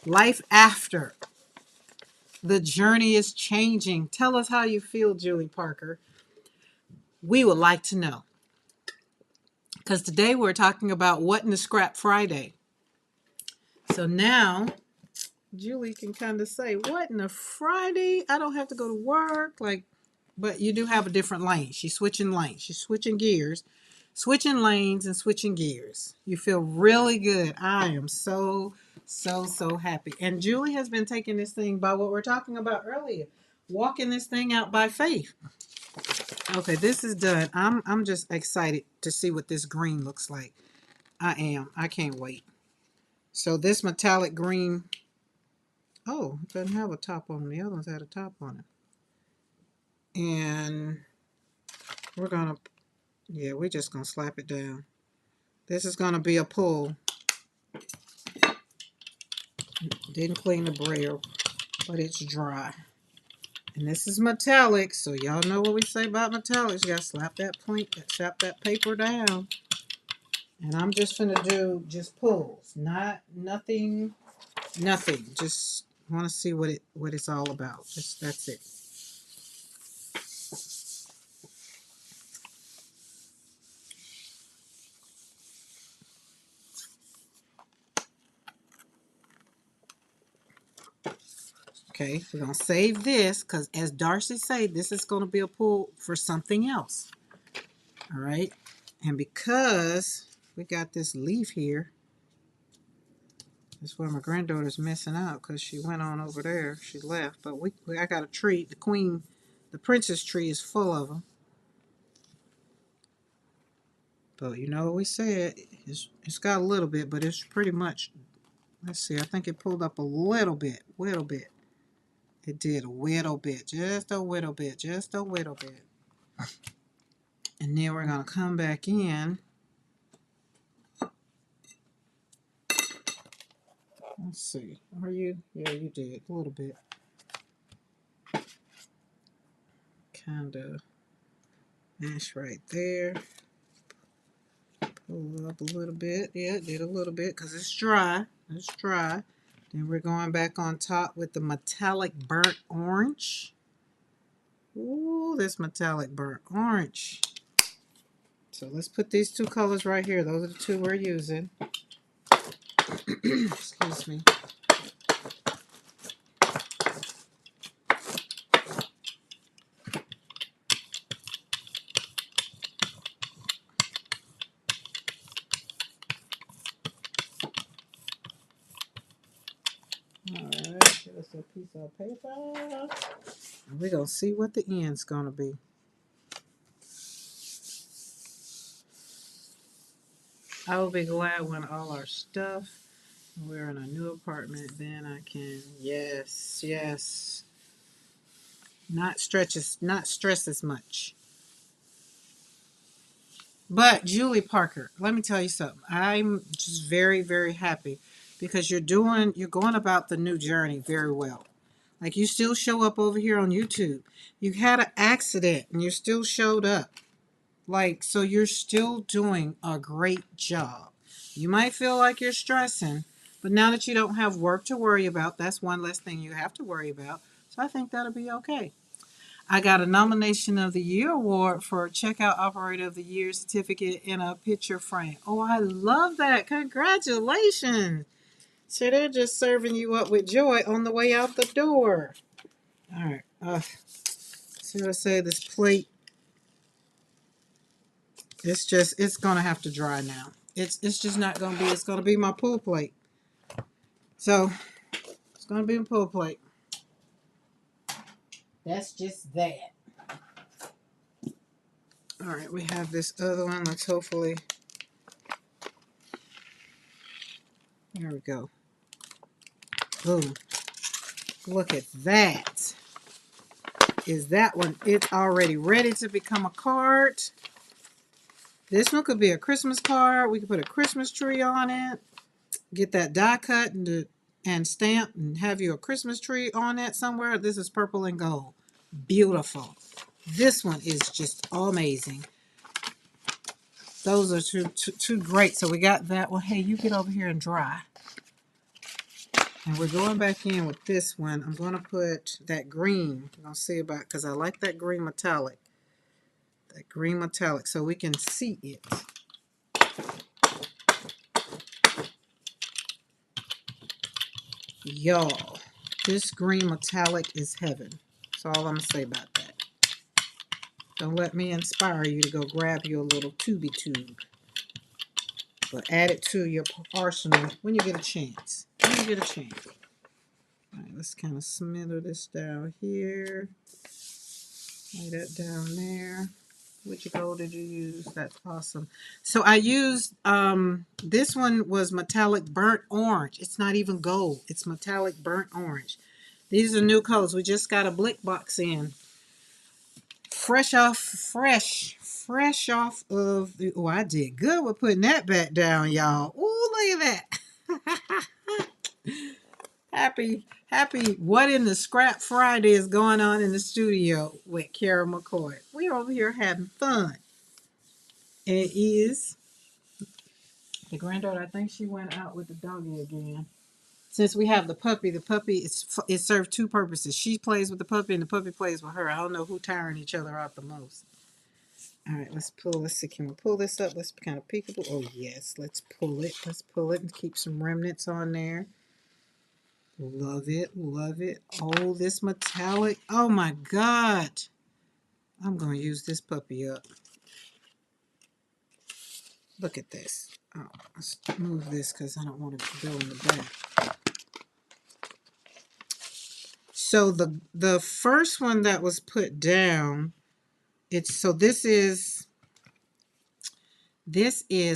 life after. The journey is changing. Tell us how you feel, Julie Parker. We would like to know. Because today we're talking about what in the scrap Friday. So now Julie can kind of say, what in a Friday? I don't have to go to work. But you do have a different lane. She's switching lanes. She's switching gears, switching lanes and switching gears. You feel really good. I am so happy. And Julie has been taking this thing by what we're talking about earlier, walking this thing out by faith. Okay, this is done. I'm just excited to see what this green looks like. I am. I can't wait. So this metallic green, oh, it doesn't have a top on it. The other ones had a top on it. And we're just going to slap it down. This is going to be a pull. Didn't clean the braille, but it's dry. And this is metallic, so y'all know what we say about metallics. You got to slap that paper down. And I'm just going to do just pulls, nothing. Just want to see what it's all about. That's it. Okay, we're going to save this because, as Darcy said, this is going to be a pull for something else. All right, and because we got this leaf here, that's where my granddaughter's missing out because she went on over there. She left, but I got a tree. The princess tree is full of them. But you know what we said, it's got a little bit, but it's pretty much, let's see, I think it pulled up a little bit. It did a little bit, just a little bit. And then we're going to come back in. Let's see. Are you? Yeah, you did. A little bit. Kind of mash right there. Pull it up a little bit. Yeah, it did a little bit because it's dry. Then we're going back on top with the metallic burnt orange. Ooh, this metallic burnt orange. So let's put these two colors right here. Those are the two we're using. Excuse me. Alright, give us a piece of paper. And we're going to see what the end's going to be. I will be glad when all our stuff, we're in a new apartment, then I can, yes, yes, not stress as much. But Julie Parker, let me tell you something. I'm just very, very happy because you're going about the new journey very well. Like you still show up over here on YouTube. You had an accident and you still showed up. Like, so you're still doing a great job. You might feel like you're stressing, but now that you don't have work to worry about, that's one less thing you have to worry about. So I think that'll be okay. I got a nomination of the year award for Checkout Operator of the Year certificate in a picture frame. Oh, I love that. Congratulations. So they're just serving you up with joy on the way out the door. All right. So I say this plate, it's going to have to dry now. It's just not going to be, it's going to be my pool plate. So it's going to be my pool plate. That's just that. All right, we have this other one. Let's hopefully, there we go. Boom. Look at that. Is that one, it's already ready to become a card. This one could be a Christmas card. We could put a Christmas tree on it. Get that die cut and stamp and have you a Christmas tree on it somewhere. This is purple and gold. Beautiful. This one is just amazing. Those are two great. So we got that one. Hey, you get over here and dry. And we're going back in with this one. I'm going to put that green. I'm going to see about, because I like that green metallic. That green metallic so we can see it. Y'all, this green metallic is heaven. That's all I'm going to say about that. Don't let me inspire you to go grab your little tubey tube. But add it to your arsenal when you get a chance. When you get a chance. All right, let's kind of smear this down here. Lay that down there. Which gold did you use? That's awesome. So I used, this one was metallic burnt orange. It's not even gold. It's metallic burnt orange. These are new colors. We just got a blick box in. Fresh off of the, oh, I did good with putting that back down, y'all. Oh, look at that. Happy, what in the Scrap Friday is going on in the studio with Kara McKoy. We're over here having fun. And it is the granddaughter, I think she went out with the doggy again. Since we have the puppy it serves two purposes. She plays with the puppy and the puppy plays with her. I don't know who tiring each other out the most. All right, let's pull. Let's see. Can we pull this up? Let's kind of peekaboo. Oh, yes. Let's pull it. Let's pull it and keep some remnants on there. Love it. Love it. Oh, this metallic. Oh, my God. I'm going to use this puppy up. Look at this. Oh, let's move this because I don't want it to go in the back. So the first one that was put down, this is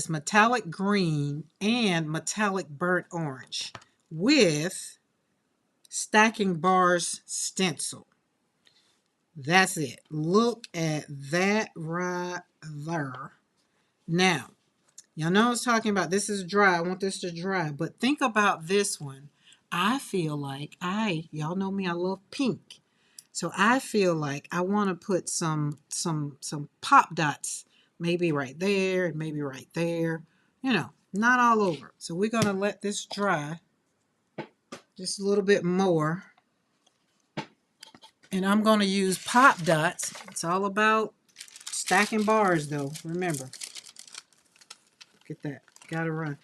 metallic green and metallic burnt orange with stacking bars stencil. That's it. Look at that right there. Now, y'all know I was talking about this is dry. I want this to dry, but think about this one. I feel like y'all know me, I love pink. So I feel like I want to put some pop dots, maybe right there and maybe right there. You know, not all over. So we're going to let this dry just a little bit more. And I'm going to use pop dots. It's all about stacking bars though. Remember. Look at that. Gotta run.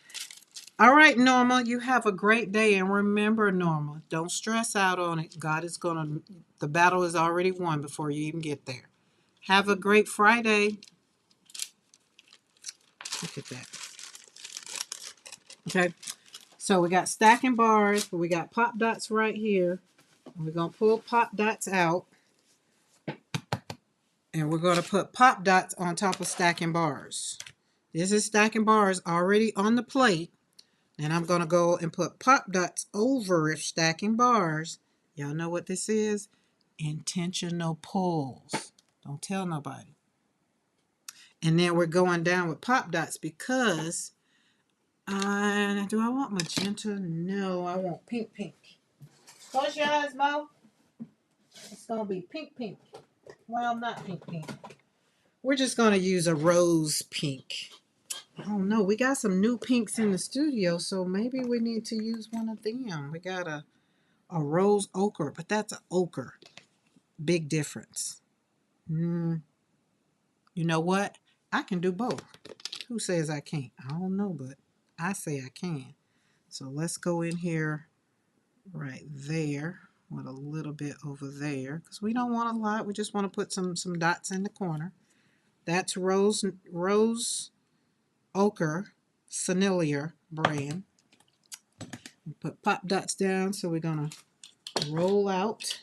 All right, Norma, you have a great day. And remember, Norma, don't stress out on it. God is going to, the battle is already won before you even get there. Have a great Friday. Look at that. Okay. So we got stacking bars, but we got pop dots right here. We're going to pull pop dots out. And we're going to put pop dots on top of stacking bars. This is stacking bars already on the plate. And I'm going to go and put pop dots over stacking bars. Y'all know what this is? Intentional pulls. Don't tell nobody. And then we're going down with pop dots because do I want magenta? No, I want pink, pink. Close your eyes, Mo. It's going to be pink, pink. Well, not pink, pink. We're just going to use a rose pink. I don't know. We got some new pinks in the studio, so maybe we need to use one of them. We got a rose ochre, but that's an ochre. Big difference. You know what? I can do both. Who says I can't? I don't know, but I say I can. So let's go in here right there with a little bit over there because we don't want a lot. We just want to put some dots in the corner. That's rose ochre Sennelier brand. Put pop dots down, so we're gonna roll out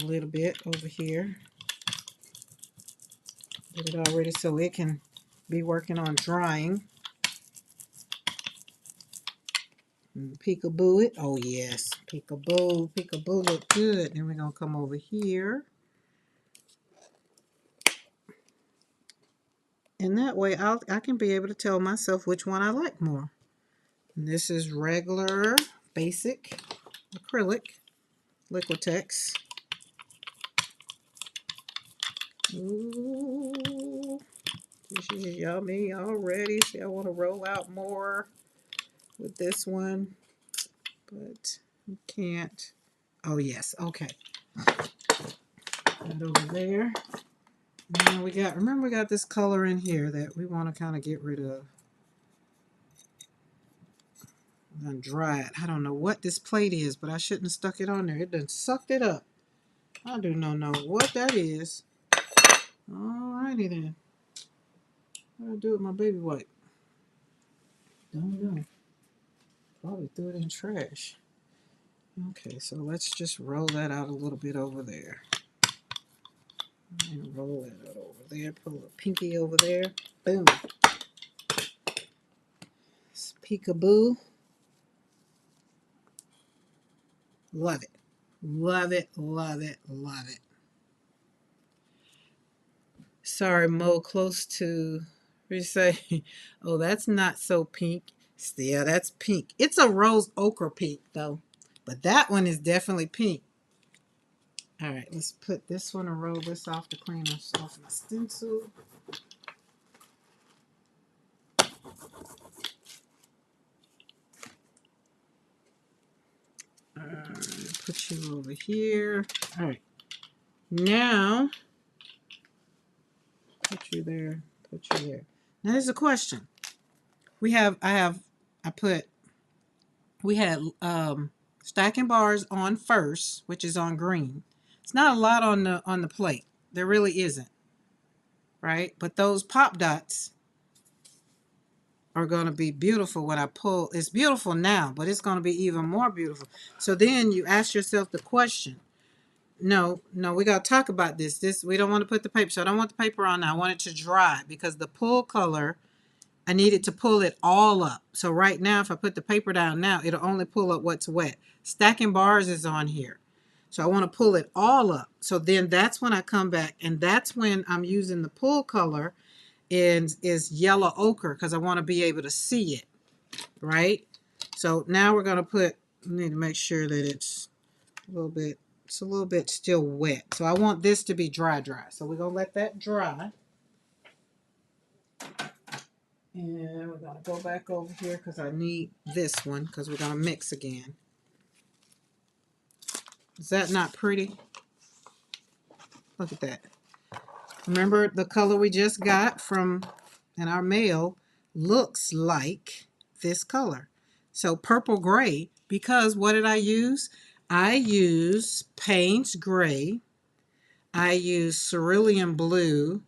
a little bit over here. Get it all ready so it can be working on drying. Peekaboo it. Oh yes, peekaboo, peekaboo look good. Then we're gonna come over here. And that way I can be able to tell myself which one I like more. And this is regular, basic, acrylic, Liquitex. Ooh, this is yummy already. See, I want to roll out more with this one, but you can't. Oh yes, okay. And over there. Now we got, remember we got this color in here that we want to kind of get rid of. I'm going to dry it. I don't know what this plate is, but I shouldn't have stuck it on there. It done sucked it up. I do not know what that is. Alrighty then. What do I do with my baby wipe? Don't know. Probably threw it in trash. Okay, so let's just roll that out a little bit over there. And roll that out over there. Put a little pinky over there. Boom. It's peekaboo. Love it. Love it, love it, love it. Sorry, Mo, close to, what do you say? Oh, that's not so pink. Still, that's pink. It's a rose ochre pink, though. But that one is definitely pink. All right, let's put this one and roll this off to clean off my stencil. All right, put you over here. All right, now put you there. Put you there. Now there's a question. We had stacking bars on first, which is on green. It's not a lot on the plate. There really isn't, right? But those pop dots are going to be beautiful when I pull. It's beautiful now, but it's going to be even more beautiful. So then you ask yourself the question. No, we got to talk about this. We don't want to put the paper. So I don't want the paper on now. I want it to dry because the pull color, I needed to pull it all up. So right now, if I put the paper down now, it'll only pull up what's wet. Stacking bars is on here. So I want to pull it all up. So then that's when I come back, and that's when I'm using the pull color is yellow ochre because I want to be able to see it, right? So now we're going to put, I need to make sure that it's a little bit still wet. So I want this to be dry. So we're going to let that dry. And we're going to go back over here because I need this one because we're going to mix again. Is that not pretty? Look at that. Remember the color we just got from in our mail looks like this color. So purple gray, because what did I use? I use Payne's gray, I use cerulean blue,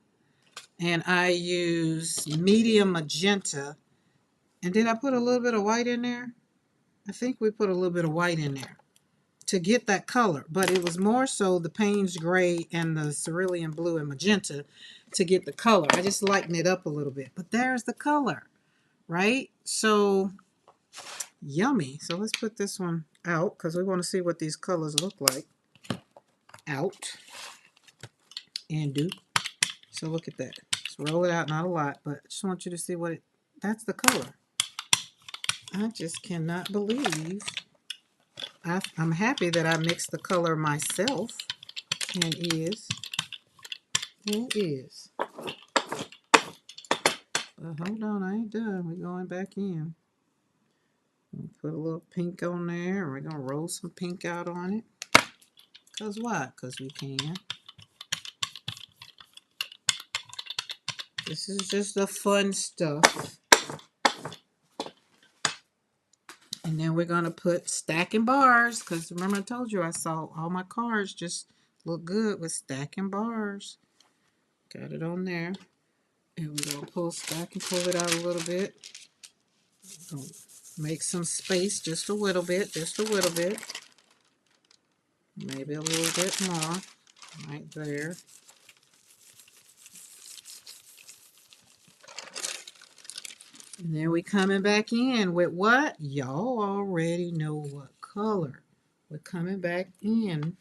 and I use medium magenta. And did I put a little bit of white in there? I think we put a little bit of white in there to get that color, but it was more so the Payne's gray and the cerulean blue and magenta to get the color. I just lightened it up a little bit, but there's the color, right? So yummy. So let's put this one out because we want to see what these colors look like. Out and do. So look at that. Just roll it out, not a lot, but I just want you to see what it, that's the color. I just cannot believe. I'm happy that I mixed the color myself. And is. But hold on, I ain't done. We're going back in. Put a little pink on there, and we're going to roll some pink out on it. Because why? Because we can. This is just the fun stuff. And then we're going to put stacking bars. Because remember I told you I saw all my cards just look good with stacking bars. Got it on there. And we're going to stack and pull it out a little bit. Make some space just a little bit. Maybe a little bit more. Right there. And then we coming back in with what? Y'all already know what color. We're coming back in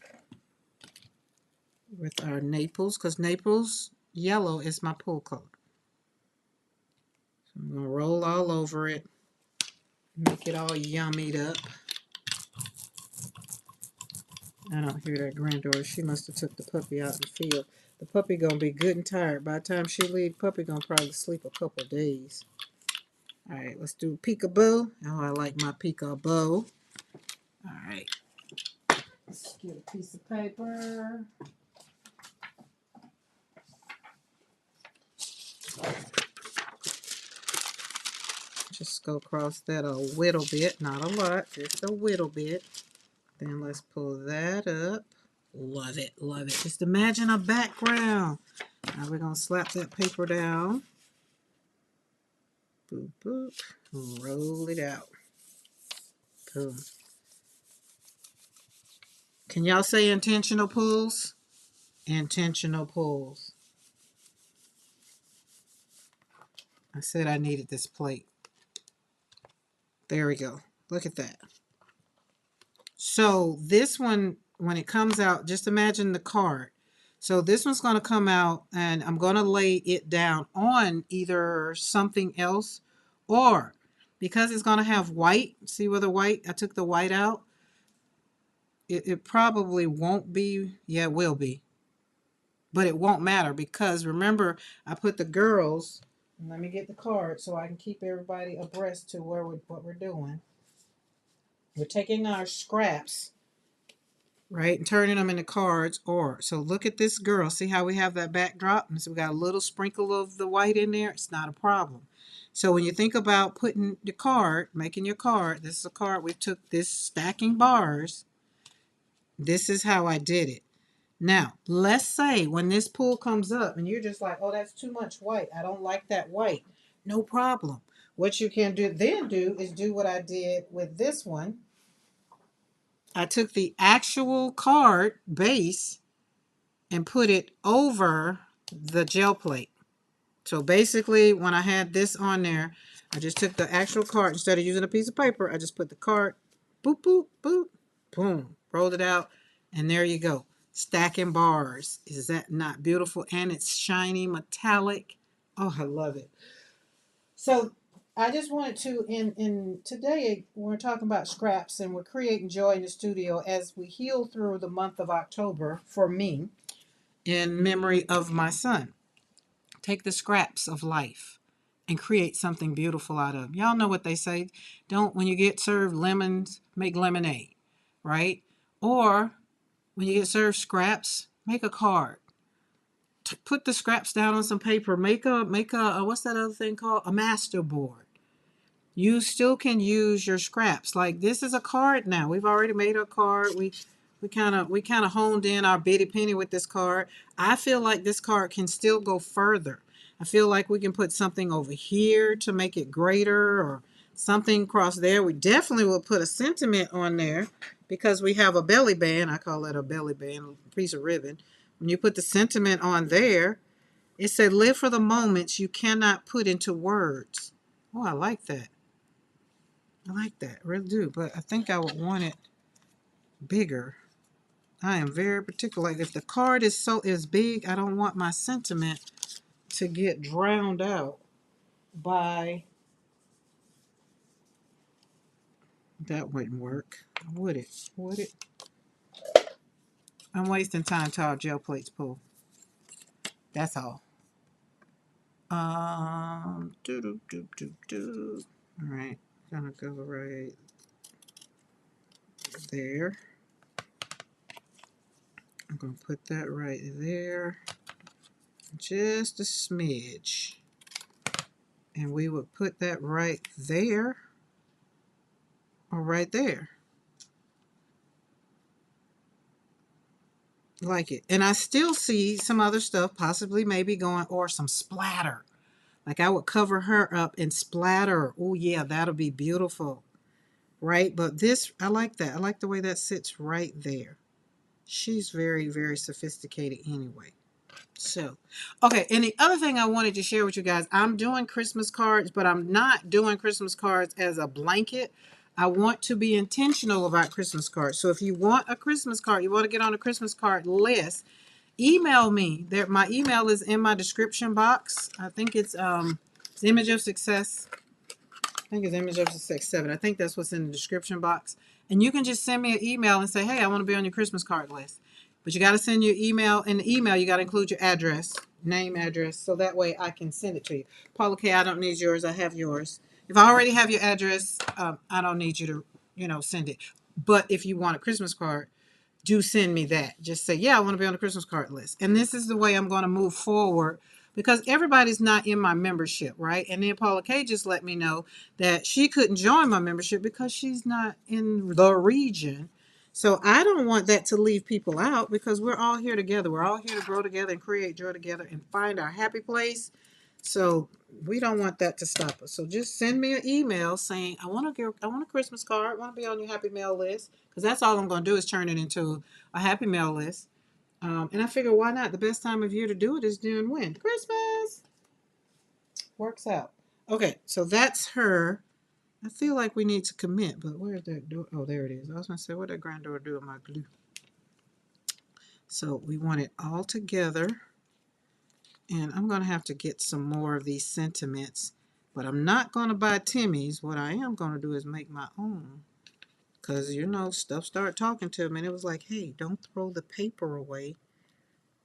with our Naples, because Naples yellow is my pool color. So I'm going to roll all over it. Make it all yummied up. I don't hear that granddaughter. She must have took the puppy out in the field. The puppy going to be good and tired. By the time she leave, puppy going to probably sleep a couple of days. All right, let's do peekaboo. Oh, I like my peekaboo. All right. Let's get a piece of paper. Just go across that a little bit, not a lot, just a little bit. Then let's pull that up. Love it, love it. Just imagine a background. Now we're going to slap that paper down. Boop, boop. Roll it out. Boom. Can y'all say intentional pulls? Intentional pulls. I said I needed this plate. There we go. Look at that. So this one, when it comes out, just imagine the card. So this one's going to come out, and I'm going to lay it down on either something else, or because it's going to have white, see where the white, I took the white out. It probably won't be, yeah, it will be. But it won't matter because remember, I put the girls, let me get the card so I can keep everybody abreast to what we're doing. We're taking our scraps, right, and turning them into cards. Or so look at this girl. See how we have that backdrop? And so we got a little sprinkle of the white in there. It's not a problem. So when you think about putting your card, making your card, this is a card. We took this stacking bars. This is how I did it. Now, let's say when this pool comes up and you're just like, oh, that's too much white. I don't like that white. No problem. What you can do is do what I did with this one. I took the actual card base and put it over the gel plate. So basically, when I had this on there, I just took the actual card. Instead of using a piece of paper, I just put the card, boop, boop, boop, boom, rolled it out, and there you go. Stacking bars. Is that not beautiful? And it's shiny, metallic. Oh, I love it. So I just wanted to, in today, we're talking about scraps and we're creating joy in the studio as we heal through the month of October for me in memory of my son. Take the scraps of life and create something beautiful out of them. Y'all know what they say. Don't, when you get served lemons, make lemonade, right? Or when you get served scraps, make a card. put the scraps down on some paper. Make a what's that other thing called? A master board. You still can use your scraps. Like this is a card now. We've already made a card. We kind of honed in our bitty penny with this card. I feel like this card can still go further. I feel like we can put something over here to make it greater, or something across there. We definitely will put a sentiment on there because we have a belly band. I call it a belly band, a piece of ribbon. When you put the sentiment on there, it said, live for the moments you cannot put into words. Oh, I like that. I like that. I really do. But I think I would want it bigger. I am very particular. Like if the card is big, I don't want my sentiment to get drowned out by. That wouldn't work, would it? Would it? I'm wasting time till our gel plates pull. That's all. Do. All right, gonna go right there. I'm gonna put that right there, just a smidge, and we would put that right there or right there. Like it. And I still see some other stuff possibly maybe going, or some splatter. Like I would cover her up and splatter. Oh yeah, that'll be beautiful. Right? But this, I like that. I like the way that sits right there. She's very, very sophisticated anyway. So, okay. And the other thing I wanted to share with you guys, I'm doing Christmas cards, but I'm not doing Christmas cards as a blanket. I want to be intentional about Christmas cards. So if you want a Christmas card, you want to get on a Christmas card list, email me. There, my email is in my description box. I think it's Image of Success. I think it's Image of Success 7. I think that's what's in the description box. And you can just send me an email and say, hey, I want to be on your Christmas card list. But you got to send your email. In the email, you got to include your address, name, address, so that way I can send it to you. Paula K, I don't need yours. I have yours. If I already have your address, I don't need you to, send it. But if you want a Christmas card, do send me that. Just say, yeah, I want to be on the Christmas card list. And this is the way I'm going to move forward because everybody's not in my membership, right? And then Paula K just let me know that she couldn't join my membership because she's not in the region. So I don't want that to leave people out because we're all here together. We're all here to grow together and create joy together and find our happy place. So we don't want that to stop us. So just send me an email saying, I want a Christmas card. I want to be on your happy mail list. Because that's all I'm going to do is turn it into a happy mail list. And I figure, why not? The best time of year to do it is during when? Christmas. Works out. Okay, so that's her. I feel like we need to commit, but where's that door? Oh, there it is. I was going to say, what did granddaughter do with my glue? So we want it all together. And I'm going to have to get some more of these sentiments. But I'm not going to buy Timmy's. What I am going to do is make my own. Because, stuff started talking to me. And it was like, hey, don't throw the paper away.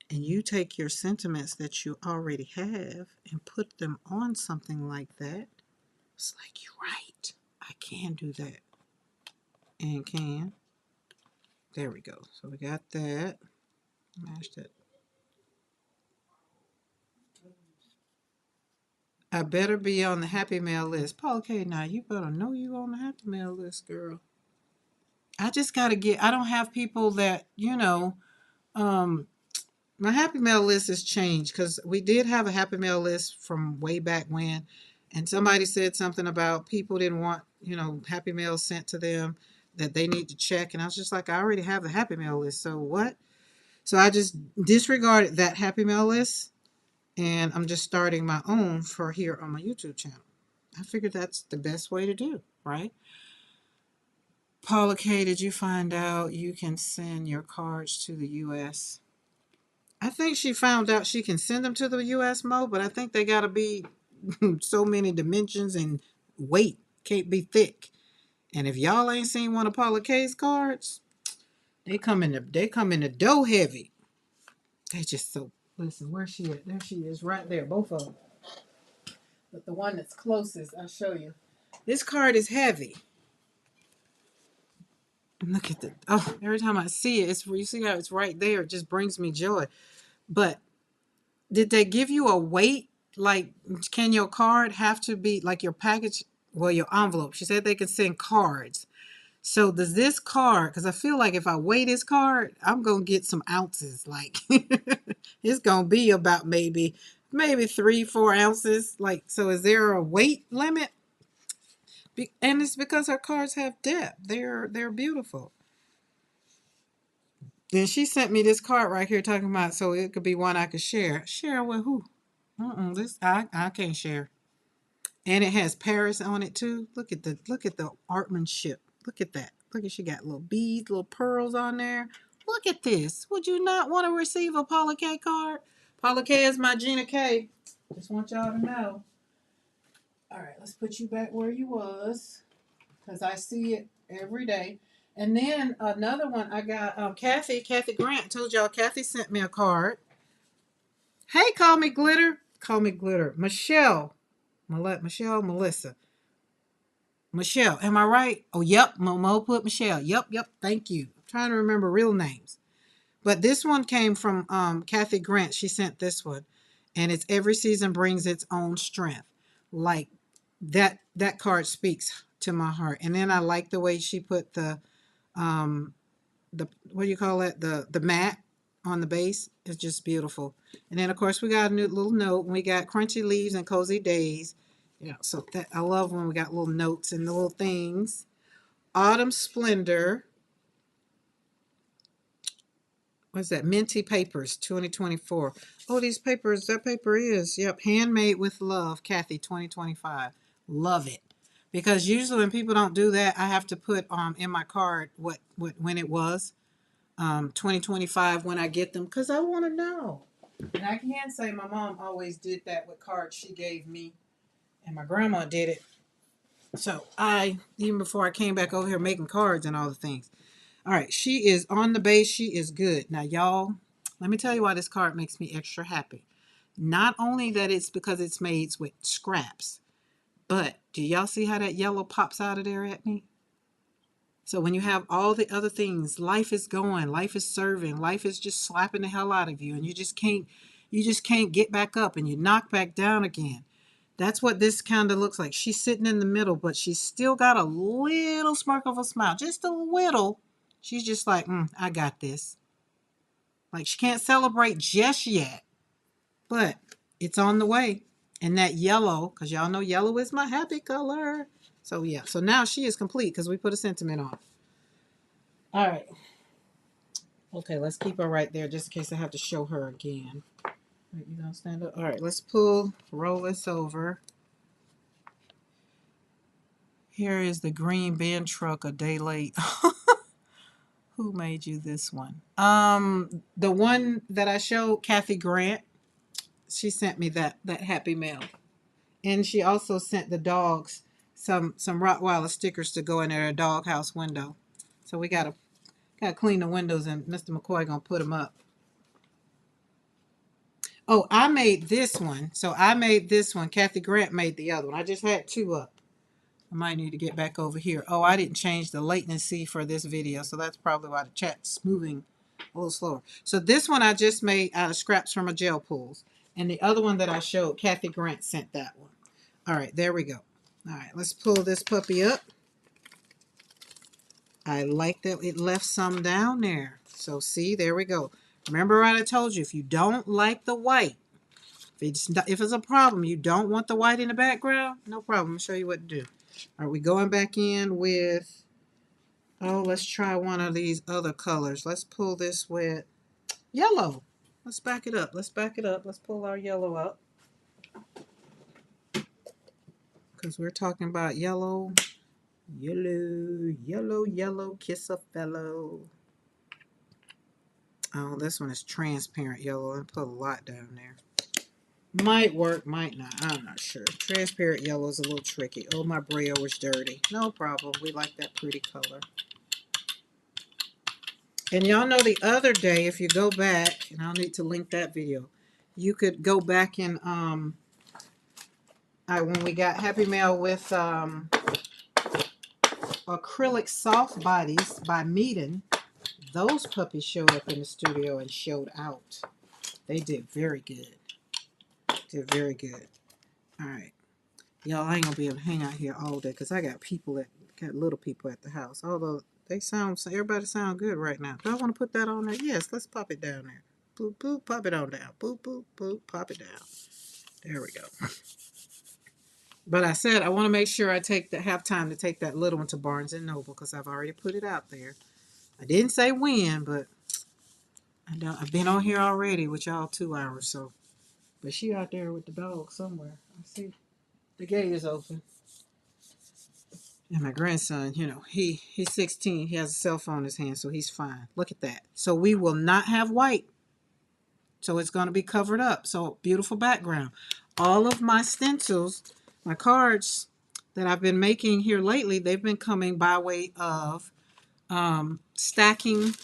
And you take your sentiments that you already have and put them on something like that. It's like, you're right. I can do that. And can. There we go. So we got that. Mash that. I better be on the happy mail list. Paul K, now you better know you on the happy mail list, girl. I just got to I don't have people that, my happy mail list has changed because we did have a happy mail list from way back when. And somebody said something about people didn't want, happy mail sent to them that they need to check. And I was just like, I already have a happy mail list. So what? So I just disregarded that happy mail list. And I'm just starting my own for here on my YouTube channel. I figured that's the best way to do, right? Paula K, did you find out you can send your cards to the U.S.? I think she found out she can send them to the U.S. Mo, but I think they got to be so many dimensions and weight. Can't be thick. And if y'all ain't seen one of Paula K's cards, they come in the dough heavy. They just so, listen, where's she at? There she is, right there, both of them. But the one that's closest, I'll show you. This card is heavy. Look at every time I see it, you see how it's right there. It just brings me joy. But did they give you a weight? Like, can your card have to be like your package? Well, your envelope. She said they could send cards. So does this card, because I feel like if I weigh this card, I'm going to get some ounces. Like, it's going to be about maybe 3-4 ounces. Like, so is there a weight limit? And it's because her cards have depth. They're beautiful. Then she sent me this card right here talking about, so it could be one I could share. Share with who? This I can't share. And it has Paris on it too. Look at the artmanship. Look at that. Look at, she got little beads, little pearls on there. Look at this. Would you not want to receive a Paula K card? Paula K is my Gina K. Just want y'all to know. All right, let's put you back where you was, because I see it every day. And then another one I got, Kathy Grant. Told y'all Kathy sent me a card. Hey, call me Glitter. Call me Glitter. Michelle, Melissa. Michelle, am I right? Oh, yep. Momo put Michelle. Yep. Thank you. I'm trying to remember real names. But this one came from Kathy Grant. She sent this one. And it's every season brings its own strength. Like that card speaks to my heart. And then I like the way she put um the what do you call it? The mat on the base. It's just beautiful. And then of course we got a new little note. We got crunchy leaves and cozy days. Yeah, so that I love when we got little notes and the little things. Autumn Splendor. What's that? Minty Papers 2024. Oh, these papers, that paper is, yep, handmade with love, Kathy 2025. Love it. Because usually when people don't do that, I have to put in my card what when it was 2025 when I get them, because I want to know. And I can say my mom always did that with cards she gave me, and my grandma did it. So even before I came back over here making cards and all the things. All right, she is on the base. She is good. Now, y'all, let me tell you why this card makes me extra happy. Not only that it's because it's made with scraps, but do y'all see how that yellow pops out of there at me? So when you have all the other things, life is going, life is serving, life is just slapping the hell out of you, and you just can't get back up, and you knock back down again. That's what this kind of looks like. She's sitting in the middle, but she's still got a little smirk of a smile, just a little. She's just like, I got this. Like, she can't celebrate just yet, but it's on the way. And that yellow, because y'all know yellow is my happy color. So yeah, so now she is complete because we put a sentiment on. All right. Okay, let's keep her right there just in case I have to show her again. Wait, you gonna stand up? All right, let's roll this over. Here is the green bin truck a day late. Who made you this one? The one that I showed, Kathy Grant. She sent me that happy mail, and she also sent the dogs some Rottweiler stickers to go in their doghouse window. So we gotta clean the windows, and Mr. McKoy gonna put them up. Oh, I made this one. So I made this one. Kathy Grant made the other one. I just had two up. I might need to get back over here. Oh, I didn't change the latency for this video, so that's probably why the chat's moving a little slower. So this one I just made out of scraps from a gel pools. And the other one that I showed, Kathy Grant sent that one. All right, there we go. All right, let's pull this puppy up. I like that it left some down there. So see, there we go. Remember what I told you, if you don't like the white, if it's a problem, you don't want the white in the background, no problem. I'll show you what to do. Are we going back in with, let's try one of these other colors. Let's pull this with yellow. Let's back it up. Let's pull our yellow up. Because we're talking about yellow. Yellow, kiss a fellow. Oh, this one is transparent yellow. I put a lot down there. Might work, might not. I'm not sure. Transparent yellow is a little tricky. Oh, my braille was dirty. No problem. We like that pretty color. And y'all know the other day, if you go back, and I'll need to link that video, you could go back and when we got Happy Mail with acrylic soft bodies by Meaden, those puppies showed up in the studio and showed out. They did very good. Did very good. All right. Y'all, I ain't gonna be able to hang out here all day because I got little people at the house. Although everybody sound good right now. Do I want to put that on there? Yes, let's pop it down there. Boop, boop, pop it on down. Boop, boop, boop, pop it down. There we go. But I said I want to make sure have time to take that little one to Barnes and Noble because I've already put it out there. I didn't say when, but I've been on here already with y'all 2 hours. So, but she out there with the dog somewhere. I see the gate is open. And my grandson, he's 16. He has a cell phone in his hand, so he's fine. Look at that. So we will not have white. So it's going to be covered up. So beautiful background. All of my stencils, my cards that I've been making here lately, they've been coming by way of stacking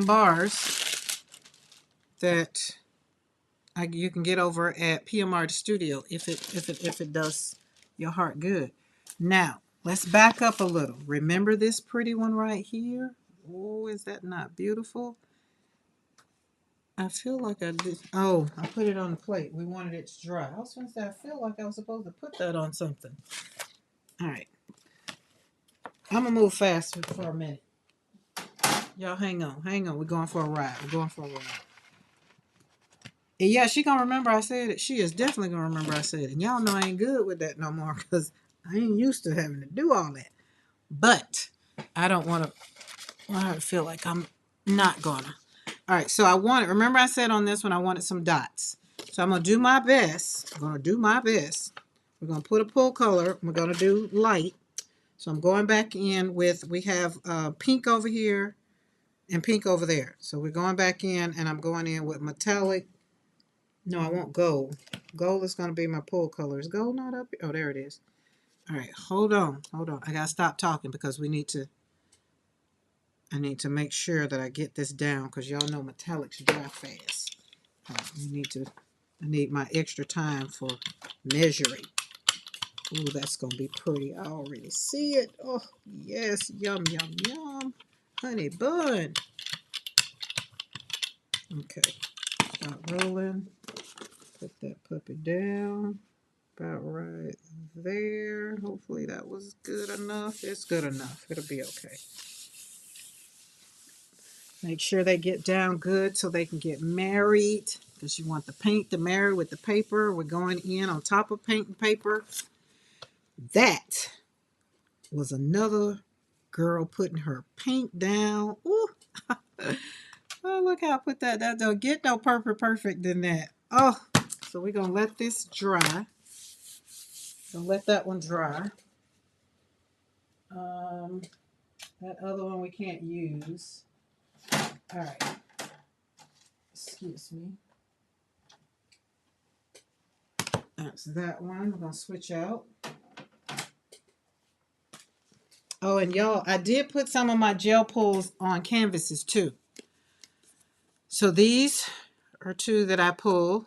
bars that you can get over at PMR Studio if it does your heart good. Now, let's back up a little. Remember this pretty one right here? Oh, is that not beautiful? I feel like I did. Oh, I put it on the plate. We wanted it to dry. I was going to say, I feel like I was supposed to put that on something. All right. I'm going to move fast for a minute. Y'all hang on. We're going for a ride. And yeah, she going to remember I said it. She is definitely going to remember I said it. And y'all know I ain't good with that no more because I ain't used to having to do all that. But I don't want to feel like I'm not going to. All right, so remember I said on this one I wanted some dots. So I'm going to do my best. We're going to put a pull color. We're going to do light. So I'm going back in we have pink over here and pink over there. So we're going back in and I'm going in with metallic. No, I want gold. Gold is going to be my pull color. Is gold not up here? Oh, there it is. All right, hold on. I got to stop talking because I need to make sure that I get this down because y'all know metallics dry fast. I need my extra time for measuring. Ooh, that's going to be pretty. I already see it. Oh, yes. Yum, yum, yum. Honey bun. Okay. Start rolling. Put that puppy down. About right there. Hopefully that was good enough. It's good enough. It'll be okay. Make sure they get down good so they can get married because you want the paint to marry with the paper. We're going in on top of paint and paper. That was another girl putting her paint down. Ooh. Oh, look how I put that. That don't get no perfect than that. Oh, so we're going to let this dry. Gonna let that one dry. That other one we can't use. All right. Excuse me. That's that one. We're going to switch out. Oh, and y'all, I did put some of my gel pulls on canvases too. So these are two that I pull,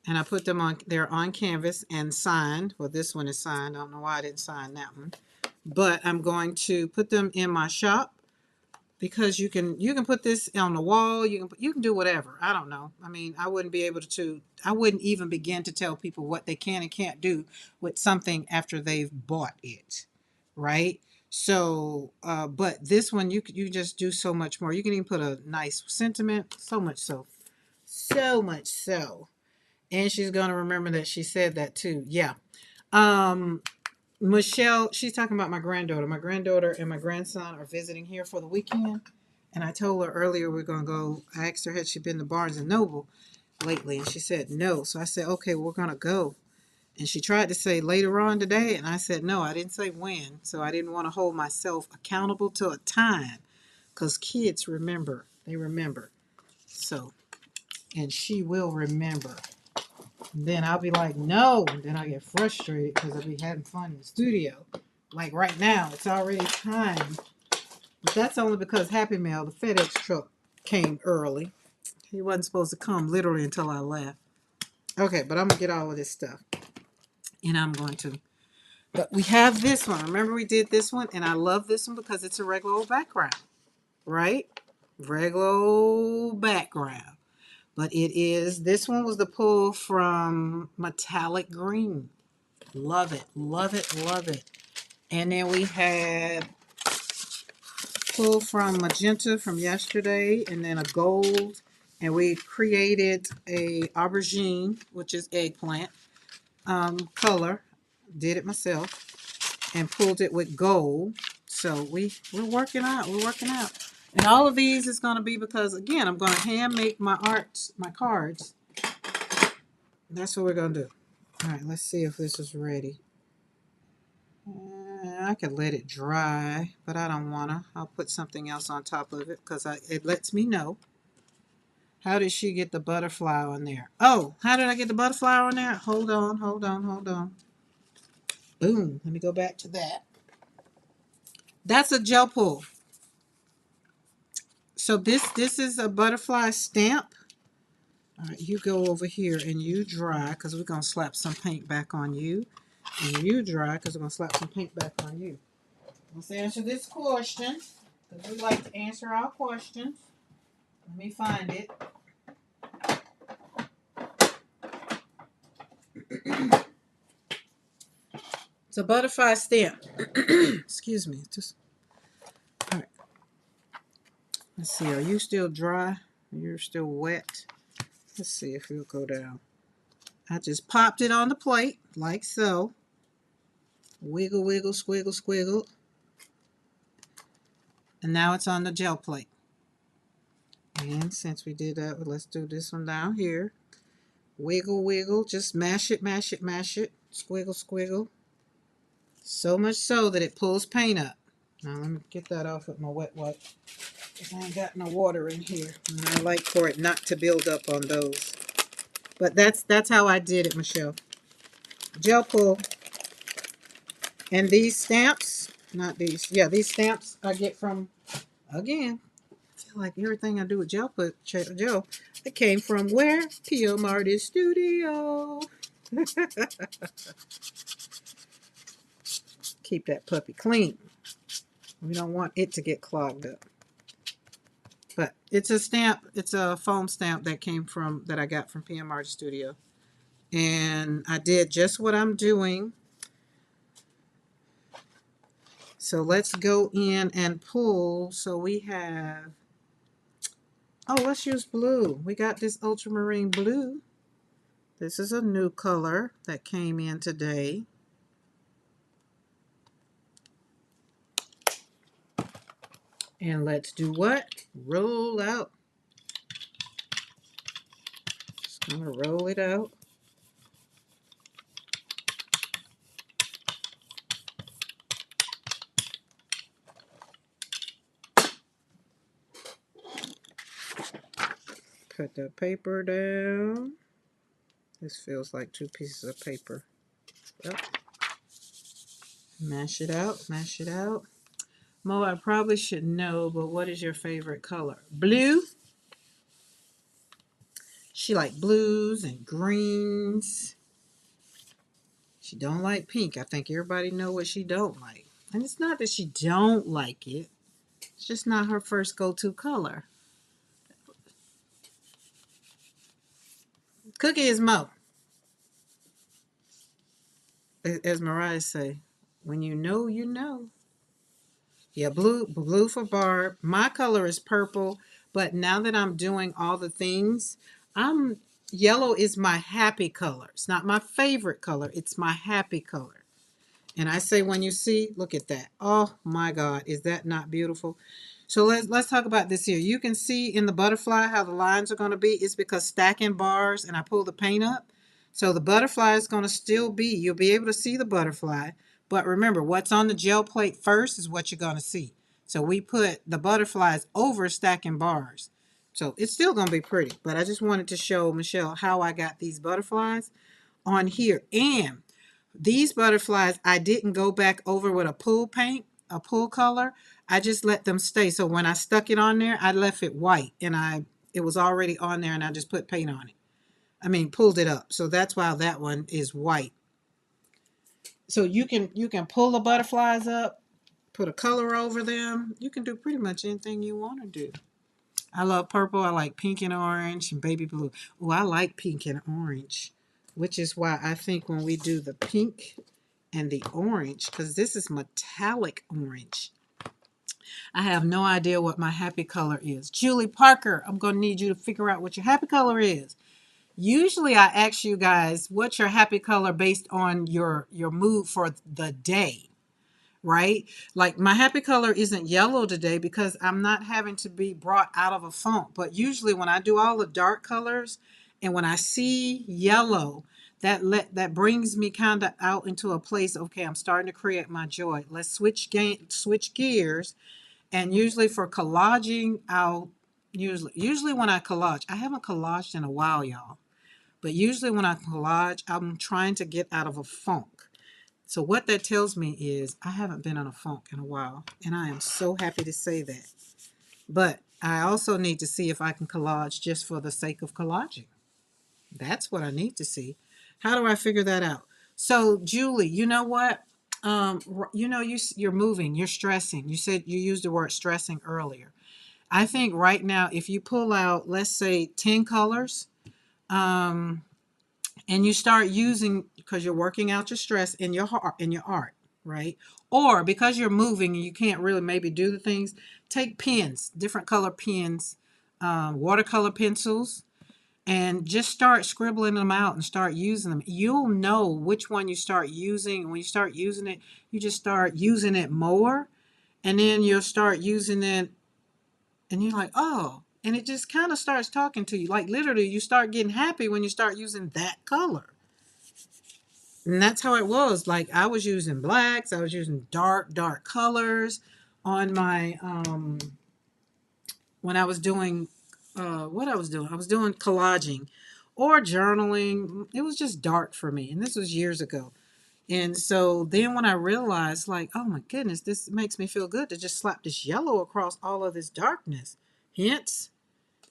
and I put them on, they're on canvas and signed. Well, this one is signed. I don't know why I didn't sign that one. But I'm going to put them in my shop because you can put this on the wall. You can do whatever. I don't know. I mean, I wouldn't even begin to tell people what they can and can't do with something after they've bought it, right? So, but this one, you just do so much more. You can even put a nice sentiment, so much so. And she's going to remember that she said that too. Yeah. Michelle, she's talking about my granddaughter. My granddaughter and my grandson are visiting here for the weekend. And I told her earlier we're going to go. I asked her, had she been to Barnes and Noble lately? And she said no. So I said, okay, we're going to go. And she tried to say later on today, and I said, no, I didn't say when. So I didn't want to hold myself accountable to a time because kids remember. They remember. So, and she will remember. And then I'll be like, no. And then I get frustrated because I'll be having fun in the studio. Like right now, it's already time. But that's only because Happy Mail, the FedEx truck, came early. He wasn't supposed to come literally until I left. Okay, but I'm going to get all of this stuff. And I'm going to. But we have this one. Remember we did this one? And I love this one because it's a regular old background. Right? Regular old background. But it is, this one was the pull from metallic green. Love it, love it, love it. And then we had pull from magenta from yesterday, and then a gold. And we created a aubergine, which is eggplant, color. Did it myself and pulled it with gold. So we're working out. We're working out. And all of these is going to be because, again, I'm going to hand make my art, my cards. That's what we're going to do. All right, let's see if this is ready. I could let it dry, but I don't want to. I'll put something else on top of it because it lets me know. How did she get the butterfly on there? Oh, how did I get the butterfly on there? Hold on, hold on, hold on. Boom. Let me go back to that. That's a gel pull. So this is a butterfly stamp. All right, you go over here and you dry because we're going to slap some paint back on you. And you dry because we're going to slap some paint back on you. Let's answer this question because we like to answer our questions. Let me find it. It's a butterfly stamp. Excuse me. All right. Let's see. Are you still dry? You're still wet? Let's see if you'll go down. I just popped it on the plate like so. Wiggle, wiggle, squiggle, squiggle. And now it's on the gel plate. And since we did that, let's do this one down here. Wiggle, wiggle. Just mash it, mash it, mash it. Squiggle, squiggle. So much so that it pulls paint up. Now let me get that off with my wet wipe. Because I ain't got no water in here. And I like for it not to build up on those. But that's how I did it, Michelle. Gel pull. And these stamps, not these, yeah, these stamps I get from, again, I feel like everything I do with gel, it came from where? PM Artist Studio. Keep that puppy clean. We don't want it to get clogged up. But it's a stamp, it's a foam stamp that I got from PM Artist Studio. And I did just what I'm doing. So let's go in and pull. So we have, oh, let's use blue. We got this ultramarine blue. This is a new color that came in today. And let's do what? Roll out. Just gonna roll it out. Put the paper down. This feels like 2 pieces of paper. Yep. Mash it out, mash it out. Mo, I probably should know, but what is your favorite color? Blue? She like blues and greens. She don't like pink. I think everybody know what she don't like. And it's not that she don't like it. It's just not her first go-to color. Cookie is Mo. As Mariah say, when you know, you know. Yeah, blue for Barb. My color is purple, but now that I'm doing all the things, yellow is my happy color. It's not my favorite color. It's my happy color. And I say when you see, look at that. Oh my God, is that not beautiful? So let's talk about this here. You can see in the butterfly how the lines are going to be. It's because stacking bars and I pull the paint up. So the butterfly is going to still be, you'll be able to see the butterfly. But remember, what's on the gel plate first is what you're going to see. So we put the butterflies over stacking bars. So it's still going to be pretty. But I just wanted to show Michelle how I got these butterflies on here. And these butterflies, I didn't go back over with a pool paint, a pool color. I just let them stay. So when I stuck it on there, I left it white and it was already on there and I just put paint on it. I mean, pulled it up. So that's why that one is white. So you can pull the butterflies up, put a color over them. You can do pretty much anything you want to do. I love purple. I like pink and orange and baby blue. Oh, I like pink and orange, which is why I think when we do the pink and the orange, because this is metallic orange, I have no idea what my happy color is. Julie Parker, I'm going to need you to figure out what your happy color is. Usually I ask you guys what's your happy color based on your mood for the day, right? Like my happy color isn't yellow today because I'm not having to be brought out of a funk. But usually when I do all the dark colors and when I see yellow, that brings me kind of out into a place. Okay, I'm starting to create my joy. Let's switch gears. And usually for collaging, I'll usually when I collage, I haven't collaged in a while, y'all. But usually when I collage, I'm trying to get out of a funk. So what that tells me is I haven't been in a funk in a while, and I am so happy to say that. But I also need to see if I can collage just for the sake of collaging. That's what I need to see. How do I figure that out? So Julie, you know what? You're moving, you're stressing. You said you used the word stressing earlier. I think right now, if you pull out, let's say 10 colors, um, and you start using because you're working out your stress in your art, right? Or because you're moving and you can't really maybe do the things, take pens, different color pens, watercolor pencils, and just start scribbling them out and start using them. You'll know which one you start using, and when you start using it, you just start using it more, and then you'll start using it and you're like, oh, and it just kind of starts talking to you. Like literally, you start getting happy when you start using that color. And that's how it was. Like I was using blacks, I was using dark colors on my when I was doing what I was doing collaging or journaling. It was just dark for me. And this was years ago. And so then when I realized like, oh my goodness, this makes me feel good to just slap this yellow across all of this darkness. Hence,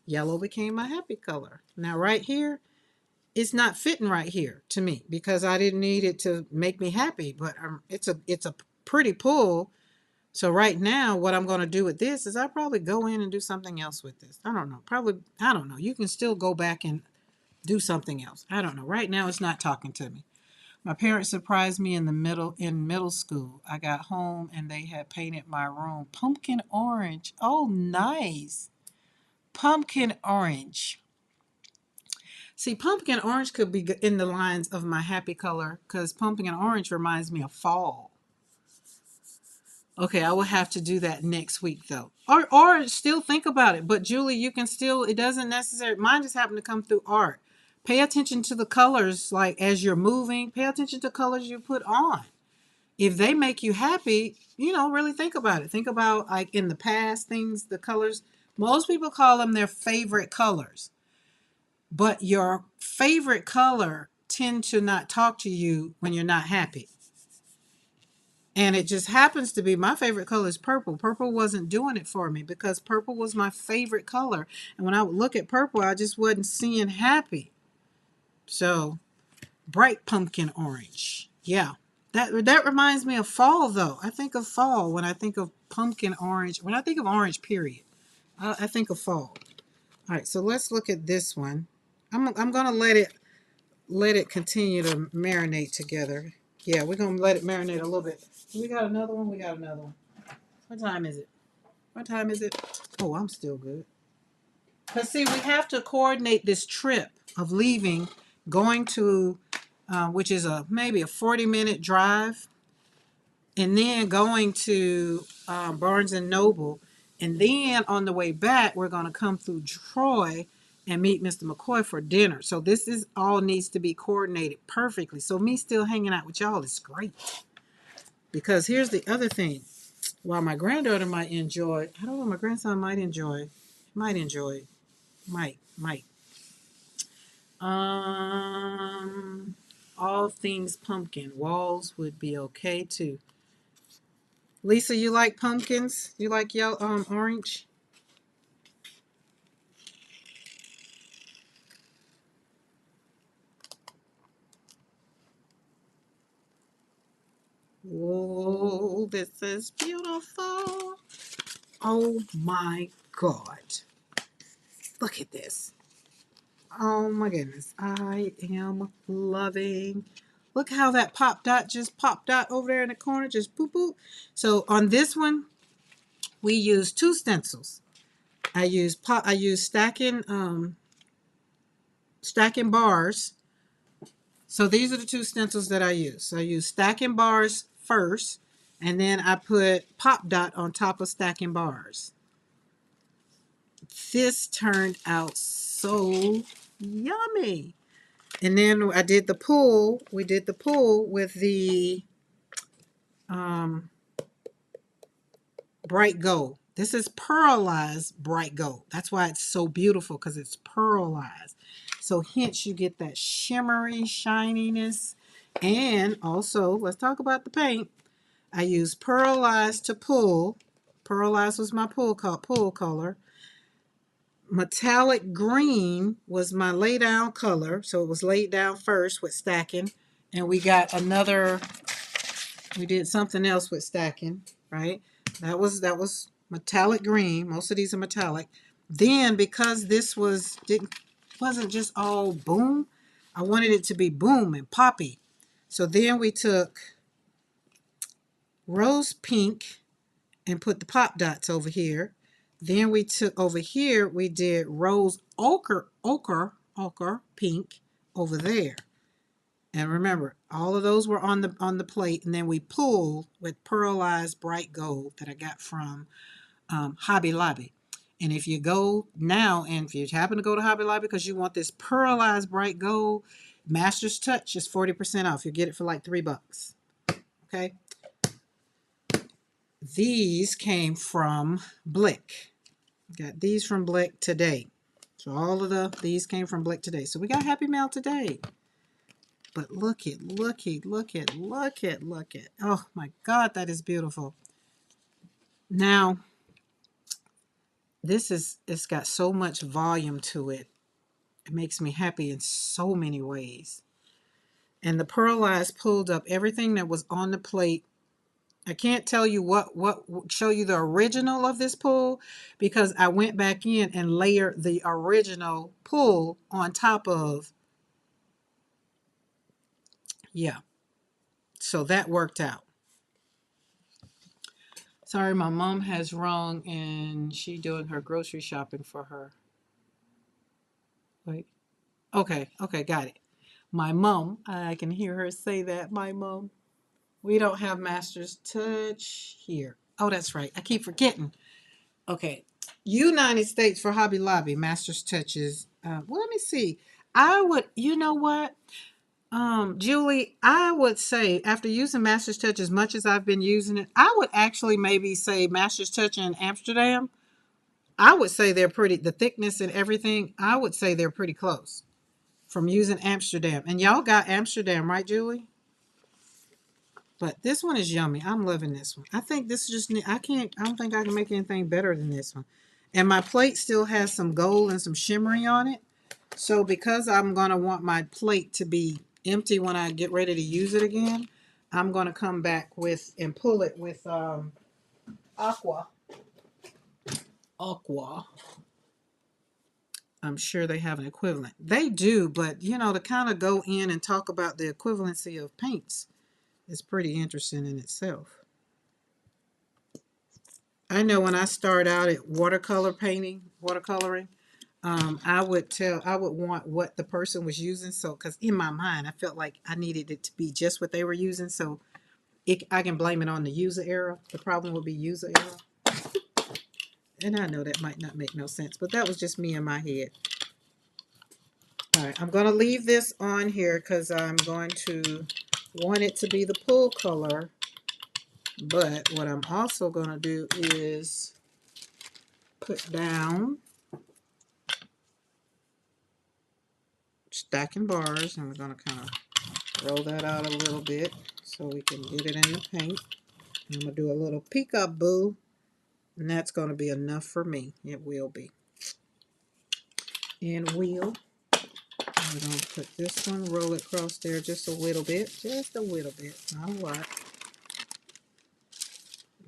yellow became my happy color. Now right here, it's not fitting right here to me because I didn't need it to make me happy, but it's a pretty pull. So right now what I'm going to do with this is I probably go in and do something else with this. I don't know. Probably I don't know. You can still go back and do something else. I don't know. Right now it's not talking to me. My parents surprised me in middle school. I got home and they had painted my room pumpkin orange. Oh, nice. Pumpkin orange. See, pumpkin orange could be in the lines of my happy color because pumpkin orange reminds me of fall. Okay, I will have to do that next week though. Or still think about it. But Julie, you can still, it doesn't necessarily, mine just happened to come through art. Pay attention to the colors, like as you're moving, pay attention to colors you put on. If they make you happy, really think about it. Think about like in the past things, the colors. Most people call them their favorite colors. But your favorite color tend to not talk to you when you're not happy. And it just happens to be my favorite color is purple. Purple wasn't doing it for me because purple was my favorite color. And when I would look at purple, I just wasn't seeing happy. So bright pumpkin orange. Yeah. That reminds me of fall though. I think of fall when I think of pumpkin orange. When I think of orange, period. I think of fall. All right, so let's look at this one. I'm gonna let it continue to marinate together. Yeah, we're gonna let it marinate a little bit. We got another one. We got another one. What time is it? What time is it? Oh, I'm still good. But see, we have to coordinate this trip of leaving, going to, which is maybe a 40-minute drive, and then going to Barnes and Noble, and then on the way back, we're going to come through Troy and meet Mr. McKoy for dinner. So this is all needs to be coordinated perfectly. So me still hanging out with y'all is great. Because here's the other thing. While my granddaughter might enjoy, I don't know, my grandson might enjoy, might. All things pumpkin. Walls would be okay too. Lisa, you like pumpkins? You like yellow, orange? Whoa, this is beautiful. Oh my God. Look at this. Oh my goodness. I am loving. Look how that pop dot just popped out over there in the corner. Just boop boop. So on this one, we use 2 stencils. I use stacking bars. So these are the 2 stencils that I use. So I use stacking bars first, and then I put pop dot on top of stacking bars. This turned out so yummy. And then I did the pool. We did the pool with the bright gold. This is pearlized bright gold. That's why it's so beautiful, because it's pearlized. So hence you get that shimmery shininess. And also, let's talk about the paint. I used pearlized to pull. Pearlized was my pool color. Metallic green was my lay down color. So it was laid down first with stacking. And we got another, we did something else with stacking, right? That was metallic green. Most of these are metallic. Then because this wasn't just all boom, I wanted it to be boom and poppy. So then we took rose pink and put the pop dots over here. Then we took over here, we did rose ochre pink over there. And remember, all of those were on the plate, and then we pulled with pearlized bright gold that I got from Hobby Lobby. And if you go now, and if you happen to go to Hobby Lobby because you want this pearlized bright gold, Master's Touch is 40% off. You get it for like $3. Okay. These came from Blick. Got these from Blick today. So all of these came from Blick today. So we got Happy Mail today. But look at. Oh my God, that is beautiful. Now, it's got so much volume to it. It makes me happy in so many ways. And the pearlized pulled up everything that was on the plate. I can't tell you what show you the original of this pull, because I went back in and layered the original pull on top of, yeah. So that worked out. Sorry, my mom has rung and she doing her grocery shopping for her. Wait. Okay, got it. My mom, I can hear her say that, my mom. We don't have Master's Touch here. Oh, that's right. I keep forgetting. Okay. United States for Hobby Lobby, Master's Touches. Well, let me see. I would, you know what? Julie, I would say after using Master's Touch as much as I've been using it, I would actually maybe say Master's Touch in Amsterdam. I would say they're pretty, the thickness and everything, I would say they're pretty close from using Amsterdam. And y'all got Amsterdam, right, Julie? But this one is yummy. I'm loving this one. I think this is just, I don't think I can make anything better than this one. And my plate still has some gold and some shimmery on it. So because I'm going to want my plate to be empty when I get ready to use it again, I'm going to come back with and pull it with aqua. I'm sure they have an equivalent. They do, but you know, to kind of go in and talk about the equivalency of paints is pretty interesting in itself. I know when I start out at watercoloring, I would want what the person was using. So, because in my mind, I felt like I needed it to be just what they were using. So I can blame it on the user error. The problem would be user error. And I know that might not make no sense, but that was just me in my head. All right, I'm going to leave this on here because I'm going to want it to be the pool color. But what I'm also going to do is put down stacking bars, and we're going to kind of roll that out a little bit so we can get it in the paint. I'm going to do a little peekaboo, and that's going to be enough for me. It will be. And we're going to put this one, roll it across there just a little bit, not a lot.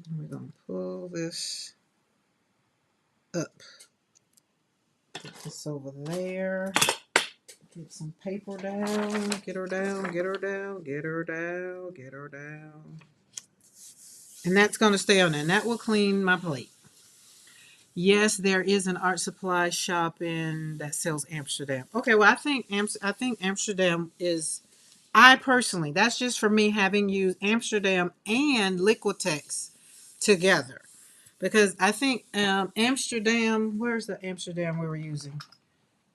And we're going to pull this up. Put this over there. Get some paper down. Get her down, get her down, get her down, get her down. And that's going to stay on there. And that will clean my plate. Yes, there is an art supply shop that sells Amsterdam. Okay, well, I think Amsterdam is, I personally, that's just for me having used Amsterdam and Liquitex together. Because I think Amsterdam, where's the Amsterdam we were using?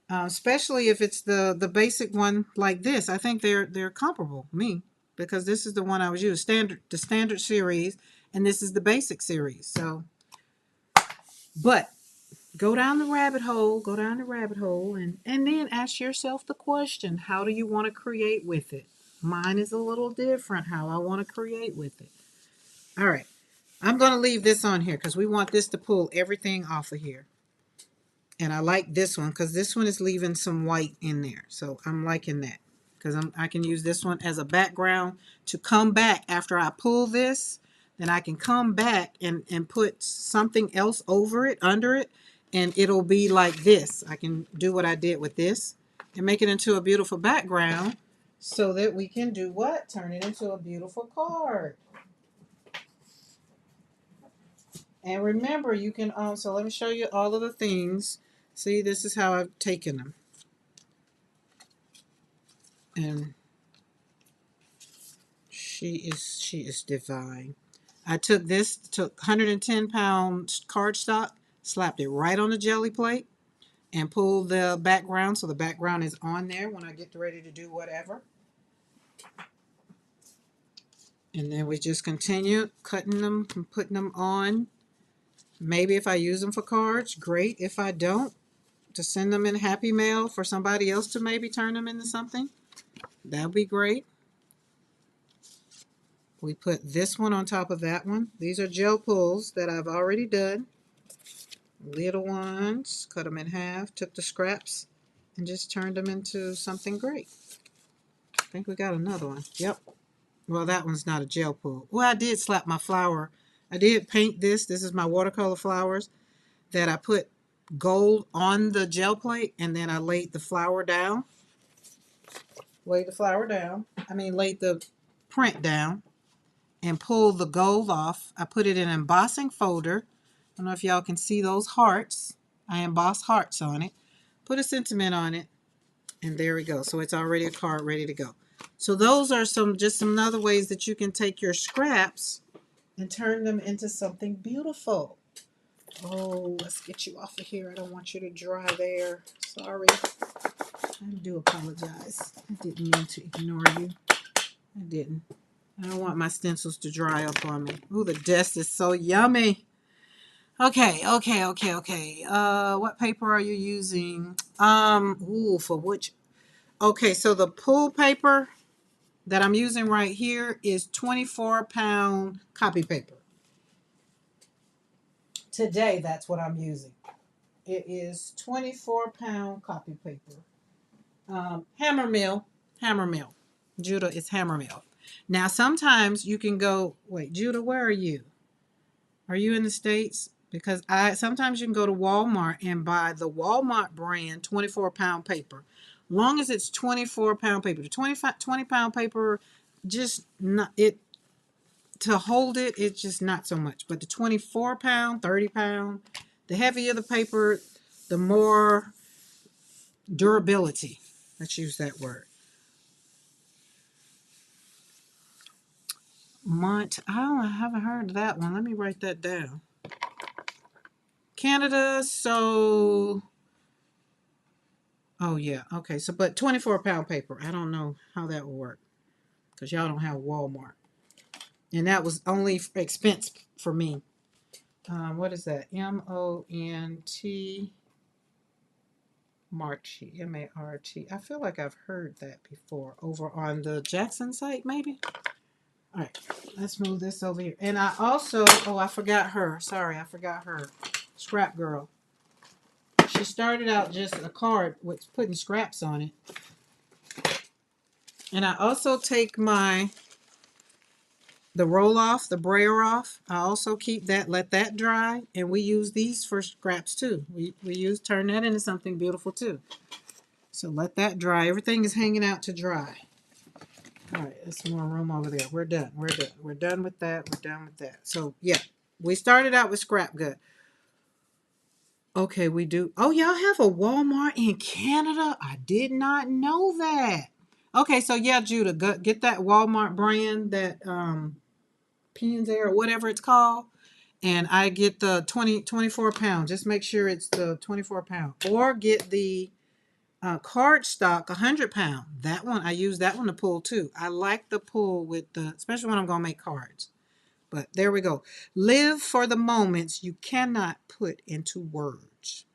Especially if it's the basic one like this, I think they're comparable. Me, because this is the one I was using, the standard series, and this is the basic series. So, but go down the rabbit hole, and then ask yourself the question: how do you want to create with it? Mine is a little different. How I want to create with it. All right, I'm going to leave this on here because we want this to pull everything off of here. And I like this one because this one is leaving some white in there. So I'm liking that because I can use this one as a background to come back after I pull this. Then I can come back and put something else over it, under it, and it'll be like this. I can do what I did with this and make it into a beautiful background so that we can do what? Turn it into a beautiful card. And remember, you can also, let me show you all of the things. See, this is how I've taken them. And she is divine. I took 110-pound cardstock, slapped it right on the jelly plate, and pulled the background so the background is on there when I get ready to do whatever. And then we just continue cutting them and putting them on. Maybe if I use them for cards, great. If I don't, to send them in Happy Mail for somebody else to maybe turn them into something, that'd be great. We put this one on top of that one. These are gel pulls that I've already done. Little ones, cut them in half, took the scraps, and just turned them into something great. I think we got another one. Yep. Well, that one's not a gel pull. Well, I did slap my flower. I did paint this. This is my watercolor flowers that I put gold on the gel plate, and then I laid the flower down. Laid the print down and pulled the gold off. I put it in an embossing folder. I don't know if y'all can see those hearts. I embossed hearts on it. Put a sentiment on it, and there we go. So it's already a card ready to go. So those are some other ways that you can take your scraps and turn them into something beautiful. Oh, let's get you off of here. I don't want you to dry there. Sorry. I do apologize. I didn't mean to ignore you. I didn't. I don't want my stencils to dry up on me. Ooh, the dust is so yummy. Okay. What paper are you using? For which? Okay, so the pull paper that I'm using right here is 24-pound copy paper. Today, that's what I'm using. It is 24-pound copy paper. Hammer mill. Judah is hammer mill. Now, sometimes you can go, wait, Judah, where are you? Are you in the States? Because sometimes you can go to Walmart and buy the Walmart brand 24-pound paper. Long as it's 24-pound paper. The 20-pound paper, just not it. To hold it, it's just not so much. But the 24-pound, 30-pound, the heavier the paper, the more durability. Let's use that word. I haven't heard of that one. Let me write that down. Canada, so... Oh, yeah. Okay, so, but 24-pound paper. I don't know how that will work because y'all don't have Walmart. And that was only expense for me. What is that? M-O-N-T... Marty, M-A-R-T. I feel like I've heard that before over on the Jackson site, maybe. All right, let's move this over here. And I also, I forgot her. Sorry, I forgot her. Scrap Girl. She started out just a card with putting scraps on it. And I also take my the roll off, the brayer off. I also keep that, let that dry, and we use these for scraps too. We turn that into something beautiful too. So let that dry. Everything is hanging out to dry. All right, there's some more room over there. We're done. We're done. We're done with that. We're done with that. So yeah, we started out with scrap gut. Okay, we do. Oh, y'all have a Walmart in Canada? I did not know that. Okay, so yeah, Judah, get that Walmart brand, that Pens Air or whatever it's called. And I get the 24 pound. Just make sure it's the 24 pound. Or get the card stock 100 pound. That one, I use that one to pull too. I like the pull with the, especially when I'm going to make cards. But there we go. Live for the moments you cannot put into words.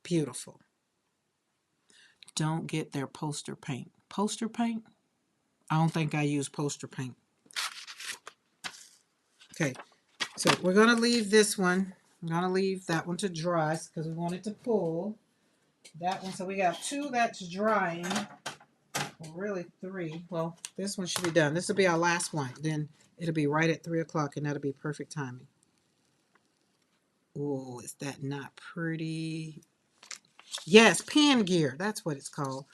Beautiful. Don't get their poster paint. Poster paint? I don't think I use poster paint. Okay, so we're going to leave this one. I'm going to leave that one to dry because we want it to pull. That one, so we got 2 that's drying. Well, really 3. Well, this one should be done. This will be our last one. Then it'll be right at 3 o'clock, and that'll be perfect timing. Oh, is that not pretty? Yes, pen gear. That's what it's called.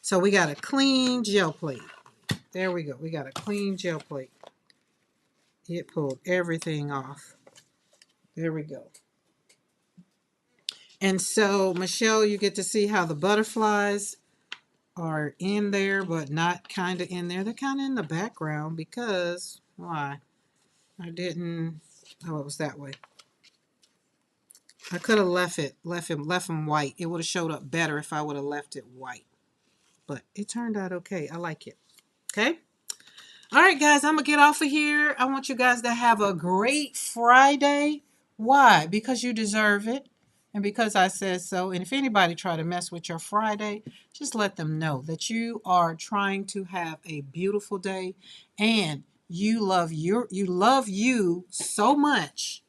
So we got a clean gel plate. There we go. We got a clean gel plate. It pulled everything off. There we go. And so, Michelle, you get to see how the butterflies are in there, but not kind of in there. They're kind of in the background because, why? I didn't, oh, it was that way. I could have left him white. It would have showed up better if I would have left it white. But it turned out okay. I like it. Okay? All right, guys, I'm going to get off of here. I want you guys to have a great Friday. Why? Because you deserve it. And because I said so. And if anybody try to mess with your Friday, just let them know that you are trying to have a beautiful day and you love you so much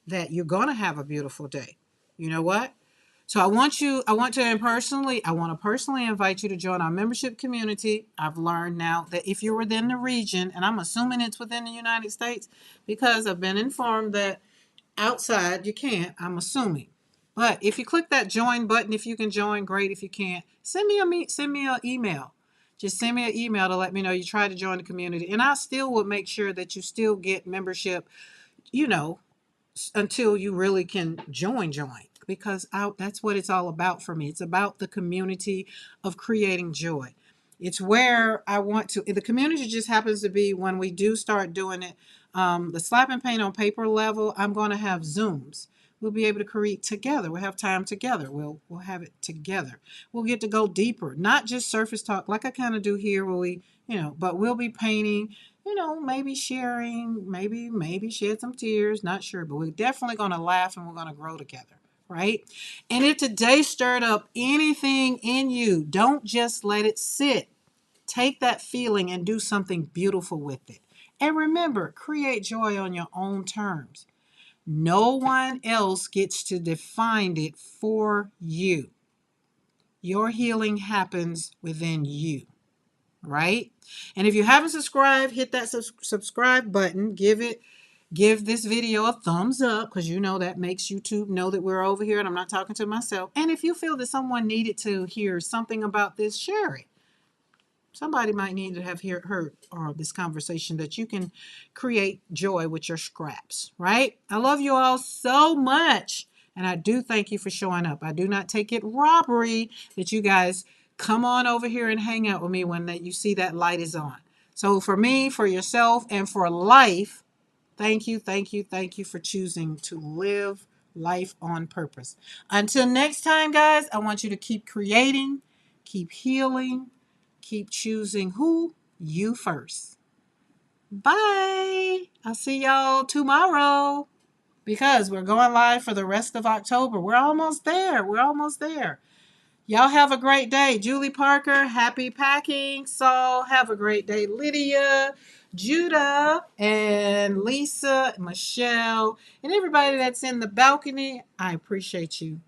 that you're going to have a beautiful day. You know what? So I want to personally invite you to join our membership community. I've learned now that if you're within the region, and I'm assuming it's within the United States because I've been informed that outside you can't, I'm assuming. But if you click that join button, if you can join, great. If you can't, send me an email. Just send me an email to let me know you tried to join the community. And I still will make sure that you still get membership, you know, until you really can join because that's what it's all about for me. It's about the community of creating joy. It's where I want to, the community just happens to be when we do start doing it, the slap and paint on paper level. I'm going to have Zooms. We'll be able to create together. We'll have time together. We'll have it together. We'll get to go deeper, not just surface talk like I kind of do here where we, but we'll be painting, maybe sharing, maybe shed some tears, not sure, but we're definitely going to laugh and we're going to grow together, right? And if today stirred up anything in you, don't just let it sit. Take that feeling and do something beautiful with it. And remember, create joy on your own terms. No one else gets to define it for you. Your healing happens within you. Right? And if you haven't subscribed, hit that subscribe button. Give this video a thumbs up because that makes YouTube know that we're over here and I'm not talking to myself. And if you feel that someone needed to hear something about this, share it. Somebody might need to have heard this conversation that you can create joy with your scraps, right? I love you all so much. And I do thank you for showing up. I do not take it robbery that you guys come on over here and hang out with me when you see that light is on. So for me, for yourself, and for life, thank you for choosing to live life on purpose. Until next time, guys, I want you to keep creating, keep healing, keep choosing who? You first. Bye. I'll see y'all tomorrow because we're going live for the rest of October. We're almost there. Y'all have a great day. Julie Parker, happy packing. Saul, have a great day. Lydia, Judah, and Lisa, Michelle, and everybody that's in the balcony, I appreciate you.